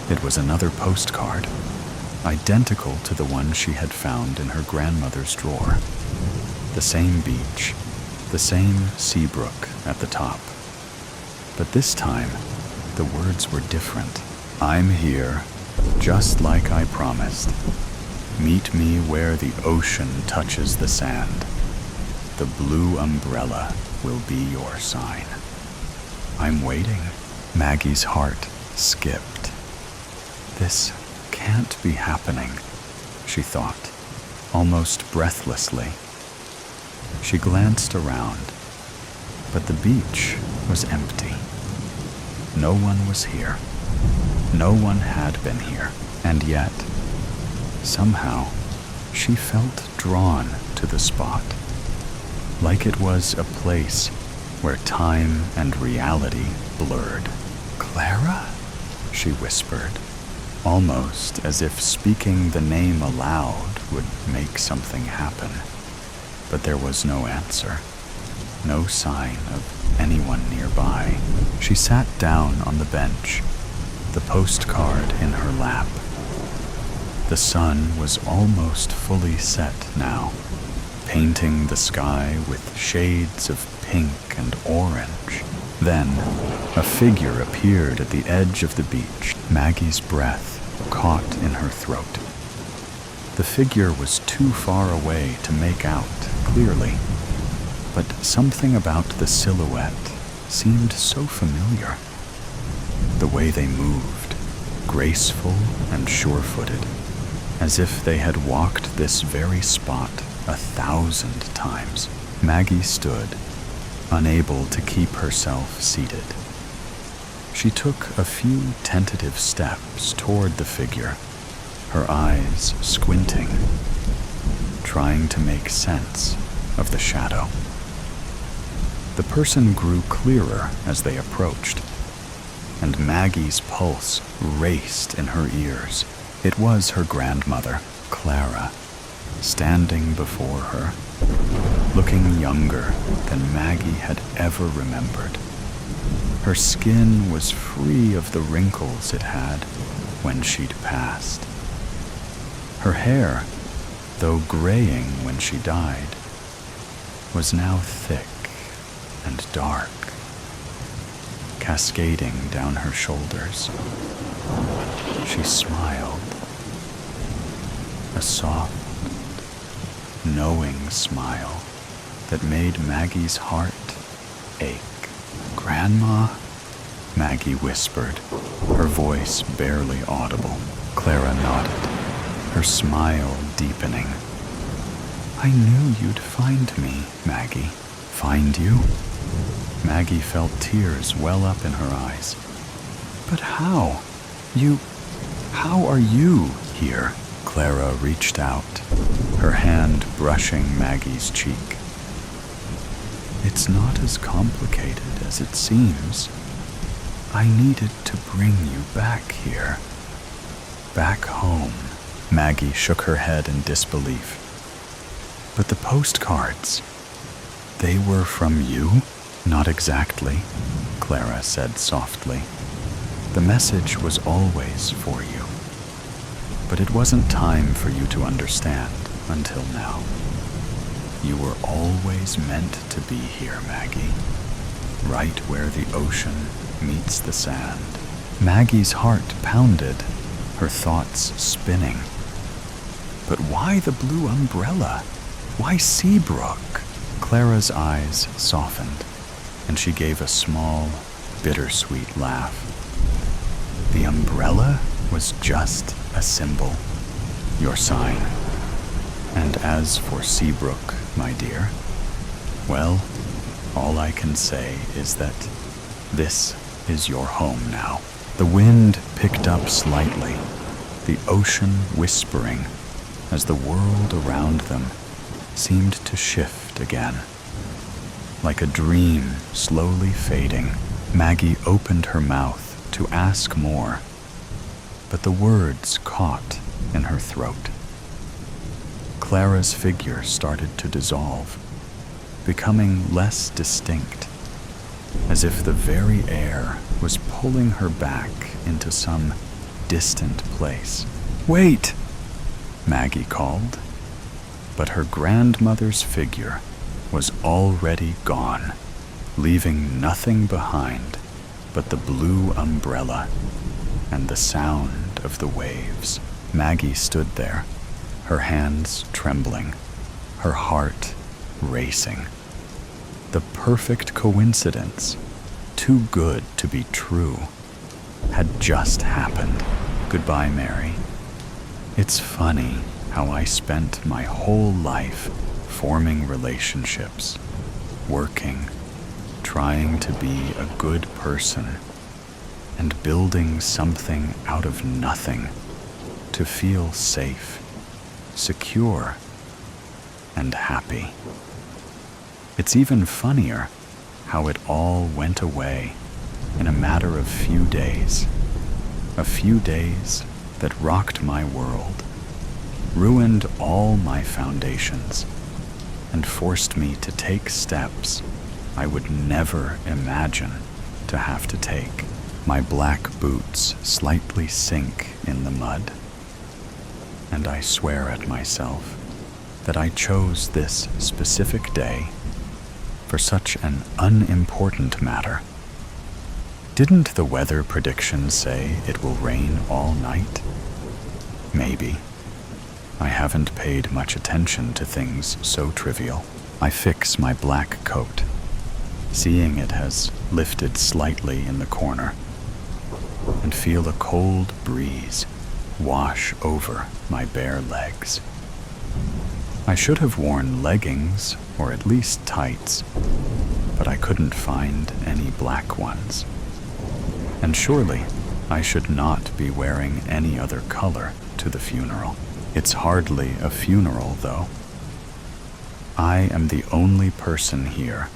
It was another postcard, identical to the one she had found in her grandmother's drawer. The same beach, the same Seabrook at the top. But this time, the words were different. I'm here, just like I promised. Meet me where the ocean touches the sand. The blue umbrella will be your sign. I'm waiting. Maggie's heart skipped. This can't be happening, she thought, almost breathlessly. She glanced around, but the beach was empty. No one was here. No one had been here, and yet, somehow, she felt drawn to the spot, like it was a place where time and reality blurred. Clara? She whispered, almost as if speaking the name aloud would make something happen. But there was no answer, no sign of anyone nearby. She sat down on the bench, the postcard in her lap. The sun was almost fully set now, painting the sky with shades of pink and orange. Then, a figure appeared at the edge of the beach. Maggie's breath caught in her throat. The figure was too far away to make out clearly, but something about the silhouette seemed so familiar. The way they moved, graceful and sure-footed, as if they had walked this very spot 1,000 times. Maggie stood, unable to keep herself seated. She took a few tentative steps toward the figure, her eyes squinting, trying to make sense of the shadow. The person grew clearer as they approached, and Maggie's pulse raced in her ears. It was her grandmother, Clara, standing before her, looking younger than Maggie had ever remembered. Her skin was free of the wrinkles it had when she'd passed. Her hair, though graying when she died, was now thick and dark, cascading down her shoulders. She smiled, a soft, knowing smile that made Maggie's heart ache. Grandma, Maggie whispered, her voice barely audible. Clara nodded, her smile deepening. I knew you'd find me, Maggie. Find you? Maggie felt tears well up in her eyes. But how? How are you here? Clara reached out, her hand brushing Maggie's cheek. It's not as complicated as it seems. I needed to bring you back here. Back home. Maggie shook her head in disbelief. But the postcards, they were from you? Not exactly, Clara said softly. The message was always for you. But it wasn't time for you to understand until now. You were always meant to be here, Maggie. Right where the ocean meets the sand. Maggie's heart pounded, her thoughts spinning. But why the blue umbrella? Why Seabrook? Clara's eyes softened, and she gave a small, bittersweet laugh. The umbrella was just a symbol, your sign. And as for Seabrook, my dear, well, all I can say is that this is your home now. The wind picked up slightly, the ocean whispering as the world around them seemed to shift again. Like a dream slowly fading, Maggie opened her mouth to ask more, but the words caught in her throat. Clara's figure started to dissolve, becoming less distinct, as if the very air was pulling her back into some distant place. Wait! Maggie called, but her grandmother's figure was already gone, leaving nothing behind but the blue umbrella and the sound of the waves. Maggie stood there, her hands trembling, her heart racing. The perfect coincidence, too good to be true, had just happened. Goodbye, Mary. It's funny how I spent my whole life forming relationships, working, trying to be a good person, and building something out of nothing to feel safe, secure, and happy. It's even funnier how it all went away in a matter of few days. A few days that rocked my world, ruined all my foundations, and forced me to take steps I would never imagine to have to take. My black boots slightly sink in the mud, and I swear at myself that I chose this specific day for such an unimportant matter. Didn't the weather predictions say it will rain all night? Maybe. I haven't paid much attention to things so trivial. I fix my black coat, seeing it has lifted slightly in the corner, and feel a cold breeze wash over my bare legs. I should have worn leggings or at least tights, but I couldn't find any black ones. And surely I should not be wearing any other color to the funeral. It's hardly a funeral, though. I am the only person here,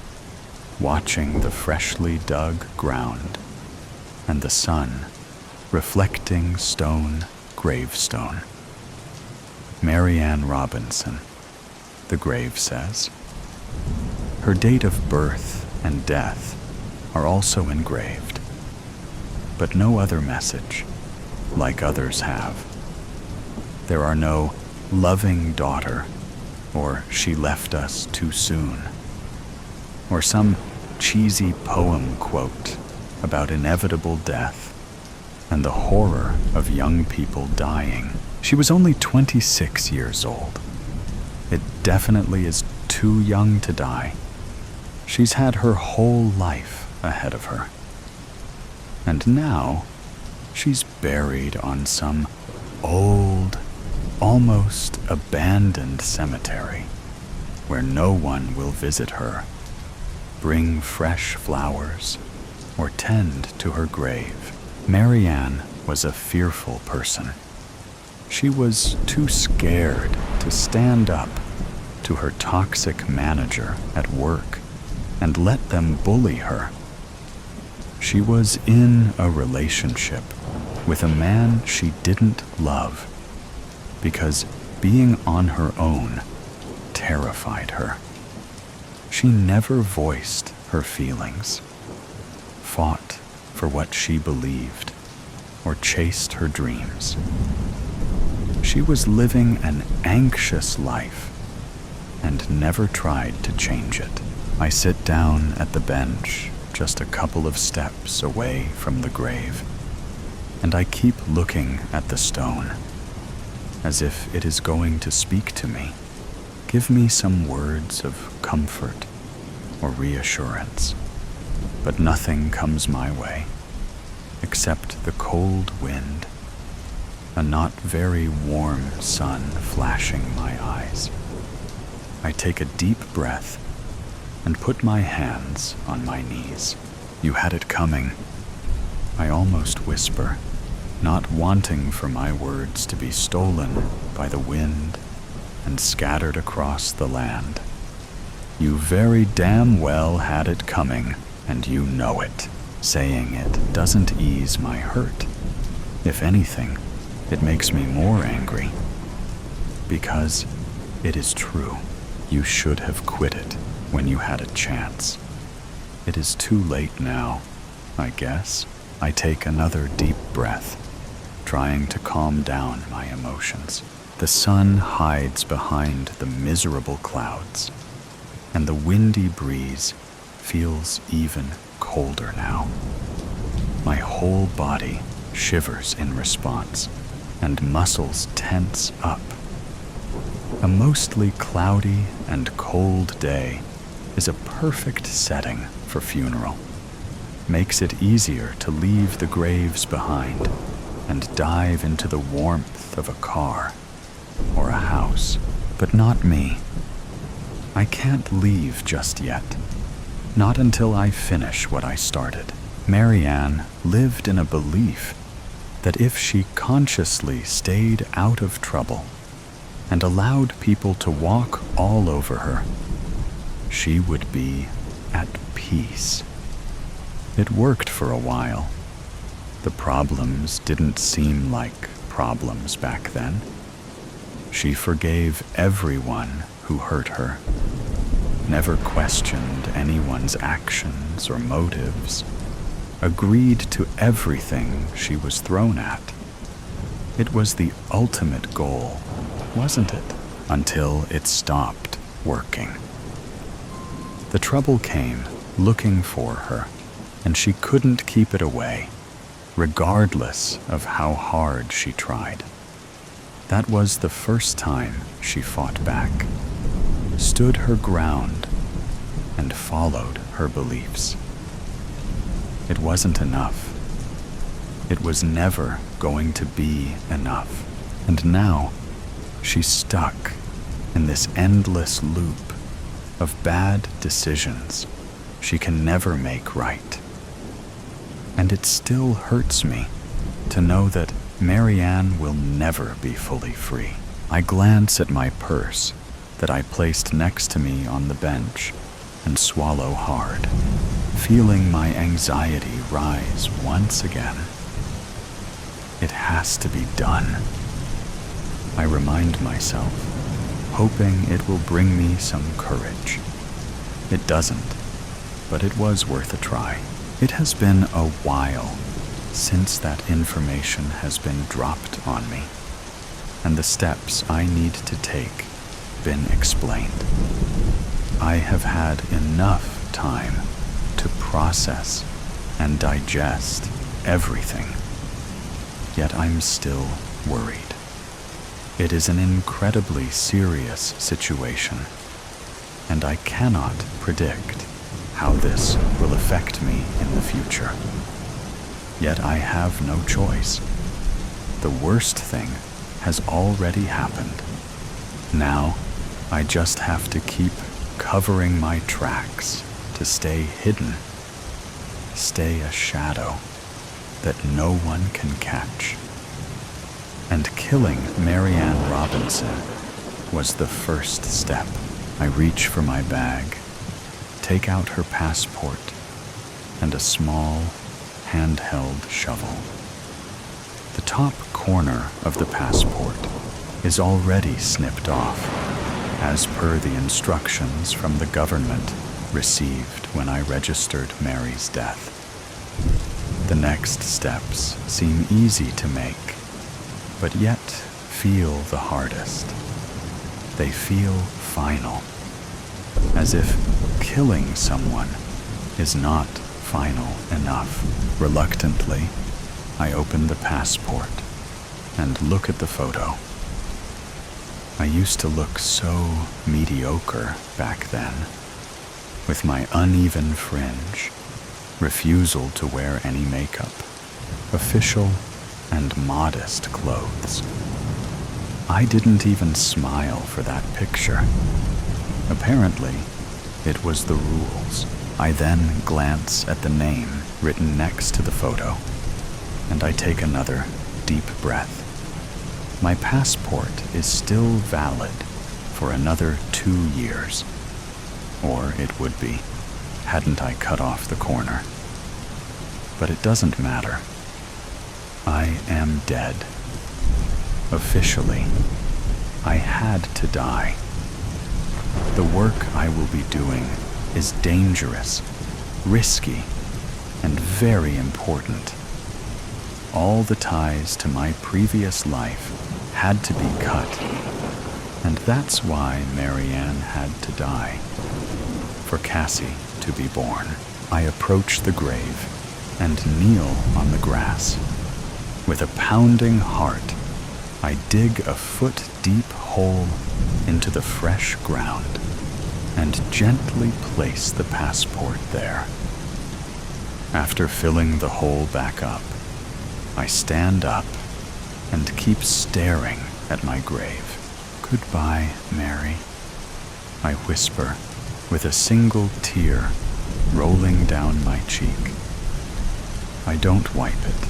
watching the freshly dug ground and the sun reflecting stone gravestone. Marianne Robinson, the grave says. Her date of birth and death are also engraved, but no other message, like others have. There are no loving daughter, or she left us too soon, or some cheesy poem quote about inevitable death and the horror of young people dying. She was only 26 years old. It definitely is too young to die. She's had her whole life ahead of her. And now, she's buried on some old, almost abandoned cemetery where no one will visit her, bring fresh flowers, or tend to her grave. Marianne was a fearful person. She was too scared to stand up to her toxic manager at work and let them bully her. She was in a relationship with a man she didn't love because being on her own terrified her. She never voiced her feelings, fought for what she believed, or chased her dreams. She was living an anxious life and never tried to change it. I sit down at the bench just a couple of steps away from the grave, and I keep looking at the stone as if it is going to speak to me, give me some words of comfort or reassurance. But nothing comes my way except the cold wind, a not very warm sun flashing my eyes. I take a deep breath and put my hands on my knees. "You had it coming," I almost whisper, not wanting for my words to be stolen by the wind and scattered across the land. "You very damn well had it coming, and you know it." Saying it doesn't ease my hurt. If anything, it makes me more angry. Because it is true. You should have quit it when you had a chance. It is too late now, I guess. I take another deep breath, trying to calm down my emotions. The sun hides behind the miserable clouds, and the windy breeze feels even colder now. My whole body shivers in response, and muscles tense up. A mostly cloudy and cold day is a perfect setting for funeral. Makes it easier to leave the graves behind and dive into the warmth of a car or a house. But not me. I can't leave just yet. Not until I finish what I started. Marianne lived in a belief that if she consciously stayed out of trouble and allowed people to walk all over her, she would be at peace. It worked for a while. The problems didn't seem like problems back then. She forgave everyone who hurt her, never questioned anyone's actions or motives, agreed to everything she was thrown at. It was the ultimate goal, wasn't it? Until it stopped working. The trouble came looking for her, and she couldn't keep it away, regardless of how hard she tried. That was the first time she fought back, stood her ground, and followed her beliefs. It wasn't enough. It was never going to be enough. And now, she's stuck in this endless loop of bad decisions she can never make right. And it still hurts me to know that Marianne will never be fully free. I glance at my purse that I placed next to me on the bench and swallow hard, feeling my anxiety rise once again. It has to be done. I remind myself, hoping it will bring me some courage. It doesn't, but it was worth a try. It has been a while since that information has been dropped on me, and the steps I need to take been explained. I have had enough time to process and digest everything, yet I'm still worried. It is an incredibly serious situation, and I cannot predict how this will affect me in the future. yet I have no choice. The worst thing has already happened. Now, I just have to keep covering my tracks to stay hidden, stay a shadow that no one can catch. And killing Marianne Robinson was the first step. I reach for my bag, take out her passport, and a small, handheld shovel. The top corner of the passport is already snipped off, as per the instructions from the government received when I registered Mary's death. The next steps seem easy to make, but yet feel the hardest. They feel final, as if killing someone is not final enough. Reluctantly, I open the passport and look at the photo. I used to look so mediocre back then, with my uneven fringe, refusal to wear any makeup, official and modest clothes. I didn't even smile for that picture. Apparently, it was the rules. I then glance at the name written next to the photo, and I take another deep breath. My passport is still valid for another 2 years. Or it would be, hadn't I cut off the corner. But it doesn't matter. I am dead. Officially, I had to die. The work I will be doing is dangerous, risky, and very important. All the ties to my previous life had to be cut, and that's why Marianne had to die. For Cassie to be born. I approach the grave and kneel on the grass. With a pounding heart, I dig a foot-deep hole into the fresh ground and gently place the passport there. After filling the hole back up, I stand up and keep staring at my grave. "Goodbye, Mary," I whisper, with a single tear rolling down my cheek. I don't wipe it.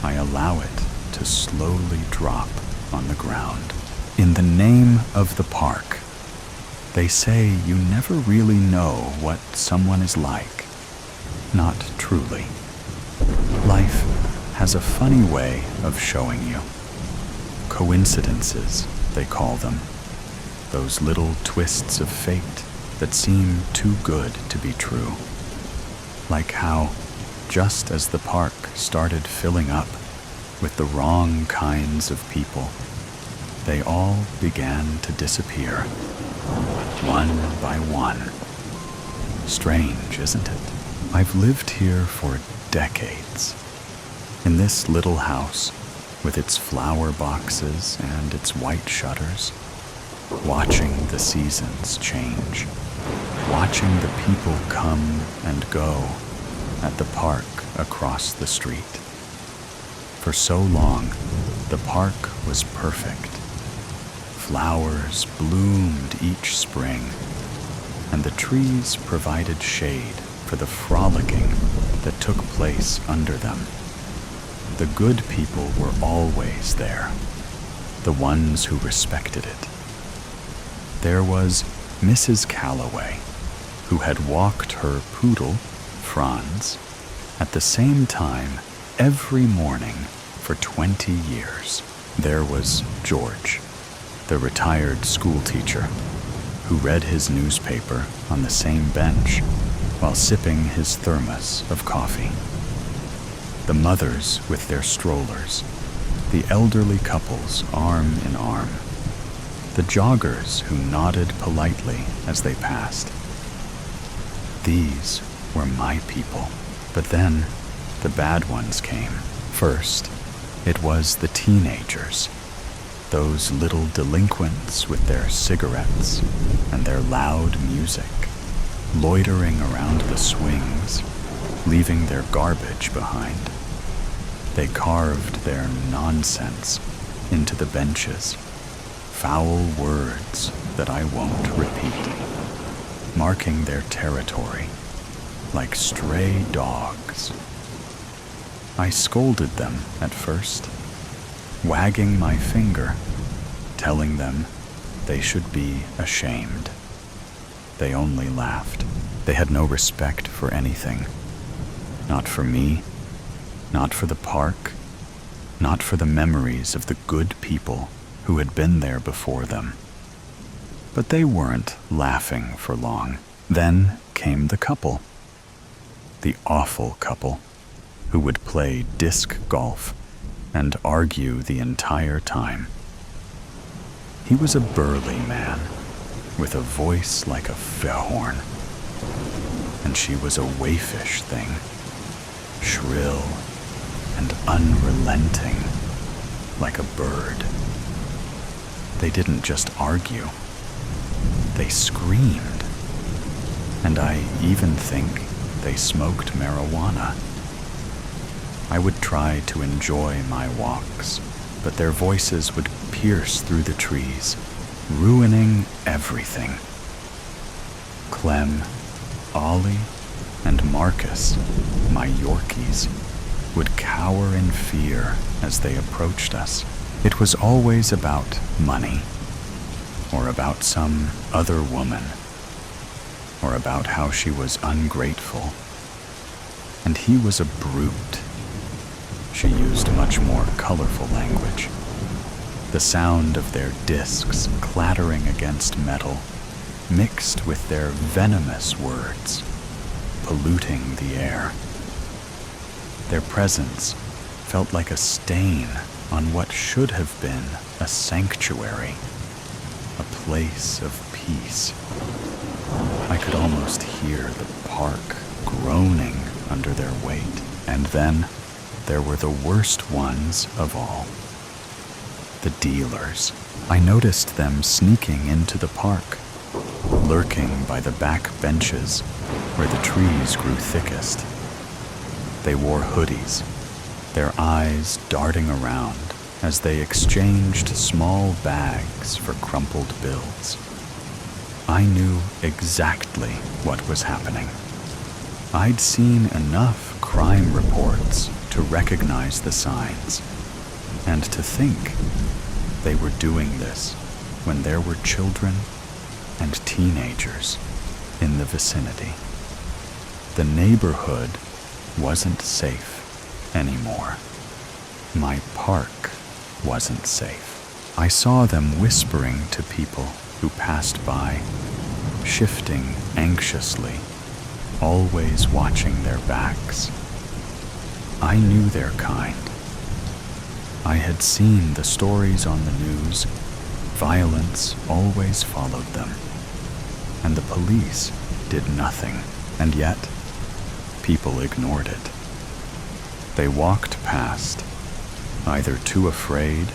I allow it to slowly drop on the ground. In the name of the park, they say you never really know what someone is like. Not truly. Life has a funny way of showing you. Coincidences, they call them. Those little twists of fate that seem too good to be true. Like how, just as the park started filling up with the wrong kinds of people, they all began to disappear, one by one. Strange, isn't it? I've lived here for decades. In this little house, with its flower boxes and its white shutters, watching the seasons change, watching the people come and go at the park across the street. For so long, the park was perfect. Flowers bloomed each spring, and the trees provided shade for the frolicking that took place under them. The good people were always there, the ones who respected it. There was Mrs. Calloway, who had walked her poodle, Franz, at the same time every morning for 20 years. There was George, the retired schoolteacher, who read his newspaper on the same bench while sipping his thermos of coffee. The mothers with their strollers, the elderly couples arm in arm, the joggers who nodded politely as they passed. These were my people. But then the bad ones came. First, it was the teenagers, those little delinquents with their cigarettes and their loud music, loitering around the swings, leaving their garbage behind. They carved their nonsense into the benches, foul words that I won't repeat, marking their territory like stray dogs. I scolded them at first, wagging my finger, telling them they should be ashamed. They only laughed. They had no respect for anything. Not for me, not for the park, not for the memories of the good people who had been there before them. But they weren't laughing for long. Then came the couple. The awful couple who would play disc golf and argue the entire time. He was a burly man with a voice like a fehorn, and she was a waifish thing, shrill and unrelenting like a bird. They didn't just argue, they screamed, and I even think they smoked marijuana. I would try to enjoy my walks, but their voices would pierce through the trees, ruining everything. Clem, Ollie, and Marcus, my Yorkies, would cower in fear as they approached us. It was always about money, or about some other woman, or about how she was ungrateful. And he was a brute. She used much more colorful language. The sound of their discs clattering against metal mixed with their venomous words, polluting the air. Their presence felt like a stain on what should have been a sanctuary, a place of peace. I could almost hear the park groaning under their weight. And then there were the worst ones of all. The dealers. I noticed them sneaking into the park, lurking by the back benches where the trees grew thickest. They wore hoodies, their eyes darting around as they exchanged small bags for crumpled bills. I knew exactly what was happening. I'd seen enough crime reports to recognize the signs, and to think they were doing this when there were children and teenagers in the vicinity. The neighborhood wasn't safe anymore. My park wasn't safe. I saw them whispering to people who passed by, shifting anxiously, always watching their backs. I knew their kind. I had seen the stories on the news. Violence always followed them, and the police did nothing, and yet people ignored it. They walked past, either too afraid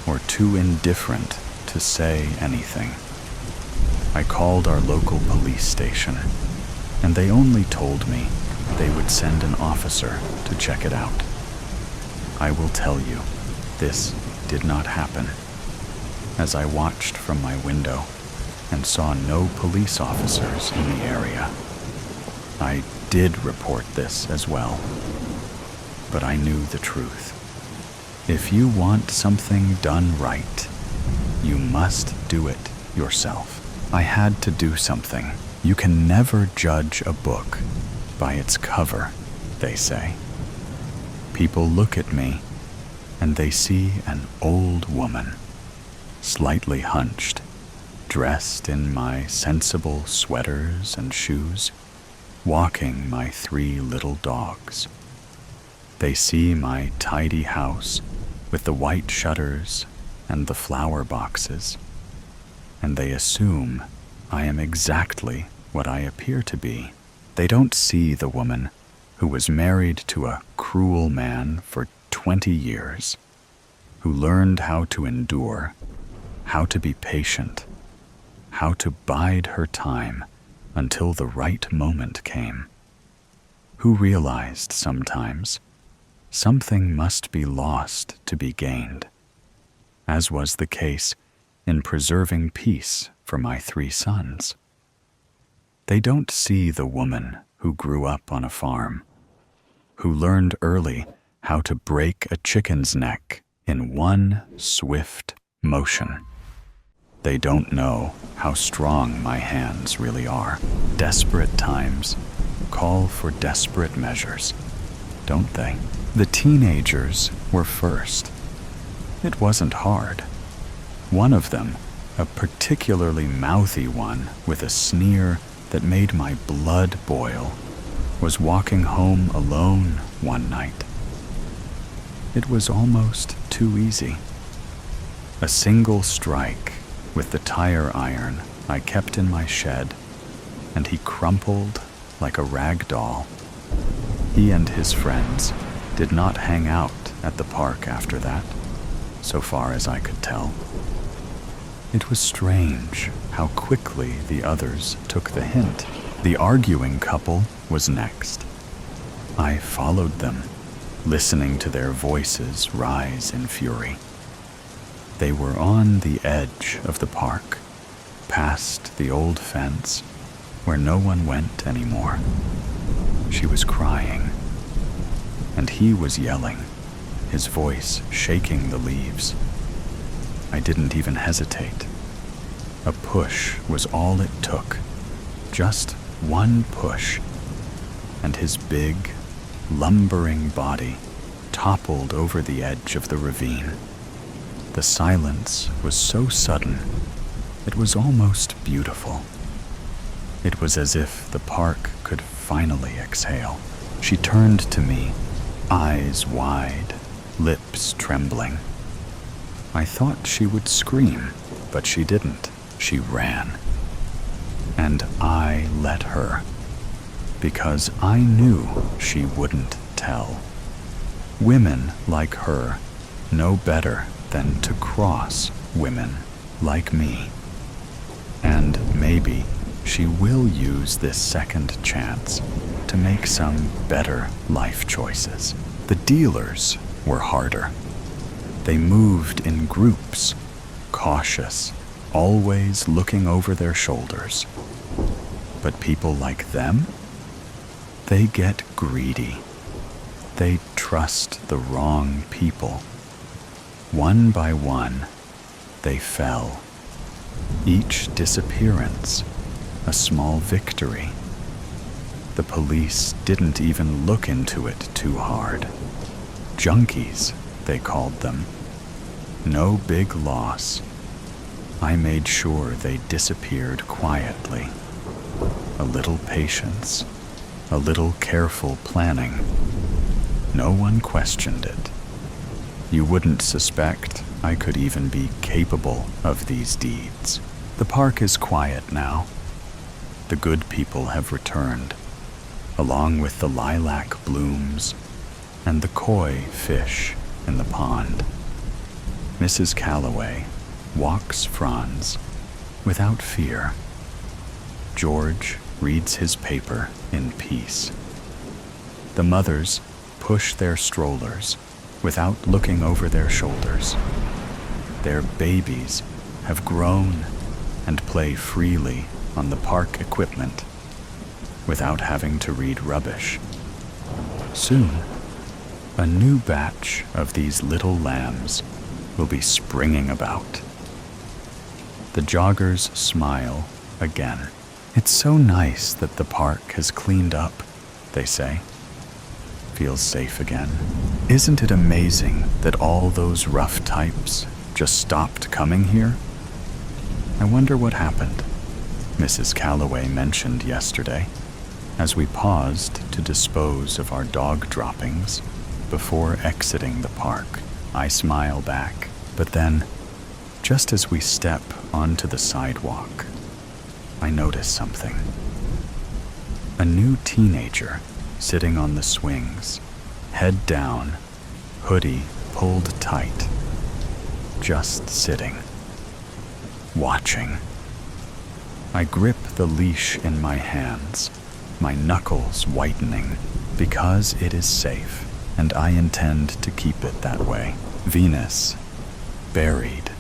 or too indifferent to say anything. I called our local police station, and they only told me they would send an officer to check it out. I will tell you, this did not happen. As I watched from my window and saw no police officers in the area, I did report this as well, but I knew the truth. If you want something done right, you must do it yourself. I had to do something. You can never judge a book by its cover, they say. People look at me and they see an old woman, slightly hunched, dressed in my sensible sweaters and shoes, walking my 3 little dogs. They see my tidy house with the white shutters and the flower boxes, and they assume I am exactly what I appear to be. They don't see the woman who was married to a cruel man for 20 years, who learned how to endure, how to be patient, how to bide her time until the right moment came, who realized sometimes something must be lost to be gained, as was the case in preserving peace for my 3 sons. They don't see the woman who grew up on a farm, who learned early how to break a chicken's neck in one swift motion. They don't know how strong my hands really are. Desperate times call for desperate measures, don't they? The teenagers were first. It wasn't hard. One of them, a particularly mouthy one with a sneer that made my blood boil, was walking home alone one night. It was almost too easy. A single strike with the tire iron I kept in my shed, and he crumpled like a rag doll. He and his friends did not hang out at the park after that, so far as I could tell. It was strange how quickly the others took the hint. The arguing couple was next. I followed them, listening to their voices rise in fury. They were on the edge of the park, past the old fence, where no one went anymore. She was crying, and he was yelling, his voice shaking the leaves. I didn't even hesitate. A push was all it took, just one push, and his big, lumbering body toppled over the edge of the ravine. The silence was so sudden, it was almost beautiful. It was as if the park could finally exhale. She turned to me, eyes wide, lips trembling. I thought she would scream, but she didn't. She ran. And I let her, because I knew she wouldn't tell. Women like her know better than to cross women like me. And maybe she will use this second chance to make some better life choices. The dealers were harder. They moved in groups, cautious, always looking over their shoulders. But people like them, they get greedy. They trust the wrong people. One by one, they fell. Each disappearance, a small victory. The police didn't even look into it too hard. Junkies, they called them. No big loss. I made sure they disappeared quietly. A little patience, a little careful planning. No one questioned it. You wouldn't suspect I could even be capable of these deeds. The park is quiet now. The good people have returned, along with the lilac blooms and the koi fish in the pond. Mrs. Calloway walks Franz without fear. George reads his paper in peace. The mothers push their strollers without looking over their shoulders. Their babies have grown and play freely on the park equipment without having to read rubbish. Soon, a new batch of these little lambs will be springing about. The joggers smile again. It's so nice that the park has cleaned up, they say. Feels safe again. Isn't it amazing that all those rough types just stopped coming here? I wonder what happened, Mrs. Calloway mentioned yesterday, as we paused to dispose of our dog droppings before exiting the park. I smile back, but then, just as we step onto the sidewalk, I notice something. A new teenager sitting on the swings, head down, hoodie pulled tight, just sitting, watching. I grip the leash in my hands, my knuckles whitening, because it is safe. and I intend to keep it that way. Venus, buried.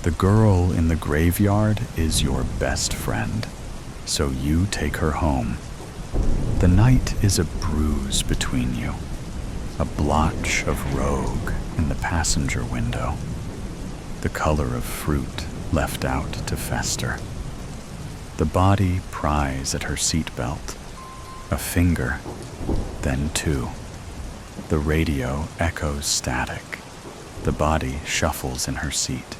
The girl in the graveyard is your best friend, so you take her home. The night is a bruise between you, a blotch of rogue in the passenger window, the color of fruit left out to fester. The body pries at her seatbelt, a finger, then two. The radio echoes static. The body shuffles in her seat.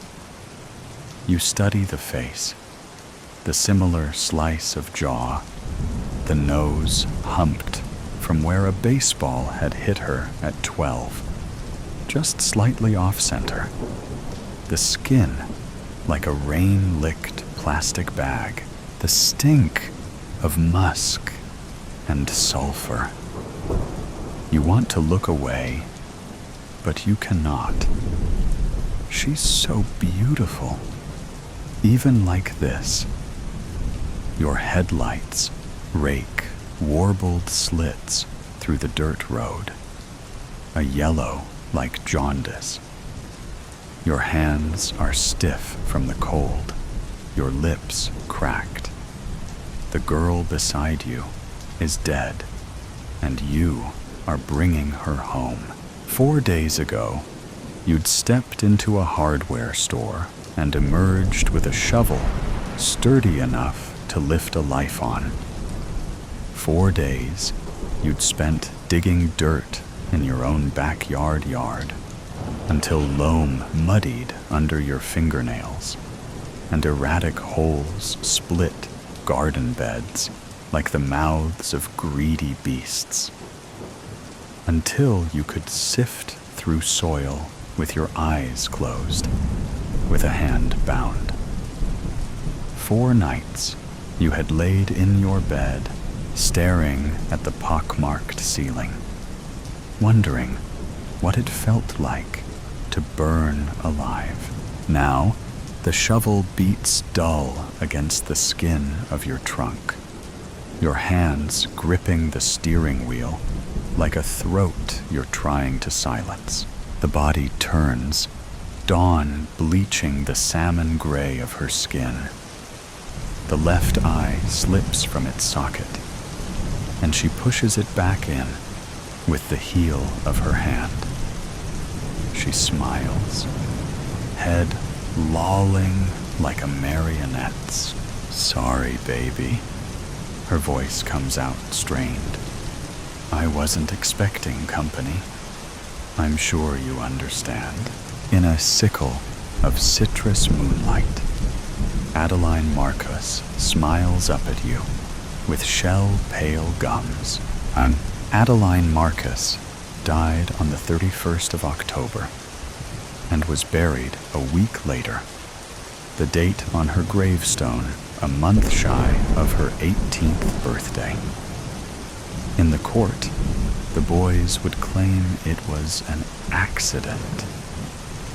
You study the face, the similar slice of jaw, the nose humped from where a baseball had hit her at 12, just slightly off-center. The skin, like a rain-licked plastic bag, the stink of musk and sulfur. You want to look away, but you cannot. She's so beautiful, even like this. Your headlights rake warbled slits through the dirt road, a yellow like jaundice. Your hands are stiff from the cold, your lips cracked. The girl beside you is dead, and you are bringing her home. 4 days ago, you'd stepped into a hardware store and emerged with a shovel sturdy enough to lift a life on. 4 days you'd spent digging dirt in your own backyard yard until loam muddied under your fingernails and erratic holes split garden beds like the mouths of greedy beasts. Until you could sift through soil with your eyes closed, with a hand bound. 4 nights you had laid in your bed, staring at the pockmarked ceiling, wondering what it felt like to burn alive. Now, the shovel beats dull against the skin of your trunk, your hands gripping the steering wheel like a throat you're trying to silence. The body turns, dawn bleaching the salmon gray of her skin. The left eye slips from its socket, and she pushes it back in with the heel of her hand. She smiles, head lolling like a marionette's. "Sorry, baby." Her voice comes out strained. "I wasn't expecting company. I'm sure you understand." In a sickle of citrus moonlight, Adeline Marcus smiles up at you with shell-pale gums. Adeline Marcus died on the 31st of October and was buried a week later, the date on her gravestone a month shy of her 18th birthday. In the court, the boys would claim it was an accident,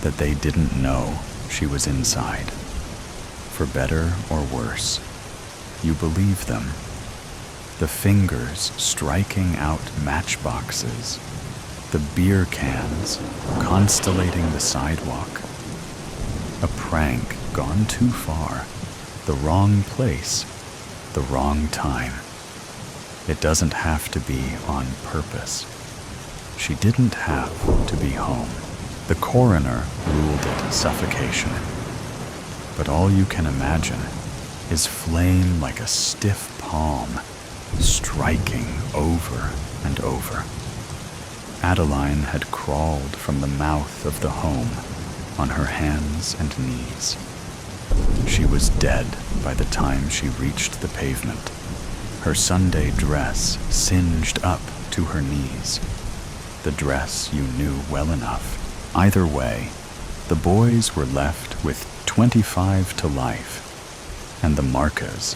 that they didn't know she was inside. For better or worse, you believe them. The fingers striking out matchboxes, the beer cans constellating the sidewalk. A prank gone too far, the wrong place, the wrong time. It doesn't have to be on purpose. She didn't have to be home. The coroner ruled it suffocation. But all you can imagine is flame like a stiff palm, striking over and over. Adeline had crawled from the mouth of the home on her hands and knees. She was dead by the time she reached the pavement, her Sunday dress singed up to her knees. The dress you knew well enough. Either way, the boys were left with 25 to life, and the Marcas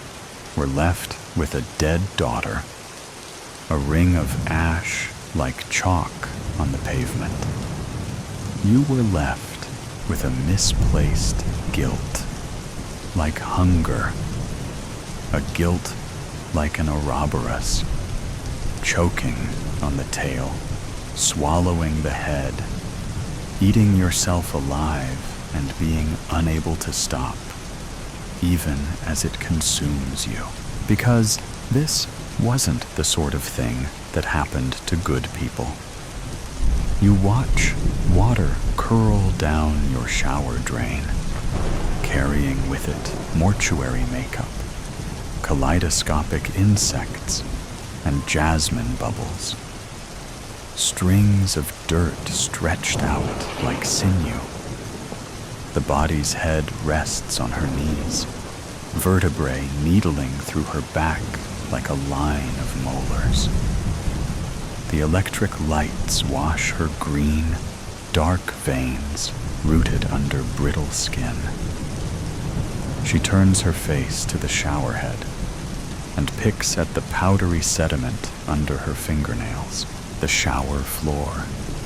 were left with a dead daughter, a ring of ash like chalk on the pavement. You were left with a misplaced guilt, like hunger, a guilt like an Ouroboros, choking on the tail. swallowing the head, eating yourself alive and being unable to stop, even as it consumes you. Because this wasn't the sort of thing that happened to good people. You watch water curl down your shower drain, carrying with it mortuary makeup, kaleidoscopic insects, and jasmine bubbles. Strings of dirt stretched out like sinew. The body's head rests on her knees, vertebrae needling through her back like a line of molars. The electric lights wash her green, dark veins rooted under brittle skin. She turns her face to the shower head and picks at the powdery sediment under her fingernails. The shower floor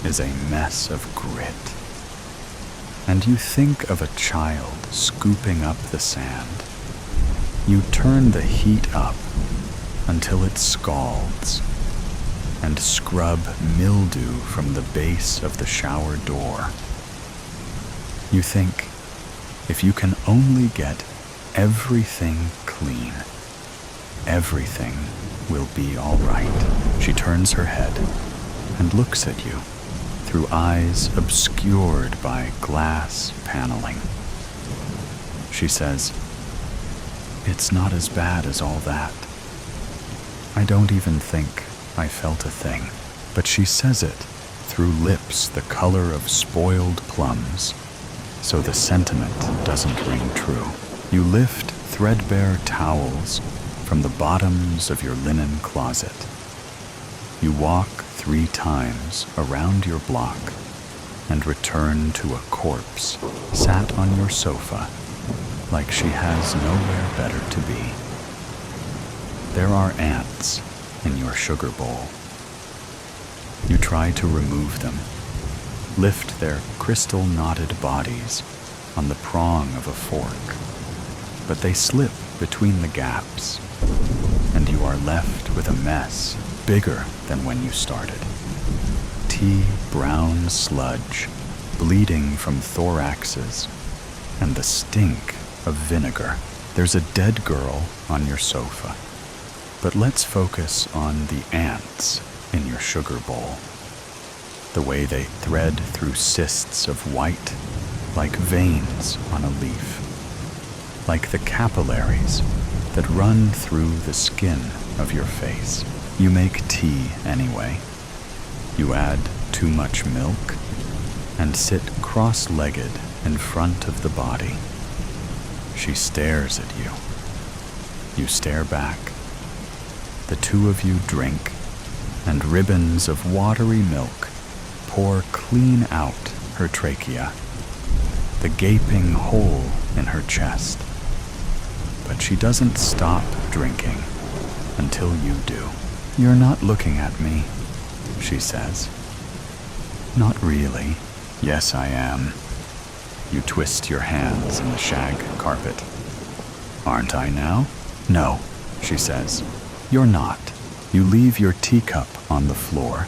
is a mess of grit. And you think of a child scooping up the sand. You turn the heat up until it scalds and scrub mildew from the base of the shower door. You think, if you can only get everything clean, everything will be all right. She turns her head and looks at you through eyes obscured by glass paneling. She says, "It's not as bad as all that. I don't even think I felt a thing." But she says it through lips the color of spoiled plums, so the sentiment doesn't ring true. You lift threadbare towels from the bottoms of your linen closet. You walk 3 times around your block and return to a corpse sat on your sofa like she has nowhere better to be. There are ants in your sugar bowl. You try to remove them, lift their crystal-knotted bodies on the prong of a fork, but they slip between the gaps, and you are left with a mess bigger than when you started. Tea-brown sludge bleeding from thoraxes and the stink of vinegar. There's a dead girl on your sofa, but let's focus on the ants in your sugar bowl. The way they thread through cysts of white like veins on a leaf, like the capillaries that run through the skin of your face. You make tea anyway. You add too much milk and sit cross-legged in front of the body. She stares at you. You stare back. The two of you drink, and ribbons of watery milk pour clean out her trachea, the gaping hole in her chest. But she doesn't stop drinking until you do. "You're not looking at me," she says. "Not really." "Yes, I am." You twist your hands in the shag carpet. "Aren't I now?" "No," she says. "You're not." You leave your teacup on the floor,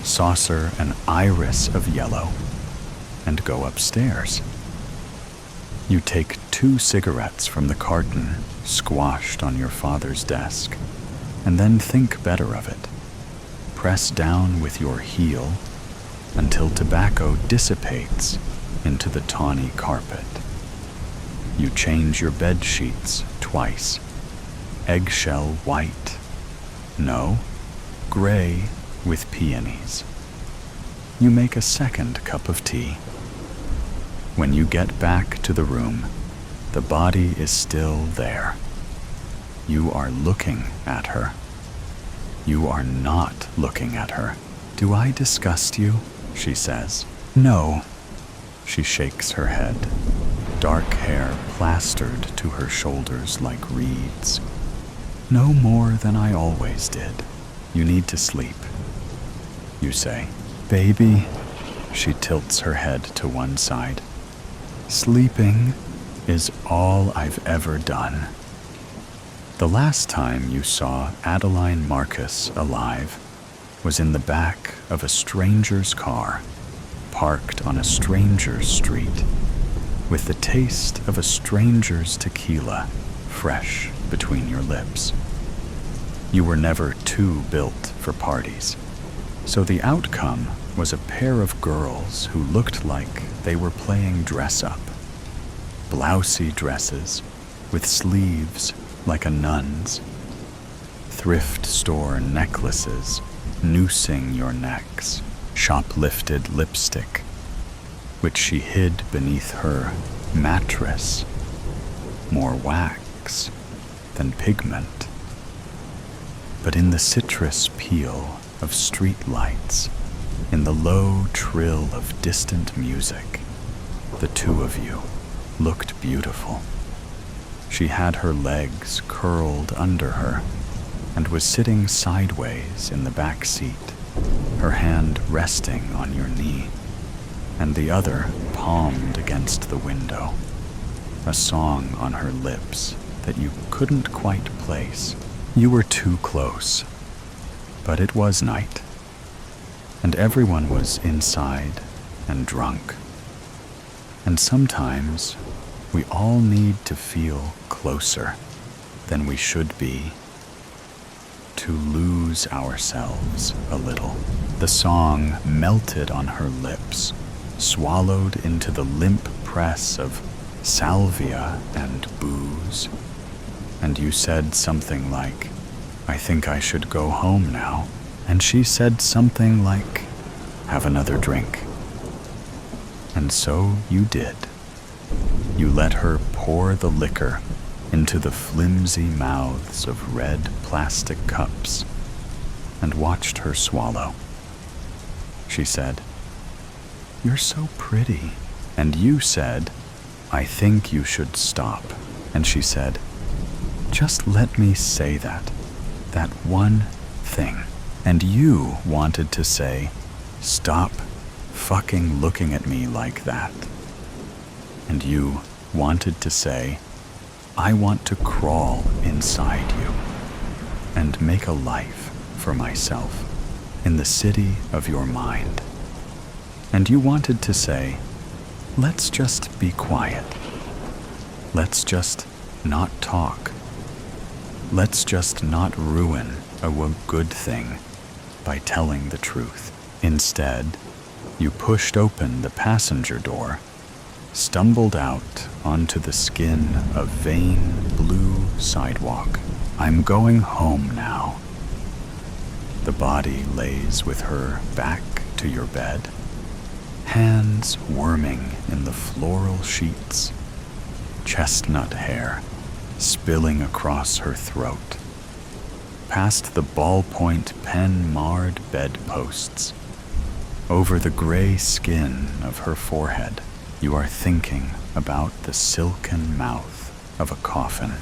saucer an iris of yellow, and go upstairs. You take 2 cigarettes from the carton squashed on your father's desk, and then think better of it. Press down with your heel until tobacco dissipates into the tawny carpet. You change your bed sheets twice. Eggshell white. No, gray with peonies. You make a second cup of tea. When you get back to the room, the body is still there. You are looking at her. You are not looking at her. "Do I disgust you?" she says. "No." She shakes her head, dark hair plastered to her shoulders like reeds. "No more than I always did. You need to sleep." You say, "Baby." She tilts her head to one side. "Sleeping is all I've ever done." The last time you saw Adeline Marcus alive was in the back of a stranger's car, parked on a stranger's street, with the taste of a stranger's tequila fresh between your lips. You were never too built for parties, so the outcome was a pair of girls who looked like they were playing dress-up. Blousy dresses with sleeves like a nun's, thrift store necklaces noosing your necks, shoplifted lipstick, which she hid beneath her mattress, more wax than pigment. But in the citrus peel of street lights, in the low trill of distant music, the two of you looked beautiful. She had her legs curled under her and was sitting sideways in the back seat, her hand resting on your knee, and the other palmed against the window, a song on her lips that you couldn't quite place. You were too close, but it was night, and everyone was inside and drunk. And sometimes we all need to feel closer than we should be, to lose ourselves a little. The song melted on her lips, swallowed into the limp press of salvia and booze. And you said something like, "I think I should go home now." And she said something like, "Have another drink." And so you did. You let her pour the liquor into the flimsy mouths of red plastic cups and watched her swallow. She said, "You're so pretty." And you said, "I think you should stop." And she said, "Just let me say that one thing." And you wanted to say, "Stop fucking looking at me like that." And you wanted to say, "I want to crawl inside you and make a life for myself in the city of your mind." And you wanted to say, "Let's just be quiet. Let's just not talk. Let's just not ruin a good thing by telling the truth." Instead, you pushed open the passenger door, stumbled out onto the skin of vein blue sidewalk. "I'm going home now." The body lays with her back to your bed, hands worming in the floral sheets, chestnut hair spilling across her throat, past the ballpoint pen-marred bedposts, over the gray skin of her forehead. You are thinking about the silken mouth of a coffin.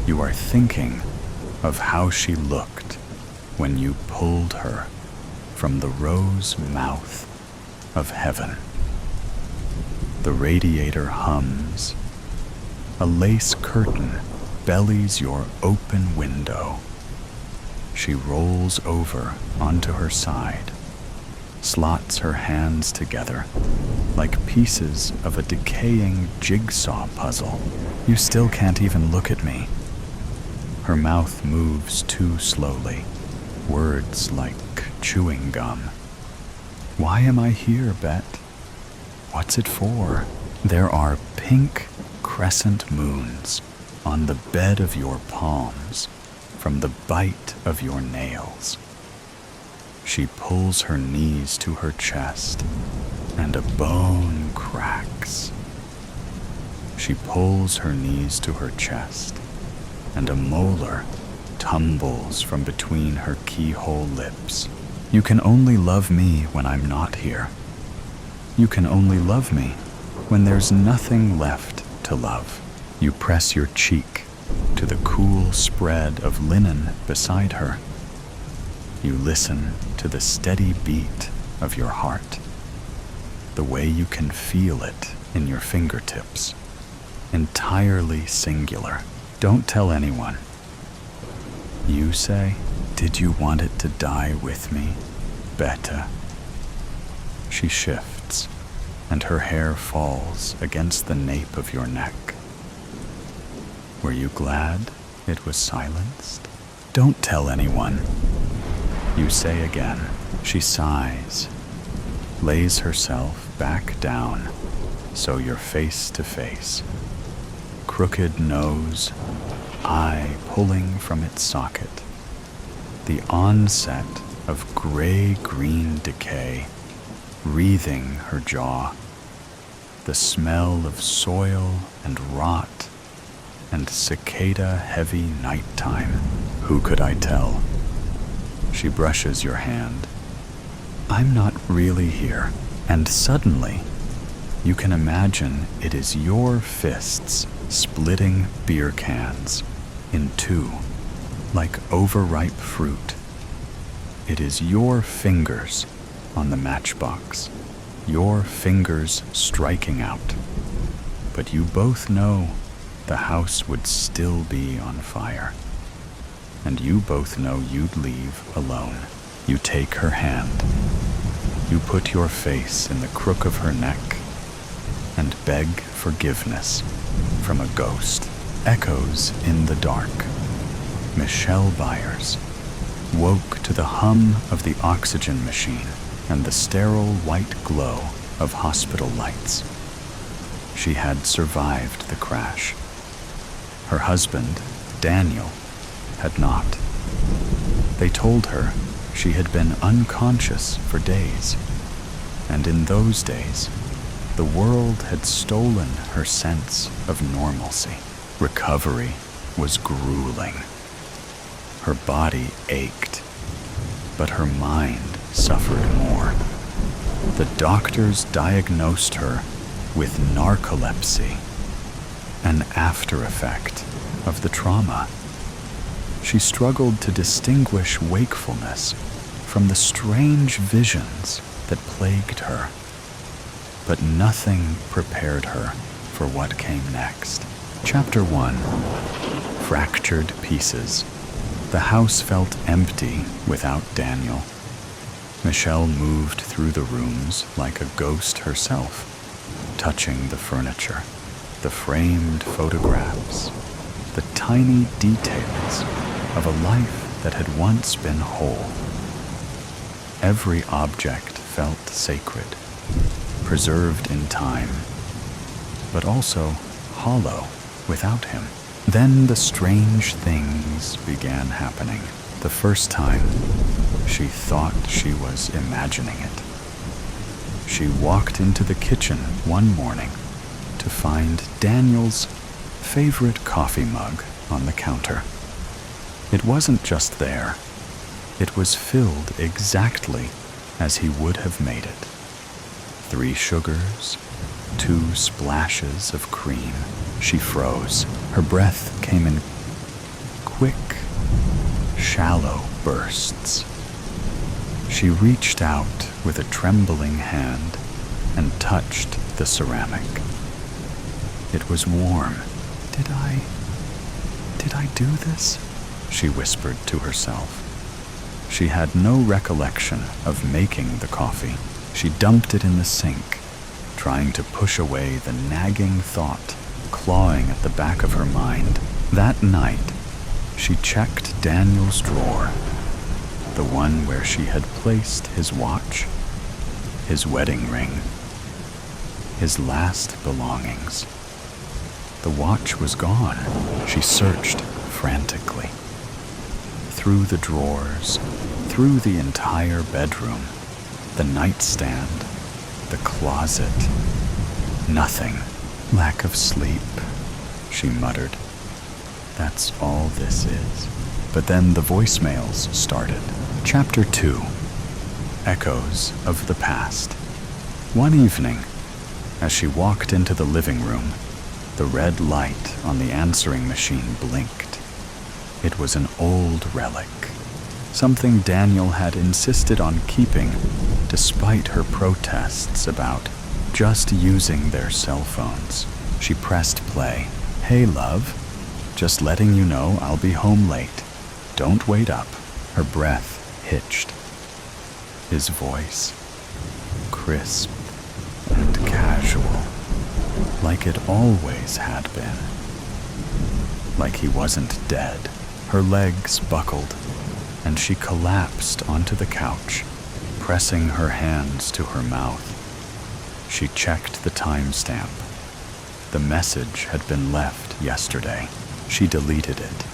You are thinking of how she looked when you pulled her from the rose mouth of heaven. The radiator hums. A lace curtain bellies your open window. She rolls over onto her side, slots her hands together like pieces of a decaying jigsaw puzzle. You still can't even look at me. Her mouth moves too slowly, words like chewing gum. "Why am I here, Bet? What's it for?" There are pink crescent moons on the bed of your palms from the bite of your nails. She pulls her knees to her chest, and a bone cracks. She pulls her knees to her chest, and a molar tumbles from between her keyhole lips. "You can only love me when I'm not here. You can only love me when there's nothing left to love." You press your cheek to the cool spread of linen beside her. You listen to the steady beat of your heart, the way you can feel it in your fingertips, entirely singular. "Don't tell anyone." You say, Did you want it to die with me, Beta? She shifts, and her hair falls against the nape of your neck. Were you glad it was silenced? Don't tell anyone. You say again. She sighs, lays herself back down, so you're face to face. Crooked nose, eye pulling from its socket. The onset of gray-green decay wreathing her jaw. The smell of soil and rot and cicada-heavy nighttime. Who could I tell? She brushes your hand. I'm not really here. And suddenly, you can imagine it is your fists splitting beer cans in two, like overripe fruit. It is your fingers on the matchbox, your fingers striking out. But you both know the house would still be on fire. And you both know you'd leave alone. You take her hand. You put your face in the crook of her neck and beg forgiveness from a ghost. Echoes in the dark. Michelle Byers woke to the hum of the oxygen machine and the sterile white glow of hospital lights. She had survived the crash. Her husband, Daniel, had not. They told her she had been unconscious for days, and in those days, the world had stolen her sense of normalcy. Recovery was grueling. Her body ached, but her mind suffered more. The doctors diagnosed her with narcolepsy, an after effect of the trauma. She struggled to distinguish wakefulness from the strange visions that plagued her. But nothing prepared her for what came next. Chapter 1. Fractured Pieces. The house felt empty without Daniel. Michelle moved through the rooms like a ghost herself, touching the furniture, the framed photographs, the tiny details of a life that had once been whole. Every object felt sacred, preserved in time, but also hollow without him. Then the strange things began happening. The first time, she thought she was imagining it. She walked into the kitchen one morning to find Daniel's favorite coffee mug on the counter. It wasn't just there. It was filled exactly as he would have made it. 3 sugars, 2 splashes of cream. She froze. Her breath came in quick, shallow bursts. She reached out with a trembling hand and touched the ceramic. It was warm. Did I do this? She whispered to herself. She had no recollection of making the coffee. She dumped it in the sink, trying to push away the nagging thought clawing at the back of her mind. That night, she checked Daniel's drawer, the one where she had placed his watch, his wedding ring, his last belongings. The watch was gone. She searched frantically. Through the drawers, through the entire bedroom, the nightstand, the closet. Nothing. Lack of sleep, she muttered. That's all this is. But then the voicemails started. Chapter 2. Echoes of the Past. One evening, as she walked into the living room, the red light on the answering machine blinked. It was an old relic, something Daniel had insisted on keeping despite her protests about just using their cell phones. She pressed play. Hey, love. Just letting you know I'll be home late. Don't wait up. Her breath hitched. His voice, crisp and casual, like it always had been. Like he wasn't dead. Her legs buckled, and she collapsed onto the couch, pressing her hands to her mouth. She checked the timestamp. The message had been left yesterday. She deleted it.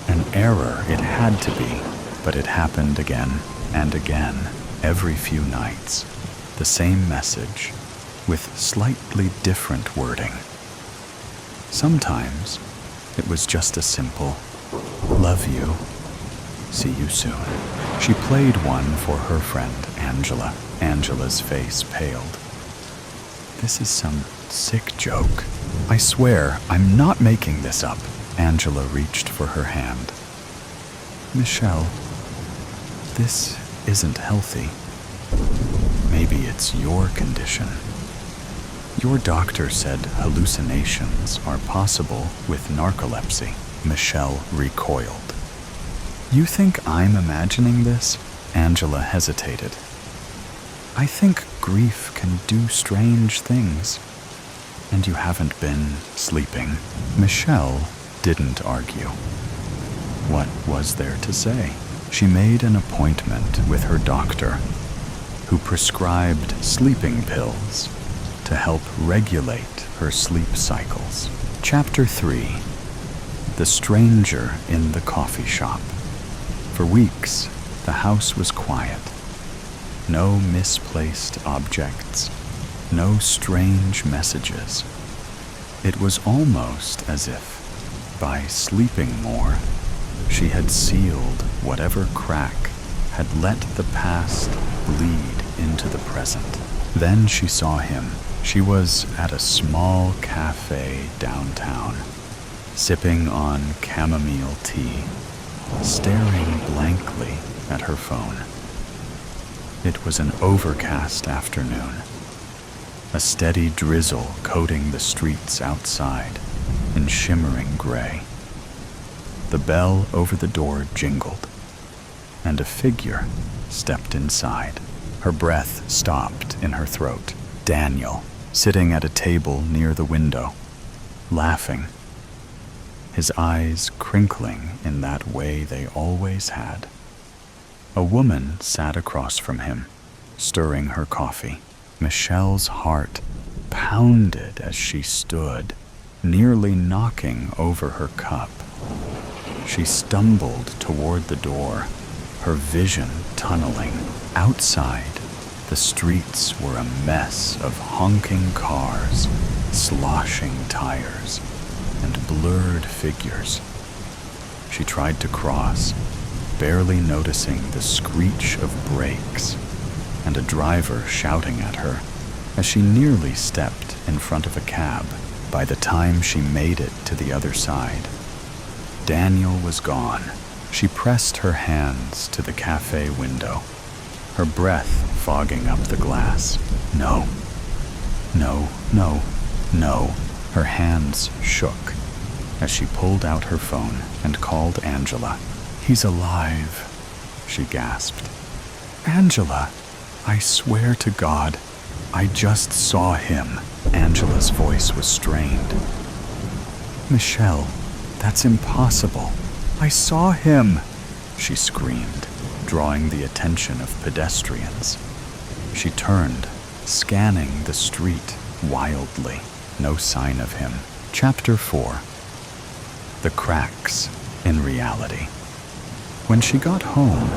An error it had to be, but it happened again and again, every few nights. The same message, with slightly different wording. Sometimes it was just a simple, "Love you. See you soon." She played one for her friend, Angela. Angela's face paled. "This is some sick joke. I swear, I'm not making this up." Angela reached for her hand. "Michelle, this isn't healthy. Maybe it's your condition. Your doctor said hallucinations are possible with narcolepsy." Michelle recoiled. "You think I'm imagining this?" Angela hesitated. "I think grief can do strange things. And you haven't been sleeping." Michelle didn't argue. What was there to say? She made an appointment with her doctor, who prescribed sleeping pills to help regulate her sleep cycles. Chapter 3. The Stranger in the Coffee Shop. For weeks, the house was quiet. No misplaced objects, no strange messages. It was almost as if, by sleeping more, she had sealed whatever crack had let the past bleed into the present. Then she saw him. She was at a small cafe downtown, sipping on chamomile tea, staring blankly at her phone. It was an overcast afternoon, a steady drizzle coating the streets outside in shimmering gray. The bell over the door jingled, and a figure stepped inside. Her breath stopped in her throat. Daniel, sitting at a table near the window, laughing, his eyes crinkling in that way they always had. A woman sat across from him, stirring her coffee. Michelle's heart pounded as she stood, nearly knocking over her cup. She stumbled toward the door, her vision tunneling. Outside, the streets were a mess of honking cars, sloshing tires, and blurred figures. She tried to cross, barely noticing the screech of brakes and a driver shouting at her as she nearly stepped in front of a cab. By the time she made it to the other side, Daniel was gone. She pressed her hands to the cafe window, her breath fogging up the glass. No, no, no, no. Her hands shook as she pulled out her phone and called Angela. "He's alive," she gasped. "Angela, I swear to God, I just saw him." Angela's voice was strained. "Michelle, that's impossible. I saw him," she screamed, drawing the attention of pedestrians. She turned, scanning the street wildly. No sign of him. Chapter 4. The Cracks in Reality. When she got home,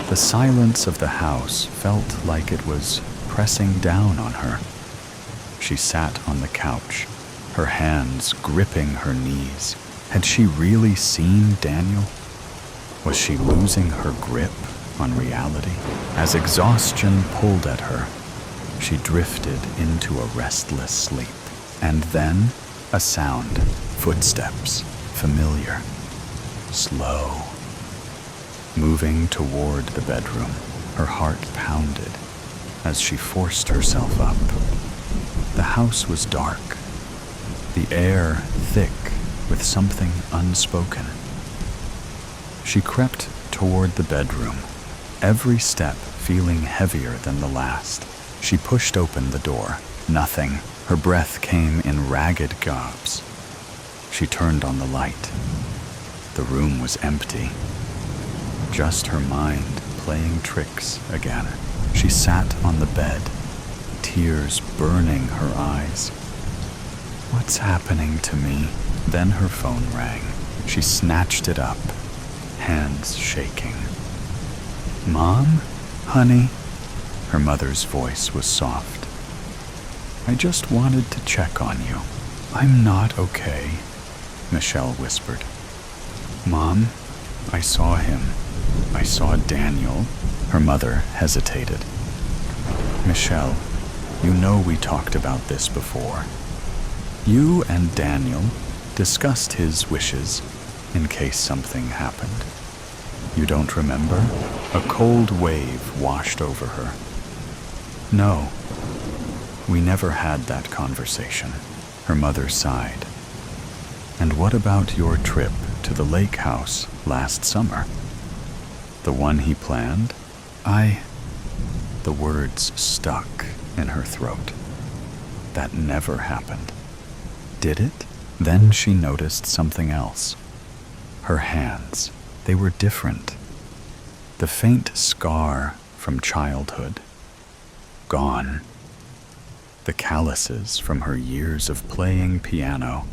the silence of the house felt like it was pressing down on her. She sat on the couch, her hands gripping her knees. Had she really seen Daniel? Was she losing her grip on reality? As exhaustion pulled at her, she drifted into a restless sleep. And then, a sound. Footsteps. Familiar. Slow. Moving toward the bedroom, her heart pounded as she forced herself up. The house was dark, the air thick with something unspoken. She crept toward the bedroom, every step feeling heavier than the last. She pushed open the door. Nothing. Her breath came in ragged gobs. She turned on the light. The room was empty. Just her mind playing tricks again. She sat on the bed, tears burning her eyes. What's happening to me? Then her phone rang. She snatched it up, hands shaking. Mom? Honey? Her mother's voice was soft. I just wanted to check on you. I'm not okay, Michelle whispered. Mom, I saw him. I saw Daniel. Her mother hesitated. Michelle, you know we talked about this before. You and Daniel discussed his wishes in case something happened. You don't remember? A cold wave washed over her. No, we never had that conversation. Her mother sighed. And what about your trip to the lake house last summer? The one he planned? The words stuck in her throat. That never happened. Did it? Then she noticed something else. Her hands, they were different. The faint scar from childhood, gone. The calluses from her years of playing piano,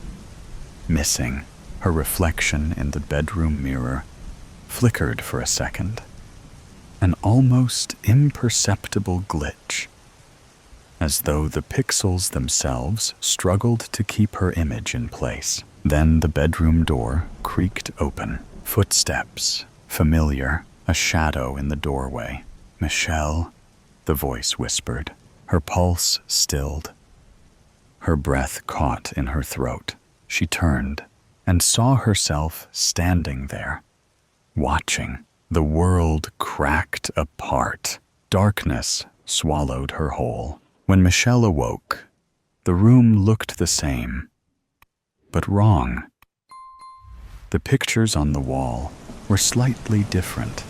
missing. Her reflection in the bedroom mirror flickered for a second. An almost imperceptible glitch, as though the pixels themselves struggled to keep her image in place. Then the bedroom door creaked open. Footsteps, familiar, a shadow in the doorway. Michelle, the voice whispered. Her pulse stilled. Her breath caught in her throat. She turned and saw herself standing there, watching. The world cracked apart. Darkness swallowed her whole. When Michelle awoke, the room looked the same, but wrong. The pictures on the wall were slightly different.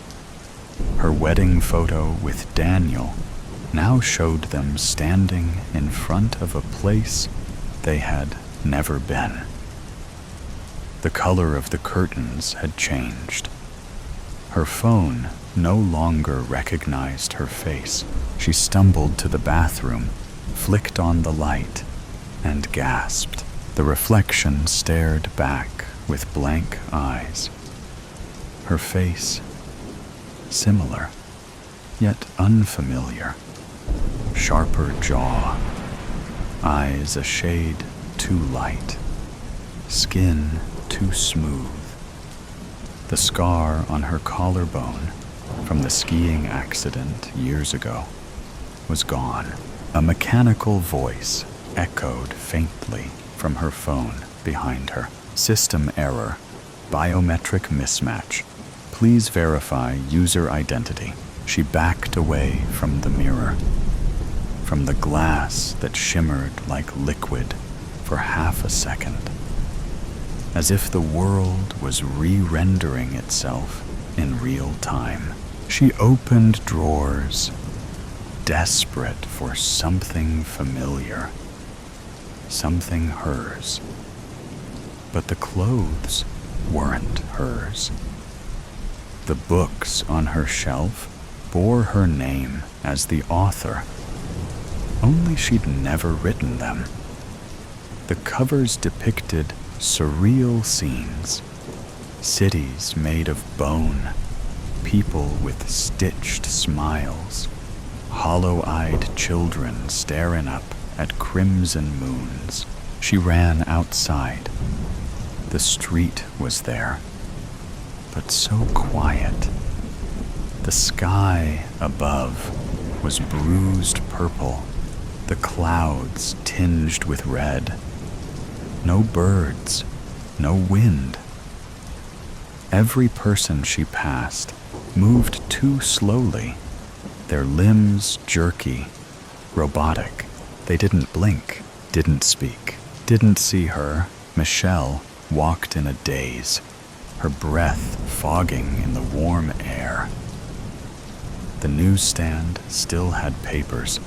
Her wedding photo with Daniel now showed them standing in front of a place they had never been. The color of the curtains had changed. Her phone no longer recognized her face. She stumbled to the bathroom, flicked on the light, and gasped. The reflection stared back with blank eyes. Her face, similar, yet unfamiliar. Sharper jaw, eyes a shade too light, skin too smooth. The scar on her collarbone from the skiing accident years ago was gone. A mechanical voice echoed faintly from her phone behind her. System error, biometric mismatch. Please verify user identity. She backed away from the mirror, from the glass that shimmered like liquid for half a second, as if the world was re-rendering itself in real time. She opened drawers, desperate for something familiar, something hers. But the clothes weren't hers. The books on her shelf bore her name as the author, only she'd never written them. The covers depicted surreal scenes, cities made of bone, people with stitched smiles, hollow-eyed children staring up at crimson moons. She ran outside. The street was there, but so quiet. The sky above was bruised purple, the clouds tinged with red. No birds, no wind. Every person she passed moved too slowly, their limbs jerky, robotic. They didn't blink, didn't speak, didn't see her. Michelle walked in a daze. her breath fogging in the warm air. The newsstand still had papers,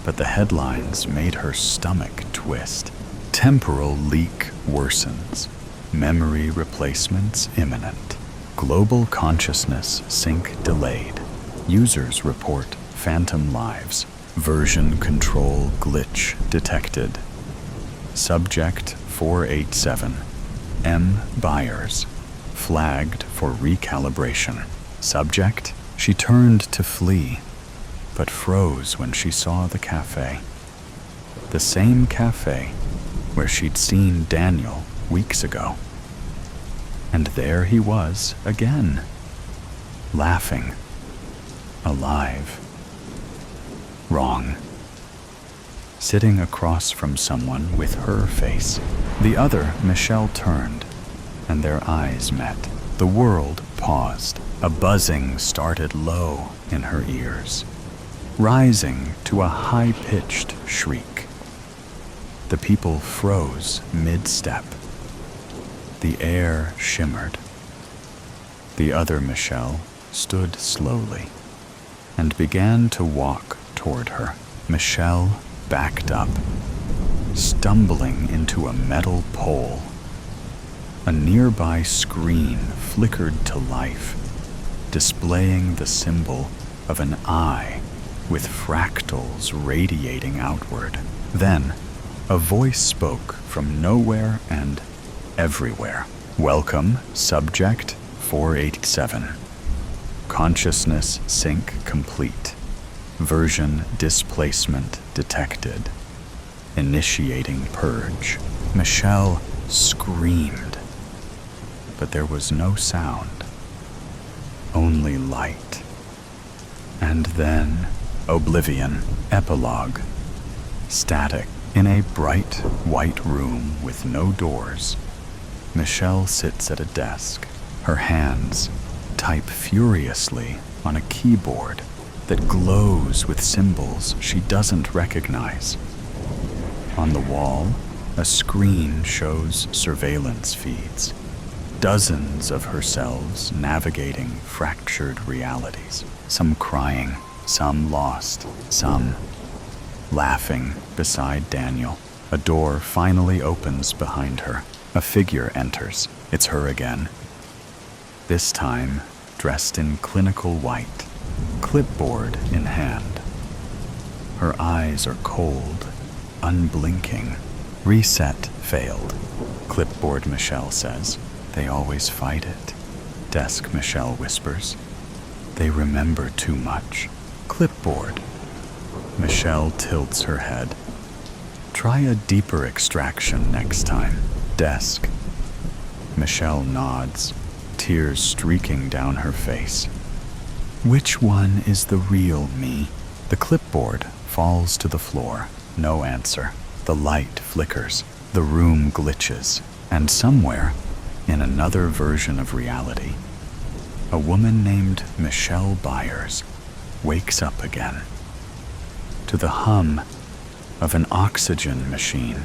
but the headlines made her stomach twist. Temporal leak worsens. Memory replacements imminent. Global consciousness sync delayed. Users report phantom lives. Version control glitch detected. Subject 487. M. Byers. Flagged for recalibration. Subject? She turned to flee, but froze when she saw the cafe. The same cafe where she'd seen Daniel weeks ago. And there he was again, laughing, alive. Wrong. Sitting across from someone with her face. The other, Michelle, turned, and their eyes met. The world paused. A buzzing started low in her ears, rising to a high-pitched shriek. The people froze mid-step. The air shimmered. The other Michelle stood slowly and began to walk toward her. Michelle backed up, stumbling into a metal pole. A nearby screen flickered to life, displaying the symbol of an eye with fractals radiating outward. Then, a voice spoke from nowhere and everywhere. Welcome, Subject 487. Consciousness sync complete. Version displacement detected. Initiating purge. Michelle screamed, but there was no sound. Only light. And then oblivion. Epilogue. Static. In a bright white room with no doors, Michelle sits at a desk. Her hands type furiously on a keyboard that glows with symbols she doesn't recognize. On the wall, a screen shows surveillance feeds. Dozens of herselves navigating fractured realities. Some crying, some lost, some laughing beside Daniel. A door finally opens behind her. A figure enters. It's her again. This time, dressed in clinical white, clipboard in hand. Her eyes are cold, unblinking. Reset failed. Clipboard Michelle says. They always fight it. Desk Michelle whispers. They remember too much. Clipboard. Michelle tilts her head. Try a deeper extraction next time. Desk. Michelle nods, tears streaking down her face. Which one is the real me? The clipboard falls to the floor. No answer. The light flickers. The room glitches. And somewhere, in another version of reality, a woman named Michelle Byers wakes up again. To the hum of an oxygen machine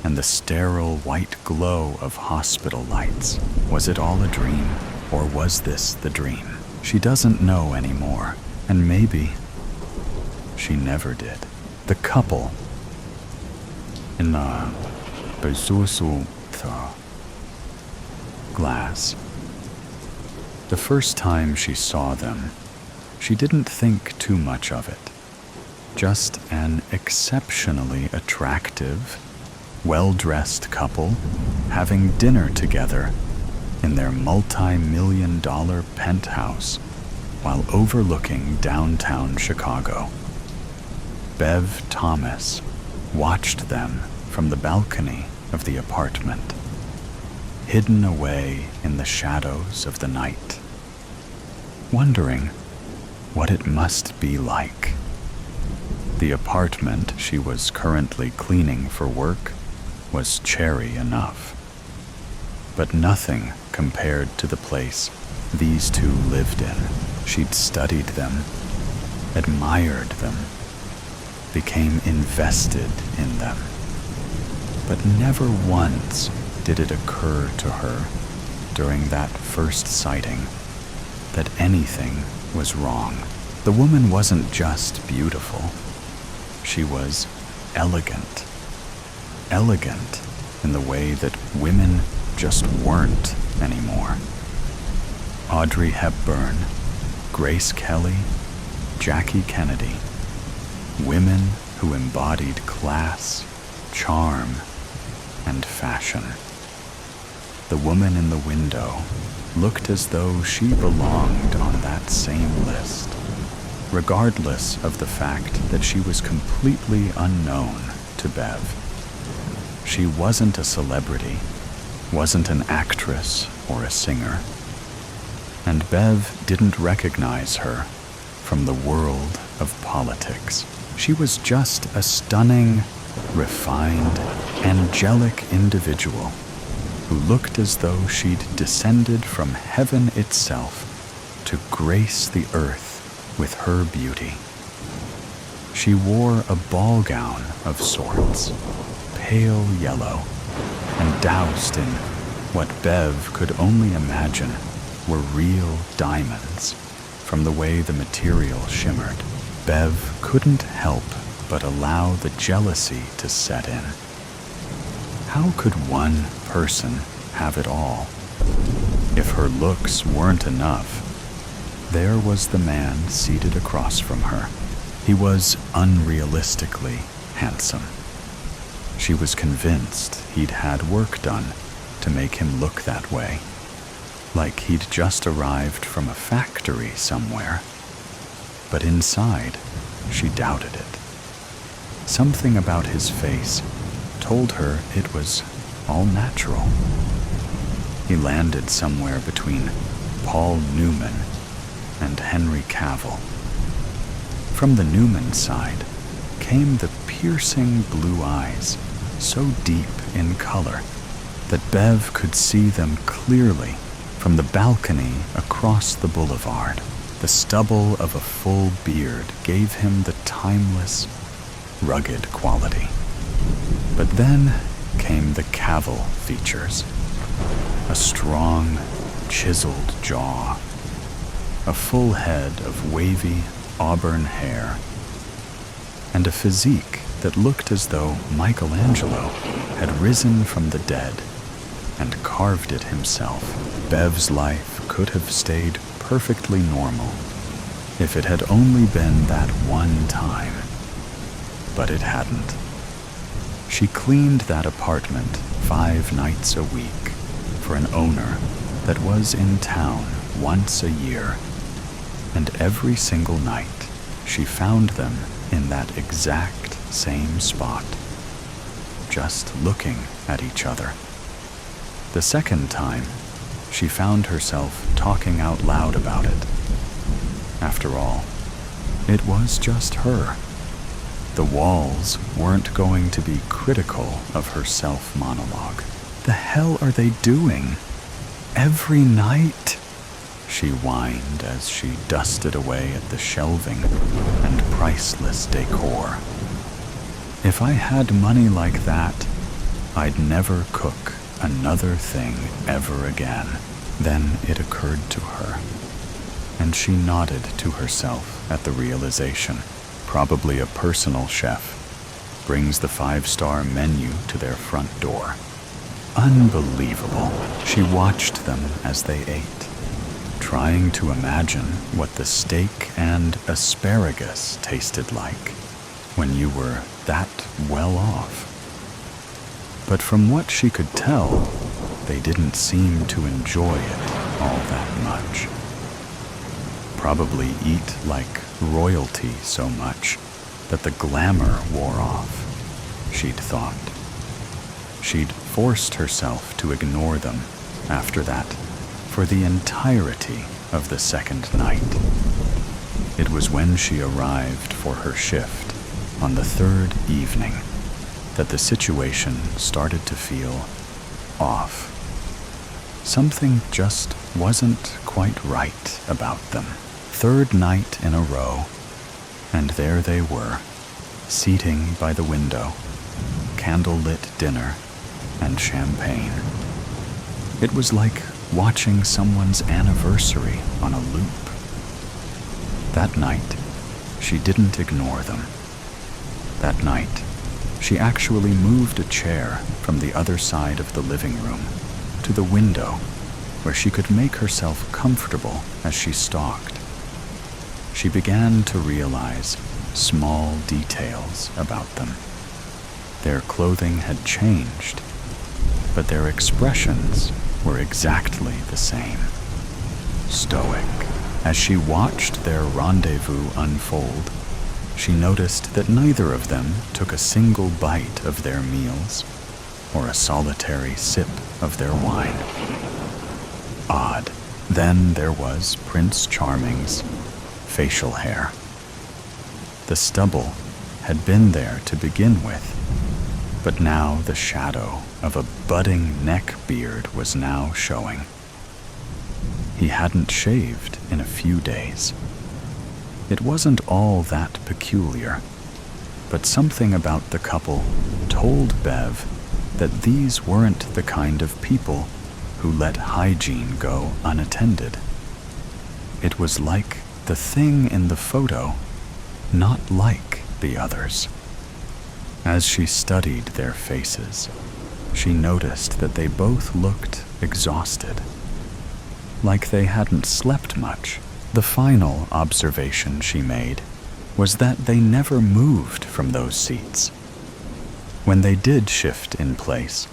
and the sterile white glow of hospital lights. Was it all a dream, or was this the dream? She doesn't know anymore, and maybe she never did. The couple in the glass. The first time she saw them, she didn't think too much of it. Just an exceptionally attractive, well-dressed couple having dinner together in their multi-million-dollar penthouse while overlooking downtown Chicago. Bev Thomas watched them from the balcony of the apartment, hidden away in the shadows of the night, wondering what it must be like. The apartment she was currently cleaning for work was cherry enough, but nothing compared to the place these two lived in. She'd studied them, admired them, became invested in them, but never once did it occur to her to during that first sighting that anything was wrong. The woman wasn't just beautiful. She was elegant. Elegant in the way that women just weren't anymore. Audrey Hepburn, Grace Kelly, Jackie Kennedy. Women who embodied class, charm, and fashion. The woman in the window looked as though she belonged on that same list, regardless of the fact that she was completely unknown to Bev. She wasn't a celebrity, wasn't an actress or a singer, and Bev didn't recognize her from the world of politics. She was just a stunning, refined, angelic individual who looked as though she'd descended from heaven itself to grace the earth with her beauty. She wore a ball gown of sorts, pale yellow, and doused in what Bev could only imagine were real diamonds from the way the material shimmered. Bev couldn't help but allow the jealousy to set in. How could one person have it all? If her looks weren't enough, there was the man seated across from her. He was unrealistically handsome. She was convinced he'd had work done to make him look that way, like he'd just arrived from a factory somewhere. But inside, she doubted it. Something about his face told her it was all natural. He landed somewhere between Paul Newman and Henry Cavill. From the Newman side came the piercing blue eyes, so deep in color that Bev could see them clearly from the balcony across the boulevard. The stubble of a full beard gave him the timeless, rugged quality. But then came the Cavill features. A strong, chiseled jaw, a full head of wavy auburn hair, and a physique that looked as though Michelangelo had risen from the dead and carved it himself. Bev's life could have stayed perfectly normal if it had only been that one time, but it hadn't. She cleaned that apartment 5 nights a week for an owner that was in town once a year, and every single night she found them in that exact same spot, just looking at each other. The second time, she found herself talking out loud about it. After all, it was just her. The walls weren't going to be critical of her self-monologue. The hell are they doing? Every night? She whined as she dusted away at the shelving and priceless decor. If I had money like that, I'd never cook another thing ever again. Then it occurred to her, and she nodded to herself at the realization. Probably a personal chef brings the 5-star menu to their front door. Unbelievable. She watched them as they ate, trying to imagine what the steak and asparagus tasted like when you were that well off. But from what she could tell, they didn't seem to enjoy it all that much. Probably eat like royalty so much that the glamour wore off, she'd thought. She'd forced herself to ignore them after that for the entirety of the second night. It was when she arrived for her shift on the third evening that the situation started to feel off. Something just wasn't quite right about them. Third night in a row, and there they were, seating by the window, candlelit dinner and champagne. It was like watching someone's anniversary on a loop. That night, she didn't ignore them. That night, she actually moved a chair from the other side of the living room to the window where she could make herself comfortable as she stalked. She began to realize small details about them. Their clothing had changed, but their expressions were exactly the same. Stoic. As she watched their rendezvous unfold, she noticed that neither of them took a single bite of their meals or a solitary sip of their wine. Odd. Then there was Prince Charming's facial hair. The stubble had been there to begin with, but now the shadow of a budding neck beard was now showing. He hadn't shaved in a few days. It wasn't all that peculiar, but something about the couple told Bev that these weren't the kind of people who let hygiene go unattended. It was like the thing in the photo, not like the others. As she studied their faces, she noticed that they both looked exhausted, like they hadn't slept much. The final observation she made was that they never moved from those seats. When they did shift in place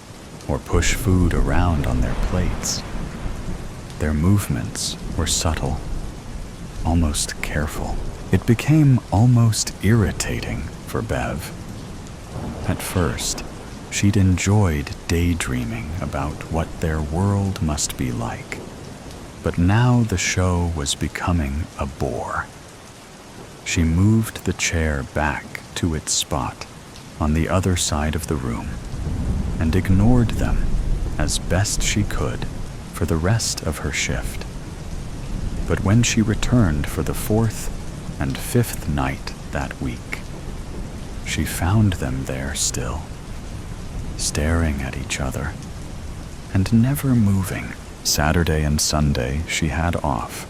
or push food around on their plates, their movements were subtle, almost careful. It became almost irritating for Bev. At first, she'd enjoyed daydreaming about what their world must be like, but now the show was becoming a bore. She moved the chair back to its spot on the other side of the room and ignored them as best she could for the rest of her shift. But when she returned for the 4th and 5th night that week, she found them there still, staring at each other and never moving. Saturday and Sunday she had off,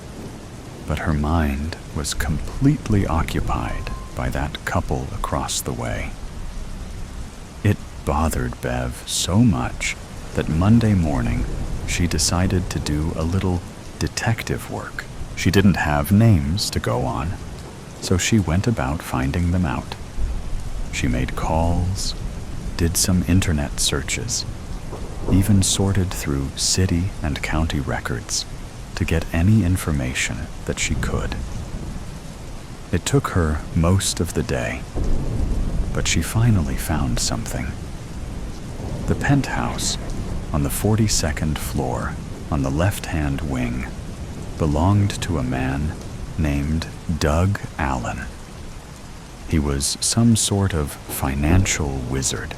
but her mind was completely occupied by that couple across the way. It bothered Bev so much that Monday morning she decided to do a little detective work. She didn't have names to go on, so she went about finding them out. She made calls, did some internet searches, even sorted through city and county records to get any information that she could. It took her most of the day, but she finally found something. The penthouse on the 42nd floor on the left-hand wing belonged to a man named Doug Allen. He was some sort of financial wizard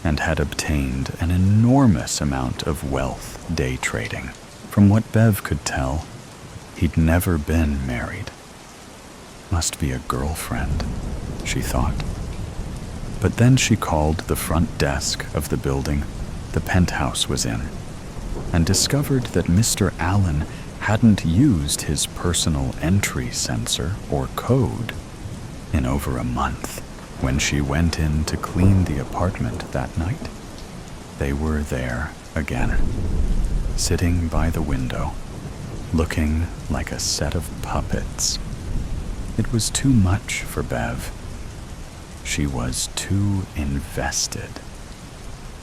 and had obtained an enormous amount of wealth day trading. From what Bev could tell, he'd never been married. Must be a girlfriend, she thought. But then she called the front desk of the building the penthouse was in and discovered that Mr. Allen hadn't used his personal entry sensor or code in over a month. When she went in to clean the apartment that night, they were there again, sitting by the window, looking like a set of puppets. It was too much for Bev. She was too invested.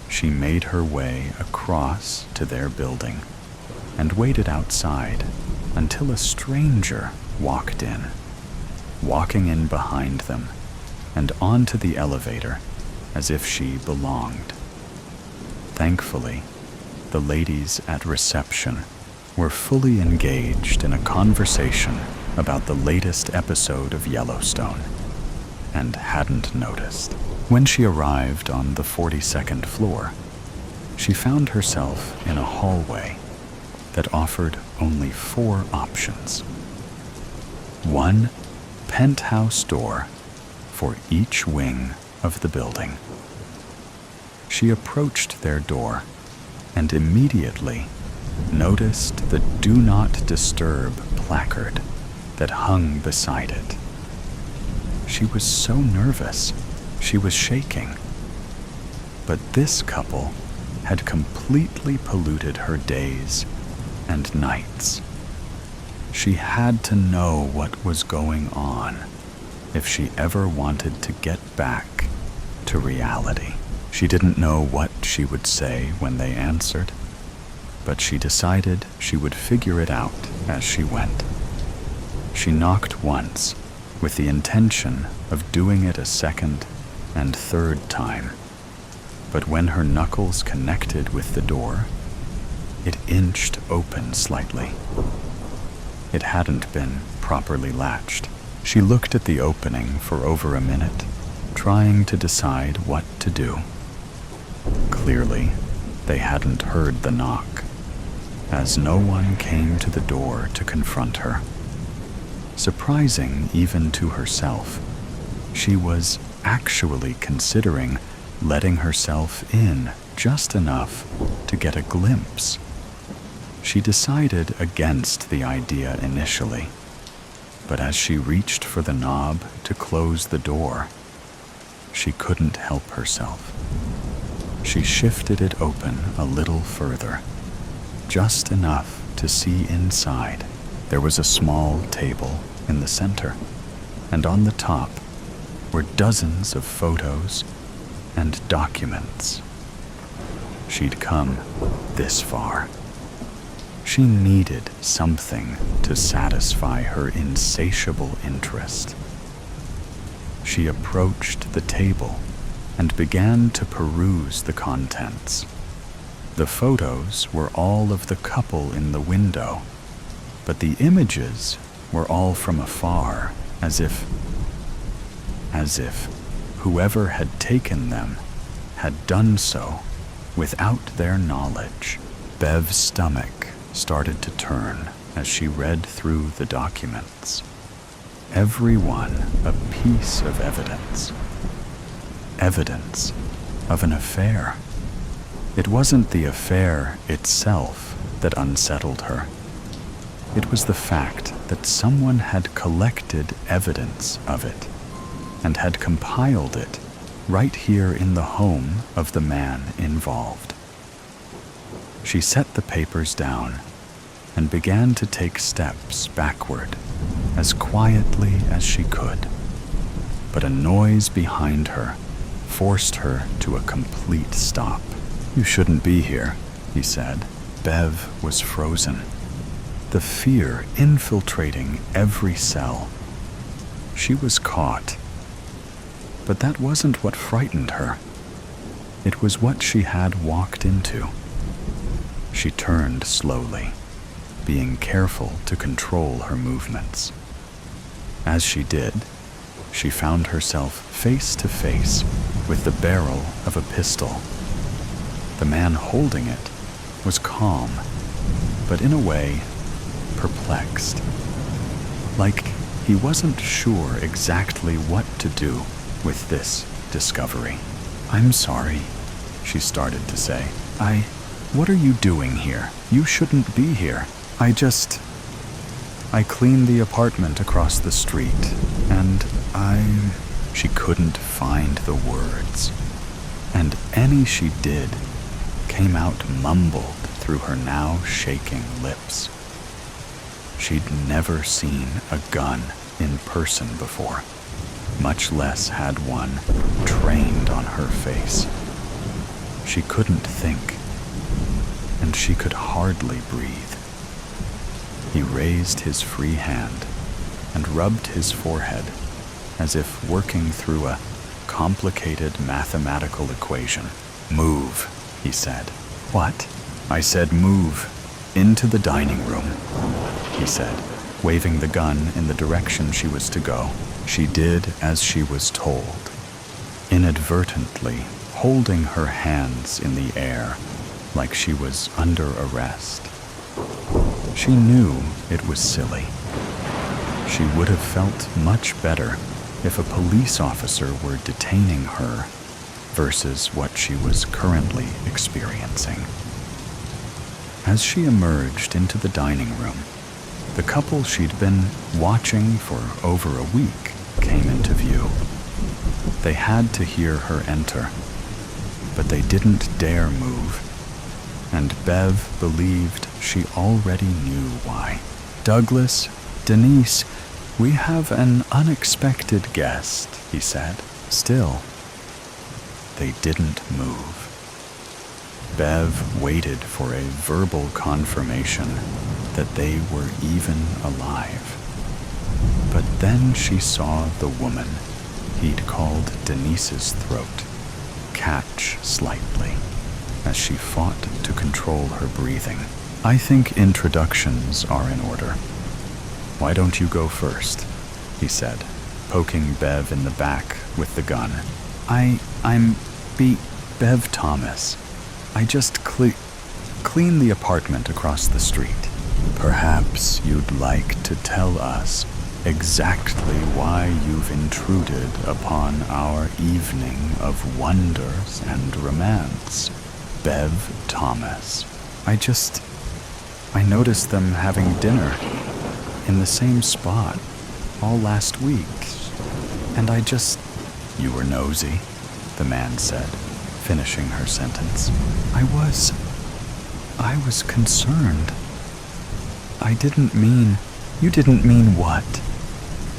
She made her way across to their building and waited outside until a stranger walked in, walking in behind them and onto the elevator as if she belonged. Thankfully, the ladies at reception were fully engaged in a conversation about the latest episode of Yellowstone and hadn't noticed. When she arrived on the 42nd floor, she found herself in a hallway that offered only 4 options. 1 penthouse door for each wing of the building. She approached their door and immediately noticed the "Do Not Disturb" placard that hung beside it. She was so nervous, she was shaking. But this couple had completely polluted her days and nights. She had to know what was going on if she ever wanted to get back to reality. She didn't know what she would say when they answered, but she decided she would figure it out as she went. She knocked once, with the intention of doing it a second and third time. But when her knuckles connected with the door, it inched open slightly. It hadn't been properly latched. She looked at the opening for over a minute, trying to decide what to do. Clearly, they hadn't heard the knock, as no one came to the door to confront her. Surprising even to herself, she was actually considering letting herself in just enough to get a glimpse. She decided against the idea initially, but as she reached for the knob to close the door, she couldn't help herself. She shifted it open a little further, just enough to see inside. There was a small table in the center, and on the top were dozens of photos and documents. She'd come this far. She needed something to satisfy her insatiable interest. She approached the table and began to peruse the contents. The photos were all of the couple in the window, but the images were all from afar, as if whoever had taken them had done so without their knowledge. Bev's stomach started to turn as she read through the documents. Every one a piece of evidence. Evidence of an affair. It wasn't the affair itself that unsettled her. It was the fact that someone had collected evidence of it and had compiled it right here in the home of the man involved. She set the papers down and began to take steps backward as quietly as she could. But a noise behind her forced her to a complete stop. "You shouldn't be here," he said. Bev was frozen, the fear infiltrating every cell. She was caught. But that wasn't what frightened her. It was what she had walked into. She turned slowly, being careful to control her movements. As she did, she found herself face to face with the barrel of a pistol. The man holding it was calm, but in a way, perplexed. Like he wasn't sure exactly what to do with this discovery. "I'm sorry," she started to say. What are you doing here? You shouldn't be here. I cleaned the apartment across the street, and She couldn't find the words, and any she did came out mumbled through her now shaking lips. She'd never seen a gun in person before, much less had one trained on her face. She couldn't think, and she could hardly breathe. He raised his free hand and rubbed his forehead as if working through a complicated mathematical equation. "Move," he said. "What?" "I said move. Into the dining room," he said, waving the gun in the direction she was to go. She did as she was told, inadvertently holding her hands in the air like she was under arrest. She knew it was silly. She would have felt much better if a police officer were detaining her versus what she was currently experiencing. As she emerged into the dining room, the couple she'd been watching for over a week came into view. They had to hear her enter, but they didn't dare move, and Bev believed she already knew why. "Douglas, Denise, we have an unexpected guest," he said. Still, they didn't move. Bev waited for a verbal confirmation that they were even alive. But then she saw the woman he'd called Denise's throat catch slightly as she fought to control her breathing. "I think introductions are in order. Why don't you go first?" he said, poking Bev in the back with the gun. I'm Bev Thomas. I just clean the apartment across the street. Perhaps you'd like to tell us exactly why you've intruded upon our evening of wonders and romance. Bev Thomas. I noticed them having dinner in the same spot all last week, and You were nosy, the man said, finishing her sentence. I was concerned. You didn't mean what?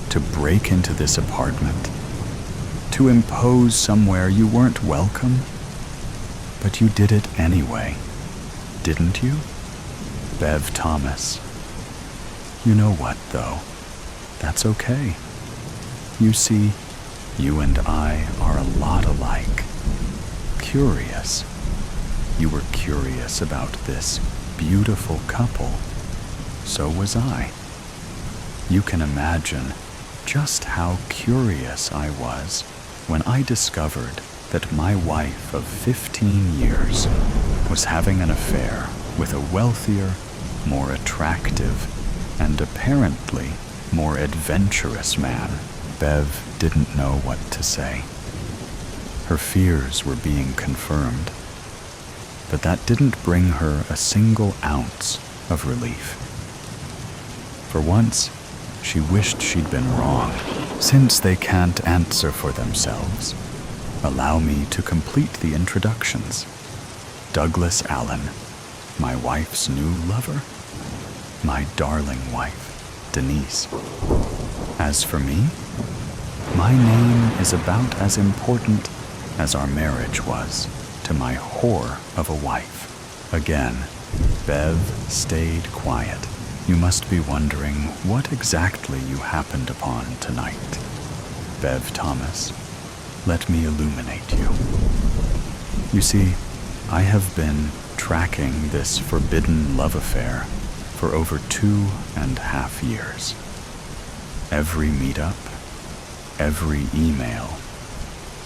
To break into this apartment? To impose somewhere you weren't welcome? But you did it anyway, didn't you? Bev Thomas. You know what, though? That's okay. You see, you and I are a lot alike. Curious. You were curious about this beautiful couple. So was I. You can imagine just how curious I was when I discovered that my wife of 15 years was having an affair with a wealthier, more attractive, and apparently more adventurous man. Bev didn't know what to say. Her fears were being confirmed, but that didn't bring her a single ounce of relief. For once, she wished she'd been wrong. Since they can't answer for themselves, allow me to complete the introductions. Douglas Allen, my wife's new lover, my darling wife, Denise. As for me, my name is about as important as our marriage was to my whore of a wife. Again, Bev stayed quiet. You must be wondering what exactly you happened upon tonight. Bev Thomas, let me illuminate you. You see, I have been tracking this forbidden love affair for over 2.5 years. Every meetup, every email,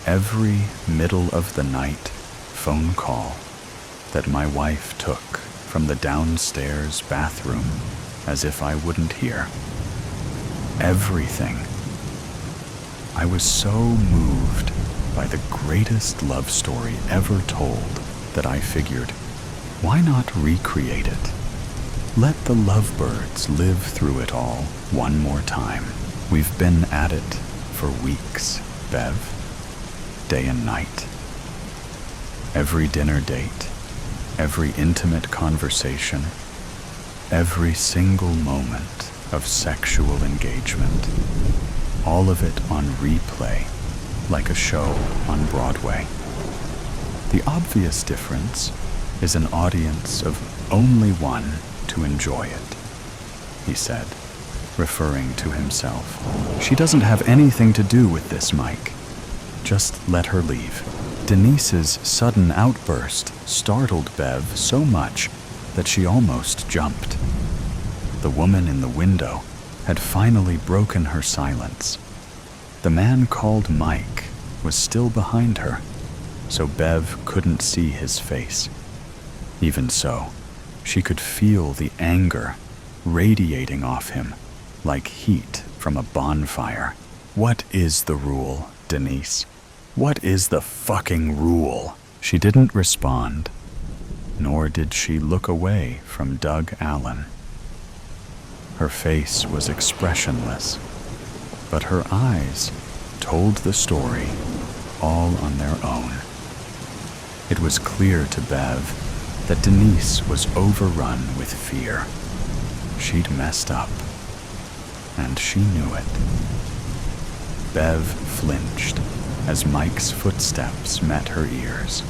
every middle-of-the-night phone call that my wife took from the downstairs bathroom as if I wouldn't hear. Everything. I was so moved by the greatest love story ever told that I figured, why not recreate it? Let the lovebirds live through it all one more time. We've been at it for weeks, Bev. Day and night. Every dinner date, every intimate conversation, every single moment of sexual engagement. All of it on replay, like a show on Broadway. The obvious difference is an audience of only one to enjoy it, he said, referring to himself. She doesn't have anything to do with this, Mike. Just let her leave. Denise's sudden outburst startled Bev so much that she almost jumped. The woman in the window had finally broken her silence. The man called Mike was still behind her, so Bev couldn't see his face. Even so, she could feel the anger radiating off him like heat from a bonfire. What is the rule, Denise? What is the fucking rule? She didn't respond, nor did she look away from Doug Allen. Her face was expressionless, but her eyes told the story all on their own. It was clear to Bev that Denise was overrun with fear. She'd messed up, and she knew it. Bev flinched as Mike's footsteps met her ears.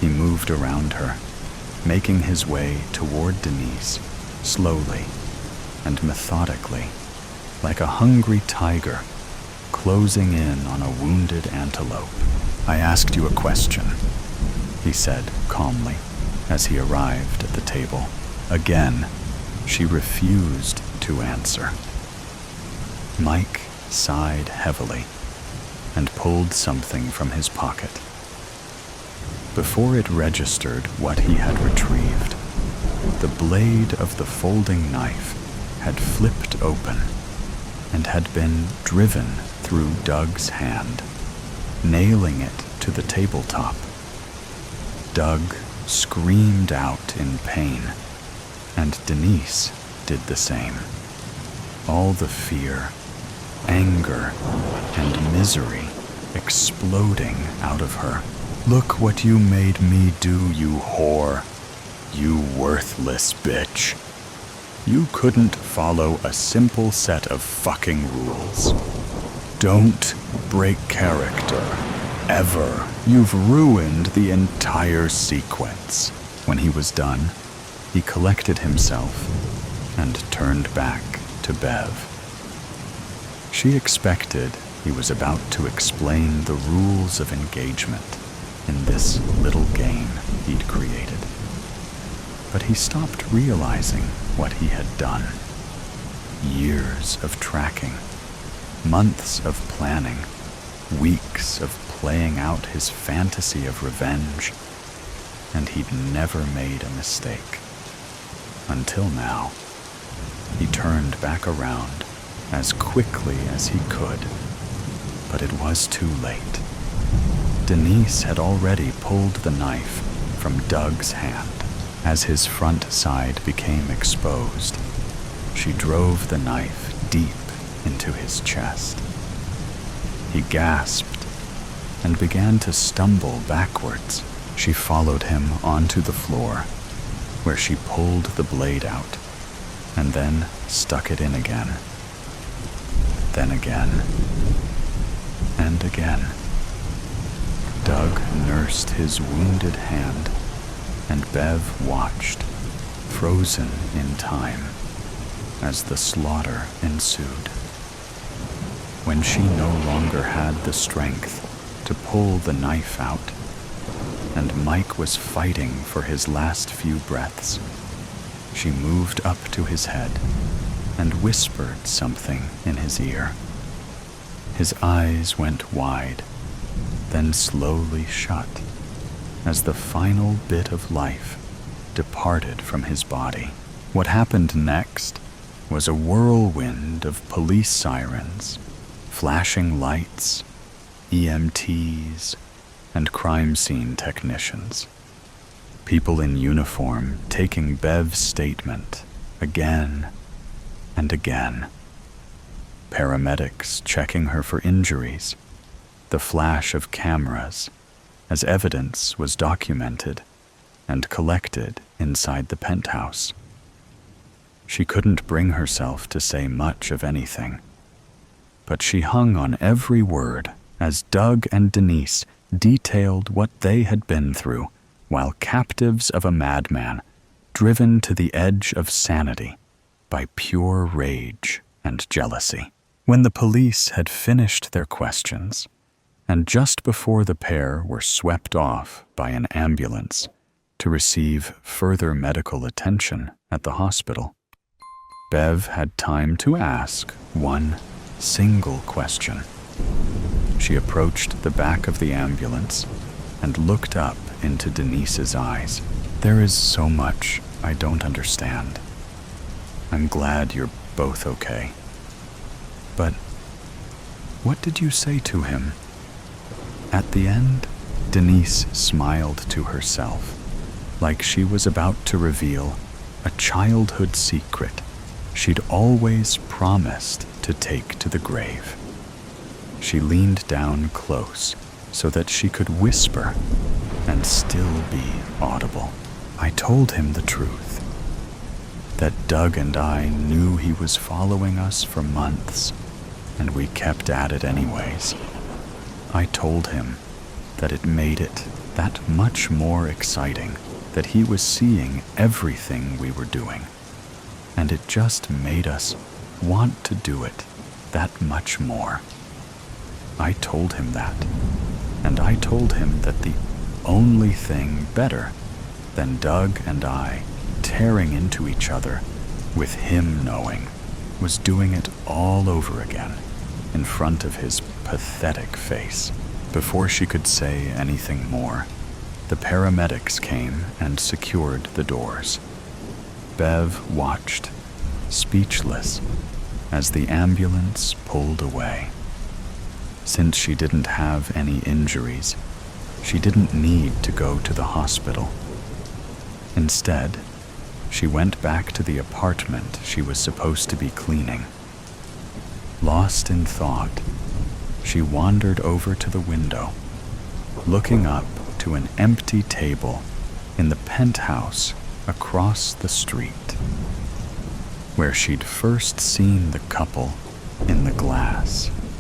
He moved around her, making his way toward Denise, slowly and methodically, like a hungry tiger closing in on a wounded antelope. "I asked you a question," he said calmly as he arrived at the table. Again, she refused to answer. Mike sighed heavily and pulled something from his pocket. Before it registered what he had retrieved, the blade of the folding knife had flipped open and had been driven through Doug's hand, nailing it to the tabletop. Doug screamed out in pain, and Denise did the same. All the fear, anger, and misery exploding out of her. "Look what you made me do, you whore. You worthless bitch. You couldn't follow a simple set of fucking rules. Don't break character. Ever. You've ruined the entire sequence." When he was done, he collected himself and turned back to Bev. She expected he was about to explain the rules of engagement in this little game he'd created. But he stopped realizing what he had done. Years of tracking, months of planning, weeks of playing out his fantasy of revenge, and he'd never made a mistake. Until now. He turned back around as quickly as he could, but it was too late. Denise had already pulled the knife from Doug's hand. As his front side became exposed, she drove the knife deep into his chest. He gasped and began to stumble backwards. She followed him onto the floor, where she pulled the blade out and then stuck it in again. Then again, and again. Doug nursed his wounded hand, and Bev watched, frozen in time, as the slaughter ensued. When she no longer had the strength to pull the knife out, and Mike was fighting for his last few breaths, she moved up to his head and whispered something in his ear. His eyes went wide, then slowly shut, as the final bit of life departed from his body. What happened next was a whirlwind of police sirens, flashing lights, EMTs, and crime scene technicians. People in uniform taking Bev's statement again and again. Paramedics checking her for injuries, the flash of cameras as evidence was documented and collected inside the penthouse. She couldn't bring herself to say much of anything, but she hung on every word as Doug and Denise detailed what they had been through while captives of a madman, driven to the edge of sanity by pure rage and jealousy. When the police had finished their questions, and just before the pair were swept off by an ambulance to receive further medical attention at the hospital, Bev had time to ask one single question. She approached the back of the ambulance and looked up into Denise's eyes. "There is so much I don't understand. I'm glad you're both okay. But what did you say to him?" At the end, Denise smiled to herself like she was about to reveal a childhood secret she'd always promised to take to the grave. She leaned down close so that she could whisper and still be audible. I told him the truth, that Doug and I knew he was following us for months, and we kept at it anyways. I told him that it made it that much more exciting that he was seeing everything we were doing, and it just made us want to do it that much more. I told him that, and I told him that the only thing better than Doug and I tearing into each other with him knowing was doing it all over again in front of his pathetic face. Before she could say anything more, the paramedics came and secured the doors. Bev watched, speechless, as the ambulance pulled away. Since she didn't have any injuries, she didn't need to go to the hospital. Instead, she went back to the apartment she was supposed to be cleaning. Lost in thought, she wandered over to the window, looking up to an empty table in the penthouse across the street, where she'd first seen the couple in the glass.